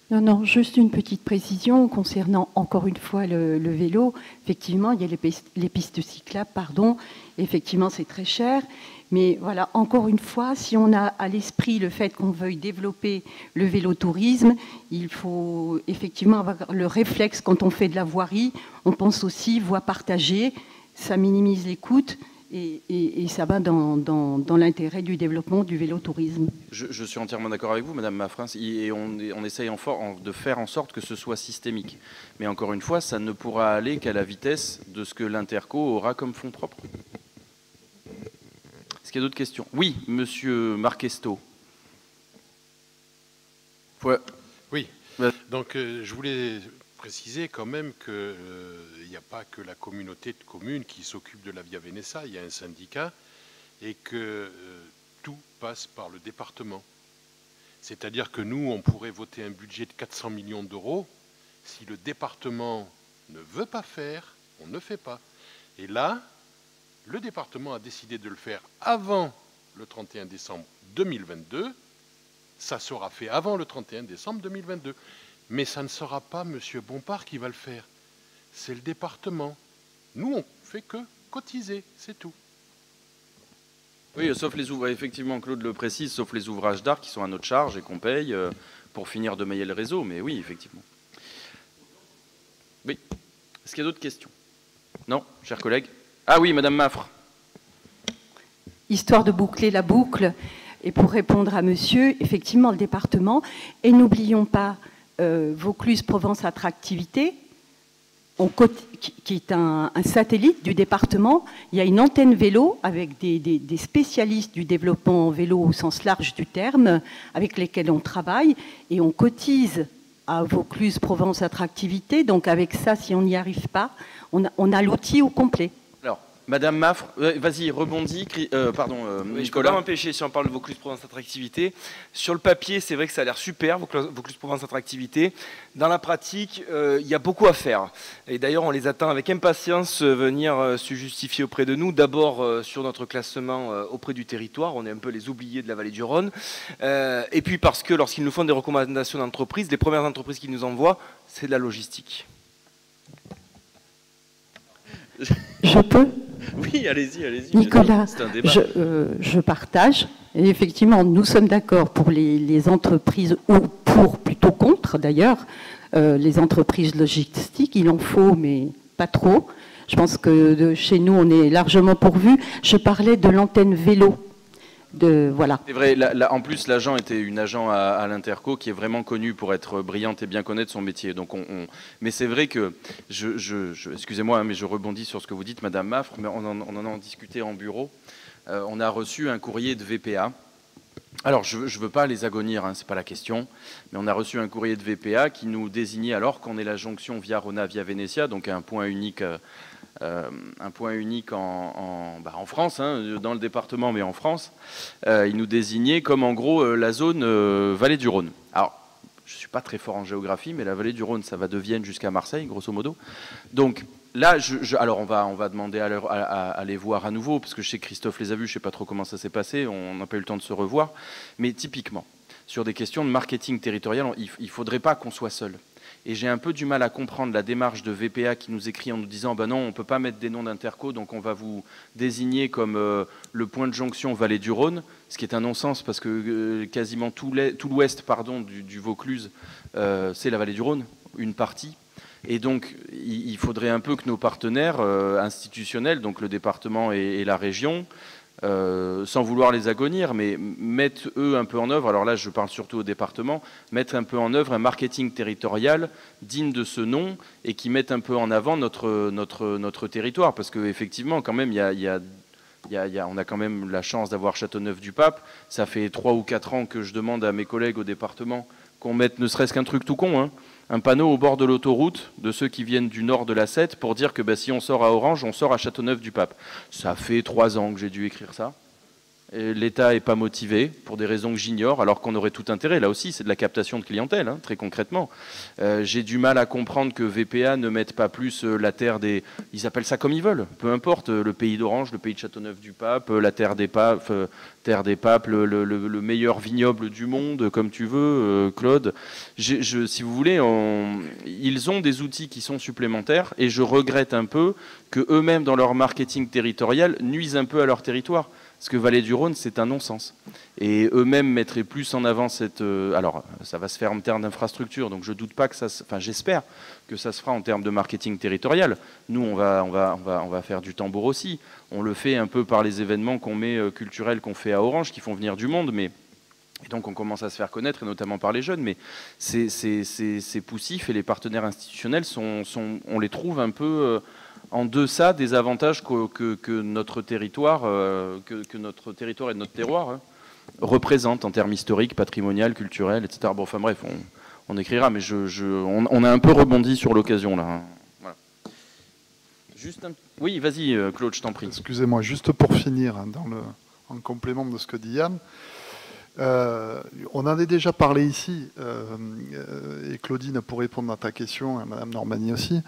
Non, juste une petite précision concernant encore une fois le vélo. Effectivement, il y a les pistes cyclables, pardon. Effectivement, c'est très cher. Mais voilà, encore une fois, si on a à l'esprit le fait qu'on veuille développer le vélotourisme, il faut effectivement avoir le réflexe quand on fait de la voirie. On pense aussi voie partagée, ça minimise les coûts. Et ça va dans l'intérêt du développement du vélotourisme. Je suis entièrement d'accord avec vous, Madame Maffrin, et on essaye de faire en sorte que ce soit systémique. Mais encore une fois, ça ne pourra aller qu'à la vitesse de ce que l'Interco aura comme fonds propres. Est-ce qu'il y a d'autres questions? Oui, Monsieur Marquesto. Ouais. Oui, donc je voulais préciser quand même qu'il n'y a pas que la communauté de communes qui s'occupe de la Via Venezia, il y a un syndicat et que tout passe par le département. C'est-à-dire que nous, on pourrait voter un budget de 400 millions d'euros. Si le département ne veut pas faire, on ne fait pas. Et là, le département a décidé de le faire avant le 31 décembre 2022. Ça sera fait avant le 31 décembre 2022. Mais ça ne sera pas M. Bompard qui va le faire. C'est le département. Nous, on ne fait que cotiser, c'est tout. Oui, sauf les ouvrages, effectivement, Claude le précise, sauf les ouvrages d'art qui sont à notre charge et qu'on paye pour finir de mailler le réseau. Mais oui, effectivement. Oui. Est-ce qu'il y a d'autres questions? Non, chers collègues. Ah oui, Madame Maffre. Histoire de boucler la boucle, et pour répondre à monsieur, effectivement, le département, et n'oublions pas Vaucluse Provence Attractivité, qui est un satellite du département. Il y a une antenne vélo avec des spécialistes du développement vélo au sens large du terme, avec lesquels on travaille, et on cotise à Vaucluse Provence Attractivité. Donc avec ça, si on n'y arrive pas, on a l'outil au complet. Alors, Madame Maffre, vas-y, rebondis. Pardon, oui, Nicolas. Je ne peux pas m'empêcher, si on parle de Vaucluse Provence Attractivité. Sur le papier, c'est vrai que ça a l'air super, Vaucluse Provence Attractivité. Dans la pratique, il y a beaucoup à faire. Et d'ailleurs, on les attend avec impatience venir se justifier auprès de nous. D'abord, sur notre classement auprès du territoire. On est un peu les oubliés de la vallée du Rhône. Et puis parce que lorsqu'ils nous font des recommandations d'entreprise, les premières entreprises qu'ils nous envoient, c'est de la logistique. Je peux? Oui, allez-y. Nicolas, c'est un débat. je partage. Et effectivement, nous sommes d'accord pour les entreprises, ou pour, plutôt contre d'ailleurs, les entreprises logistiques. Il en faut, mais pas trop. Je pense que chez nous, on est largement pourvu. Je parlais de l'antenne vélo. Voilà. C'est vrai, en plus l'agent était une agent à l'Interco qui est vraiment connue pour être brillante et bien connaître son métier. Donc mais c'est vrai que, excusez-moi, mais je rebondis sur ce que vous dites, Madame Maffre, mais on en a discuté en bureau. On a reçu un courrier de VPA. Alors, je ne veux pas les agonir, hein, ce n'est pas la question, mais on a reçu un courrier de VPA qui nous désignait, alors qu'on est la jonction via Rona, via Venezia, donc un point unique en France, hein, dans le département, mais en France, il nous désignait comme en gros la zone vallée du Rhône. Alors, je ne suis pas très fort en géographie, mais la vallée du Rhône, ça va de Vienne jusqu'à Marseille, grosso modo. Donc là, alors on va demander à les voir à nouveau, parce que je sais que Christophe les a vus, je ne sais pas trop comment ça s'est passé, on n'a pas eu le temps de se revoir. Mais typiquement, sur des questions de marketing territorial, il ne faudrait pas qu'on soit seul. Et j'ai un peu du mal à comprendre la démarche de VPA qui nous écrit en nous disant ben non, on ne peut pas mettre des noms d'interco, donc on va vous désigner comme le point de jonction Vallée du Rhône, ce qui est un non-sens parce que quasiment tout l'ouest du Vaucluse, c'est la Vallée du Rhône, une partie. Et donc, il faudrait un peu que nos partenaires institutionnels, donc le département et la région, sans vouloir les agonir, mais mettent eux un peu en œuvre, alors là je parle surtout au département, mettre un peu en œuvre un marketing territorial digne de ce nom et qui mette un peu en avant notre territoire, parce qu'effectivement quand même on a quand même la chance d'avoir Châteauneuf-du-Pape. Ça fait 3 ou 4 ans que je demande à mes collègues au département qu'on mette ne serait-ce qu'un truc tout con, hein, un panneau au bord de l'autoroute de ceux qui viennent du nord de la 7 pour dire que si on sort à Orange, on sort à Châteauneuf-du-Pape. Ça fait 3 ans que j'ai dû écrire ça. L'État n'est pas motivé pour des raisons que j'ignore, alors qu'on aurait tout intérêt. Là aussi, c'est de la captation de clientèle, hein, très concrètement. J'ai du mal à comprendre que VPA ne mette pas plus la terre des... Ils appellent ça comme ils veulent, peu importe. Le pays d'Orange, le pays de Châteauneuf-du-Pape, la terre des papes, le meilleur vignoble du monde, comme tu veux, Claude. Si vous voulez, ils ont des outils qui sont supplémentaires, et je regrette un peu qu'eux-mêmes, dans leur marketing territorial, nuisent un peu à leur territoire. Parce que Vallée du Rhône, c'est un non-sens. Et eux-mêmes mettraient plus en avant cette... alors, ça va se faire en termes d'infrastructure, donc je doute pas que ça... Enfin, j'espère que ça se fera en termes de marketing territorial. Nous, on va faire du tambour aussi. On le fait un peu par les événements qu'on met culturels qu'on fait à Orange, qui font venir du monde, mais... Et donc on commence à se faire connaître, et notamment par les jeunes, mais c'est poussif, et les partenaires institutionnels, on les trouve un peu... en deçà des avantages que notre territoire, que notre territoire et notre terroir représentent en termes historiques, patrimonial, culturels, etc. Bon, enfin bref, on écrira, mais on a un peu rebondi sur l'occasion là. Hein. Voilà. Oui, vas-y, Claude, je t'en prie. Excusez-moi, juste pour finir, en complément de ce que dit Yann, on en a déjà parlé ici, et Claudine, pour répondre à ta question, et Madame Normani aussi.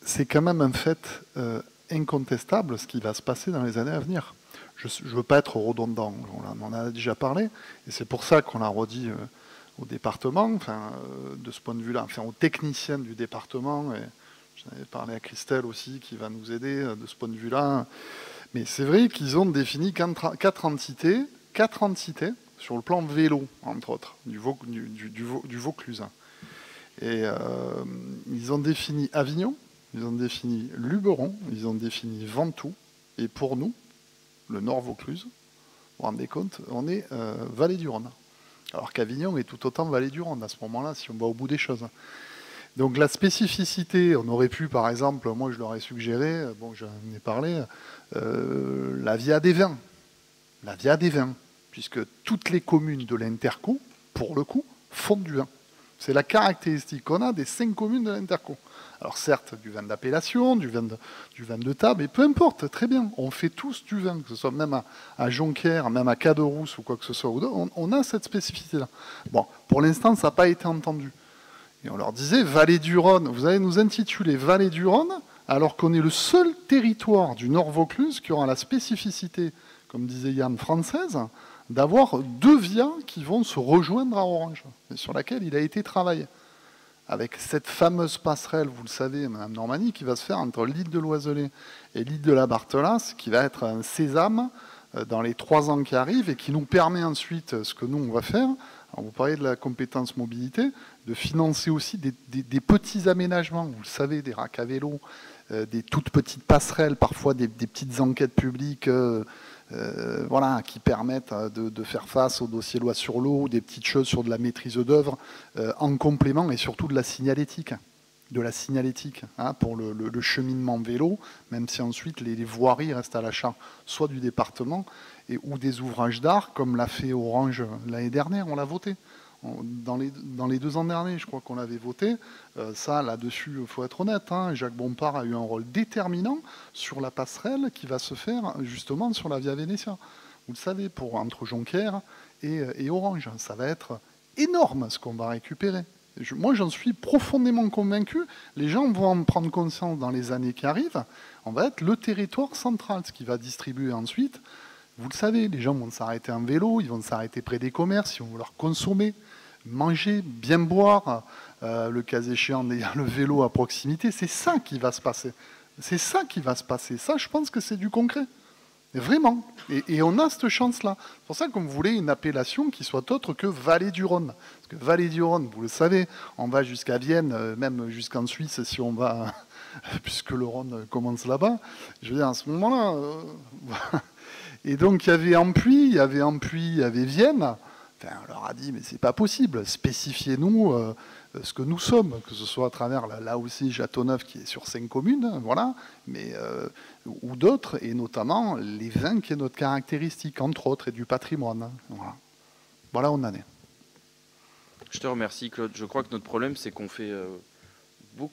C'est quand même un fait incontestable ce qui va se passer dans les années à venir. Je ne veux pas être redondant, on en a déjà parlé, et c'est pour ça qu'on l'a redit au département, de ce point de vue-là, aux techniciens du département, et j'en avais parlé à Christelle aussi, qui va nous aider de ce point de vue-là. Mais c'est vrai qu'ils ont défini 4 entités sur le plan vélo, entre autres, du Vaucluse. Et ils ont défini Avignon, ils ont défini Luberon, ils ont défini Ventoux, et pour nous, le Nord Vaucluse, vous vous rendez compte, on est Vallée du Rhône. Alors qu'Avignon est tout autant Vallée du Rhône à ce moment-là, si on va au bout des choses. Donc la spécificité, on aurait pu, par exemple, moi je leur ai suggéré, bon j'en ai parlé, la Via des Vins. La Via des Vins, puisque toutes les communes de l'Interco, pour le coup, font du vin. C'est la caractéristique qu'on a des 5 communes de l'Interco. Alors certes, du vin d'appellation, du vin de table, et peu importe, très bien. On fait tous du vin, que ce soit même à Jonquière, même à Caderousse ou quoi que ce soit. On a cette spécificité-là. Bon, pour l'instant, ça n'a pas été entendu. Et on leur disait, Vallée du Rhône, vous allez nous intituler Vallée du Rhône, alors qu'on est le seul territoire du Nord Vaucluse qui aura la spécificité, comme disait Yann, française, d'avoir 2 vias qui vont se rejoindre à Orange, sur laquelle il a été travaillé. avec cette fameuse passerelle, vous le savez, Madame Normani, qui va se faire entre l'île de Loiselet et l'île de la Barthelasse, qui va être un sésame dans les 3 ans qui arrivent et qui nous permet ensuite, ce que nous on va faire, alors vous parlez de la compétence mobilité, de financer aussi des petits aménagements, vous le savez, des racks à vélo, des toutes petites passerelles, parfois des petites enquêtes publiques voilà, qui permettent de faire face au dossier loi sur l'eau, des petites choses sur de la maîtrise d'œuvre, en complément et surtout de la signalétique. Pour le cheminement vélo, même si ensuite les voiries restent à l'achat, soit du département, ou des ouvrages d'art, comme l'a fait Orange l'année dernière, on l'a voté. Dans les 2 ans derniers, je crois qu'on l'avait voté. Ça, là-dessus, il faut être honnête, Jacques Bompard a eu un rôle déterminant sur la passerelle qui va se faire justement sur la Via Venezia. Vous le savez, entre Jonquière et Orange. Ça va être énorme ce qu'on va récupérer. Moi, j'en suis profondément convaincu. Les gens vont en prendre conscience dans les années qui arrivent. On va être le territoire central, ce qui va distribuer ensuite. Vous le savez, les gens vont s'arrêter en vélo, ils vont s'arrêter près des commerces, ils vont vouloir consommer, manger, bien boire, le cas échéant, ayant le vélo à proximité. C'est ça qui va se passer. C'est ça qui va se passer. Ça, je pense que c'est du concret. Vraiment. Et on a cette chance-là. C'est pour ça qu'on voulait une appellation qui soit autre que Vallée du Rhône. Parce que Vallée du Rhône, vous le savez, on va jusqu'à Vienne, même jusqu'en Suisse si on va, puisque le Rhône commence là-bas. Je veux dire, à ce moment-là... Et donc il y avait Ampuis, il y avait Vienne. Enfin, on leur a dit, mais c'est pas possible, spécifiez-nous ce que nous sommes, que ce soit à travers là aussi Châteauneuf qui est sur 5 communes, voilà, mais, ou d'autres, et notamment les vins qui est notre caractéristique, entre autres, et du patrimoine. Voilà où on en est. Je te remercie, Claude. Je crois que notre problème, c'est qu'on fait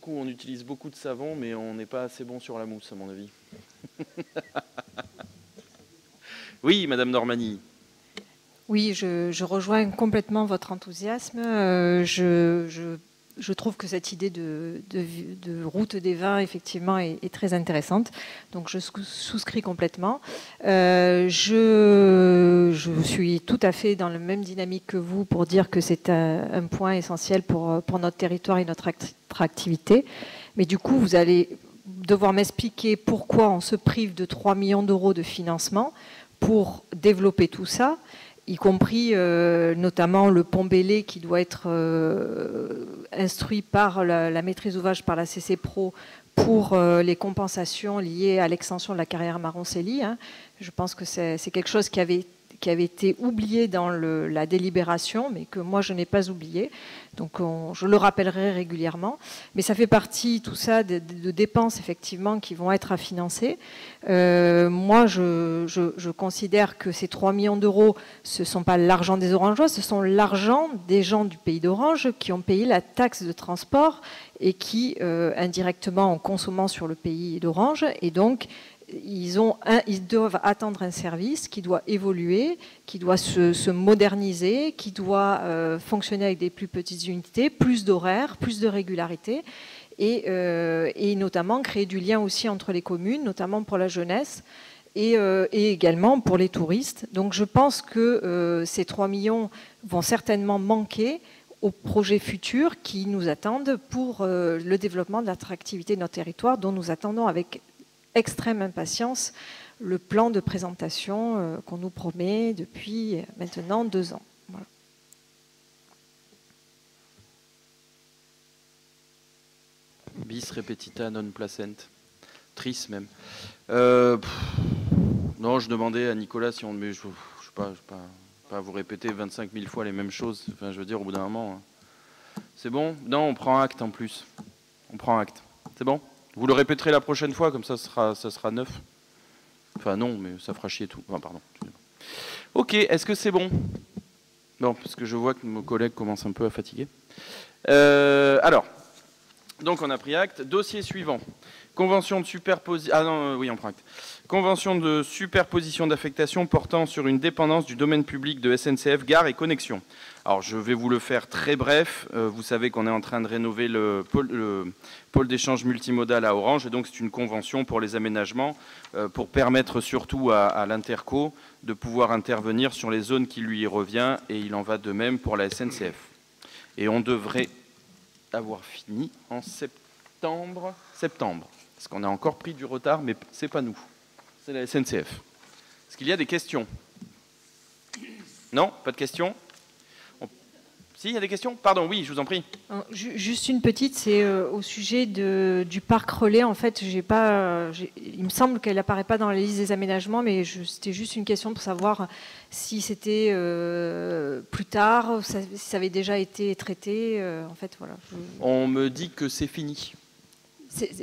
on utilise beaucoup de savon, mais on n'est pas assez bon sur la mousse, à mon avis. Oui, Madame Normani. Oui, je rejoins complètement votre enthousiasme. Je trouve que cette idée de route des vins, effectivement, est très intéressante. Donc, je souscris complètement. Je suis tout à fait dans la même dynamique que vous pour dire que c'est un point essentiel pour notre territoire et notre attractivité. Mais du coup, vous allez devoir m'expliquer pourquoi on se prive de 3 millions d'euros de financement pour développer tout ça, y compris notamment le pont Bélé qui doit être instruit par la maîtrise d'ouvrage par la CC Pro pour les compensations liées à l'extension de la carrière Maroncélie. Je pense que c'est quelque chose qui avait été oublié dans la délibération, mais que moi je n'ai pas oublié. Donc je le rappellerai régulièrement. Mais ça fait partie, tout ça, de dépenses effectivement qui vont être à financer. Moi, je considère que ces 3 millions d'euros, ce ne sont pas l'argent des Orangeois, ce sont l'argent des gens du pays d'Orange qui ont payé la taxe de transport et qui, indirectement, en consommant sur le pays d'Orange, et donc ils doivent attendre un service qui doit évoluer, qui doit se moderniser, qui doit fonctionner avec des plus petites unités, plus d'horaires, plus de régularité, et notamment créer du lien aussi entre les communes, notamment pour la jeunesse, et également pour les touristes. Donc je pense que ces 3 millions vont certainement manquer aux projets futurs qui nous attendent pour le développement de l'attractivité de notre territoire, dont nous attendons avec extrême impatience le plan de présentation qu'on nous promet depuis maintenant 2 ans. Voilà. Bis repetita non placent. Tris même. Non, je demandais à Nicolas si on... Mais je ne vais pas vous répéter 25 000 fois les mêmes choses. Enfin, je veux dire, au bout d'un moment... C'est bon? Non, on prend acte en plus. On prend acte. C'est bon? Vous le répéterez la prochaine fois, comme ça sera neuf. Enfin non, mais ça fera chier tout. Enfin, pardon. Ok, est-ce que c'est bon? Non, parce que je vois que nos collègues commencent un peu à fatiguer. Alors, donc on a pris acte. Dossier suivant. Convention de superposition... Ah non, oui, on prend acte. Convention de superposition d'affectation portant sur une dépendance du domaine public de SNCF Gare et Connexion. Alors, je vais vous le faire très bref. Vous savez qu'on est en train de rénover le pôle d'échange multimodal à Orange. Et donc, c'est une convention pour les aménagements, pour permettre surtout à l'Interco de pouvoir intervenir sur les zones qui lui revient. Et il en va de même pour la SNCF. Et on devrait... avoir fini en septembre. Parce qu'on a encore pris du retard, mais c'est pas nous, c'est la SNCF. Est-ce qu'il y a des questions? Non, pas de questions? Si, il y a des questions? Pardon, oui, je vous en prie. Juste une petite, c'est au sujet du parc relais. En fait, il me semble qu'elle n'apparaît pas dans la liste des aménagements, mais c'était juste une question pour savoir si c'était plus tard, si ça avait déjà été traité. En fait, voilà. On me dit que c'est fini.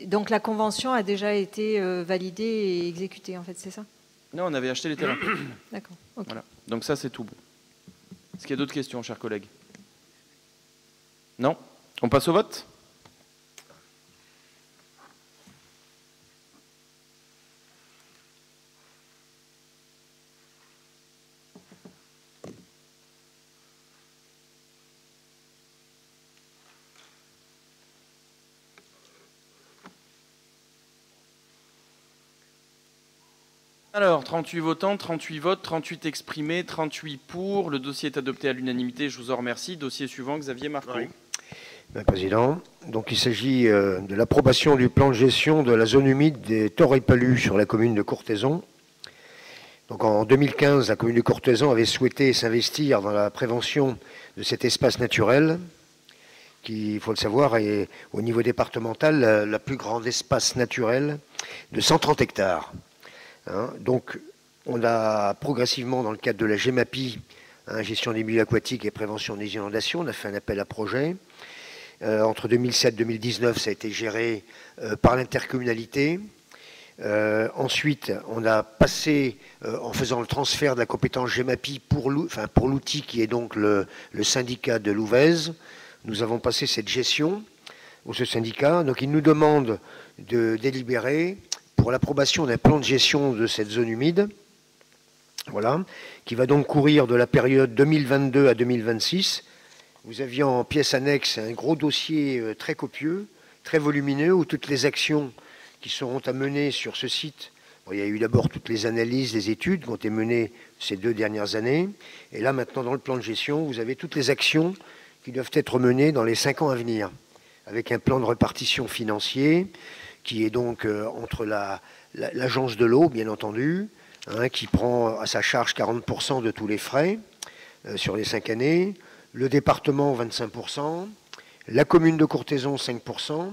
Donc la convention a déjà été validée et exécutée, en fait, c'est ça? Non, on avait acheté les terrains. D'accord. Okay. Voilà. Donc ça, c'est tout bon. Est-ce qu'il y a d'autres questions, chers collègues? Non? On passe au vote? Alors, 38 votants, 38 votes, 38 exprimés, 38 pour. Le dossier est adopté à l'unanimité, je vous en remercie. Dossier suivant, Xavier Marco. Oui. Monsieur le Président, donc il s'agit de l'approbation du plan de gestion de la zone humide des Torrépalus sur la commune de Courthézon. Donc en 2015, la commune de Courthézon avait souhaité s'investir dans la prévention de cet espace naturel, qui, il faut le savoir, est au niveau départemental la plus grande espace naturel de 130 hectares. Donc, on a progressivement, dans le cadre de la GEMAPI, gestion des milieux aquatiques et prévention des inondations, on a fait un appel à projet. Entre 2007 et 2019, ça a été géré par l'intercommunalité. Ensuite, on a passé, en faisant le transfert de la compétence GEMAPI pour l'outil qui est donc le syndicat de Louvèze, nous avons passé cette gestion au syndicat. Donc, il nous demande de délibérer pour l'approbation d'un plan de gestion de cette zone humide, voilà, qui va donc courir de la période 2022 à 2026. Vous aviez en pièce annexe un gros dossier très copieux, très volumineux, où toutes les actions qui seront à mener sur ce site, bon, il y a eu d'abord toutes les analyses, les études qui ont été menées ces 2 dernières années, et là maintenant dans le plan de gestion, vous avez toutes les actions qui doivent être menées dans les 5 ans à venir, avec un plan de répartition financier, qui est donc entre l'agence de l'eau, bien entendu, qui prend à sa charge 40% de tous les frais sur les 5 années, le département 25%, la commune de Courthézon 5%,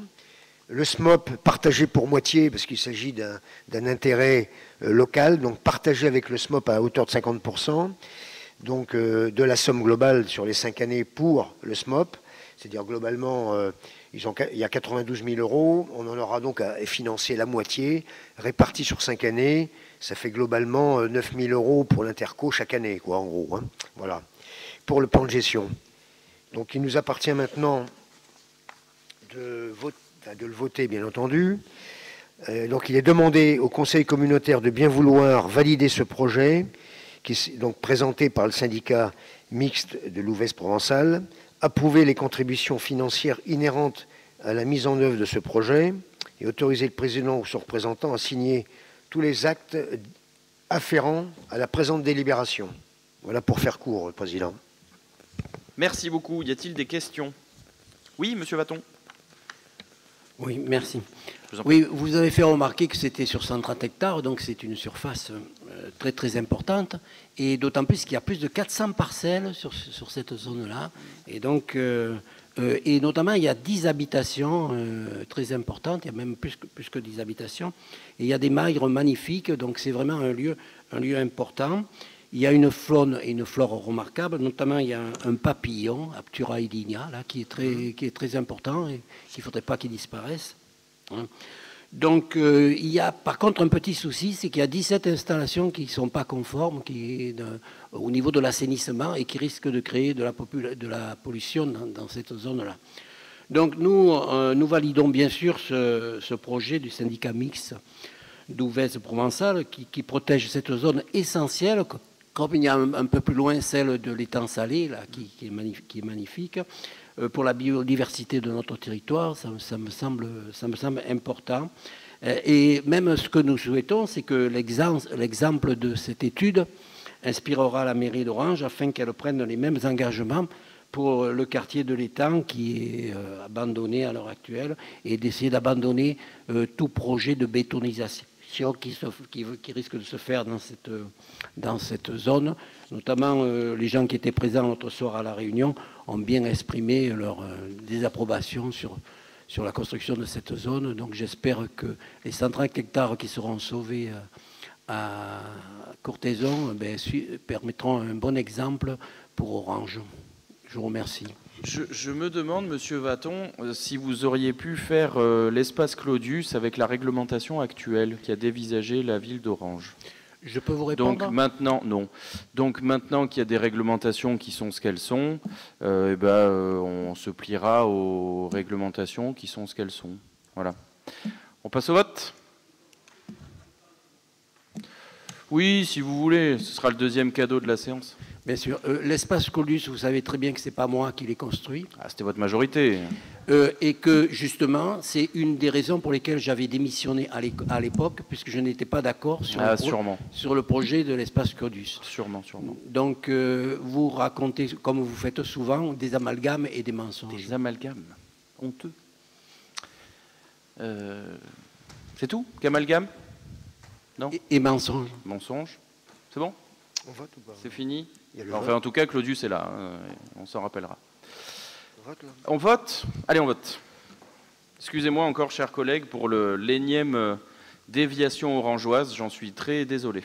le SMOP partagé pour moitié, parce qu'il s'agit d'un intérêt local, donc partagé avec le SMOP à hauteur de 50%, donc de la somme globale sur les 5 années pour le SMOP, c'est-à-dire globalement... il y a 92 000 €, on en aura donc à financer la moitié, réparti sur 5 années, ça fait globalement 9 000 € pour l'interco chaque année, quoi, en gros. Voilà, pour le plan de gestion. Donc il nous appartient maintenant de le voter, bien entendu. Donc il est demandé au Conseil communautaire de bien vouloir valider ce projet, qui est donc présenté par le syndicat mixte de Louvèze-Provençal, approuver les contributions financières inhérentes à la mise en œuvre de ce projet et autoriser le président ou son représentant à signer tous les actes afférents à la présente délibération. Voilà pour faire court, Président. Merci beaucoup. Y a-t-il des questions? Oui, Monsieur Vaton. Oui, merci. Oui, vous avez fait remarquer que c'était sur 130 hectares, donc c'est une surface très très importante, et d'autant plus qu'il y a plus de 400 parcelles sur cette zone-là, et donc et notamment il y a 10 habitations très importantes, il y a même plus que 10 habitations, et il y a des mailles magnifiques, donc c'est vraiment un lieu important. Il y a une faune et une flore remarquables, notamment il y a un papillon, Aptura idinia, là, qui est très important et qu'il ne faudrait pas qu'il disparaisse. Donc il y a par contre un petit souci, c'est qu'il y a 17 installations qui ne sont pas conformes au niveau de l'assainissement et qui risquent de créer de la pollution dans cette zone-là. Donc nous validons bien sûr ce projet du syndicat mixte Louvèze-Provençal qui protège cette zone essentielle, comme il y a un peu plus loin celle de l'étang salé, là, qui est magnifique. Pour la biodiversité de notre territoire, ça me semble important. Et même ce que nous souhaitons, c'est que l'exemple de cette étude inspirera la mairie d'Orange afin qu'elle prenne les mêmes engagements pour le quartier de l'Étang qui est abandonné à l'heure actuelle, et d'essayer d'abandonner tout projet de bétonisation qui risque de se faire dans cette zone. Notamment, les gens qui étaient présents l'autre soir à la réunion ont bien exprimé leur désapprobation sur la construction de cette zone. Donc j'espère que les 130 hectares qui seront sauvés à Courthézon permettront un bon exemple pour Orange. Je vous remercie. Je me demande, Monsieur Vaton, si vous auriez pu faire l'espace Claudius avec la réglementation actuelle qui a dévisagé la ville d'Orange. Je peux vous répondre? Donc maintenant, non. Donc maintenant qu'il y a des réglementations qui sont ce qu'elles sont, on se pliera aux réglementations qui sont ce qu'elles sont. Voilà. On passe au vote? Oui, si vous voulez, ce sera le deuxième cadeau de la séance. Bien sûr. L'espace Claudius, vous savez très bien que ce n'est pas moi qui l'ai construit. Ah, c'était votre majorité. Et que, justement, c'est une des raisons pour lesquelles j'avais démissionné à l'époque, puisque je n'étais pas d'accord sur le projet de l'espace Claudius. Sûrement. Donc, vous racontez, comme vous faites souvent, des amalgames et des mensonges. Des amalgames honteux. C'est tout qu'amalgame? Non. Et mensonges. Mensonges. C'est bon? On vote ou pas? C'est fini? Enfin, en tout cas, Claudius est là. On s'en rappellera. On vote, là. On vote? Allez, on vote. Excusez-moi encore, chers collègues, pour l'énième déviation orangeoise. J'en suis très désolé.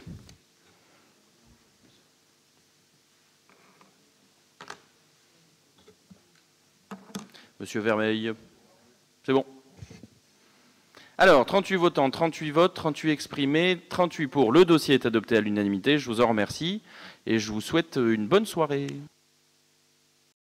Monsieur Vermeil, c'est bon. Alors, 38 votants, 38 votes, 38 exprimés, 38 pour. Le dossier est adopté à l'unanimité. Je vous en remercie et je vous souhaite une bonne soirée.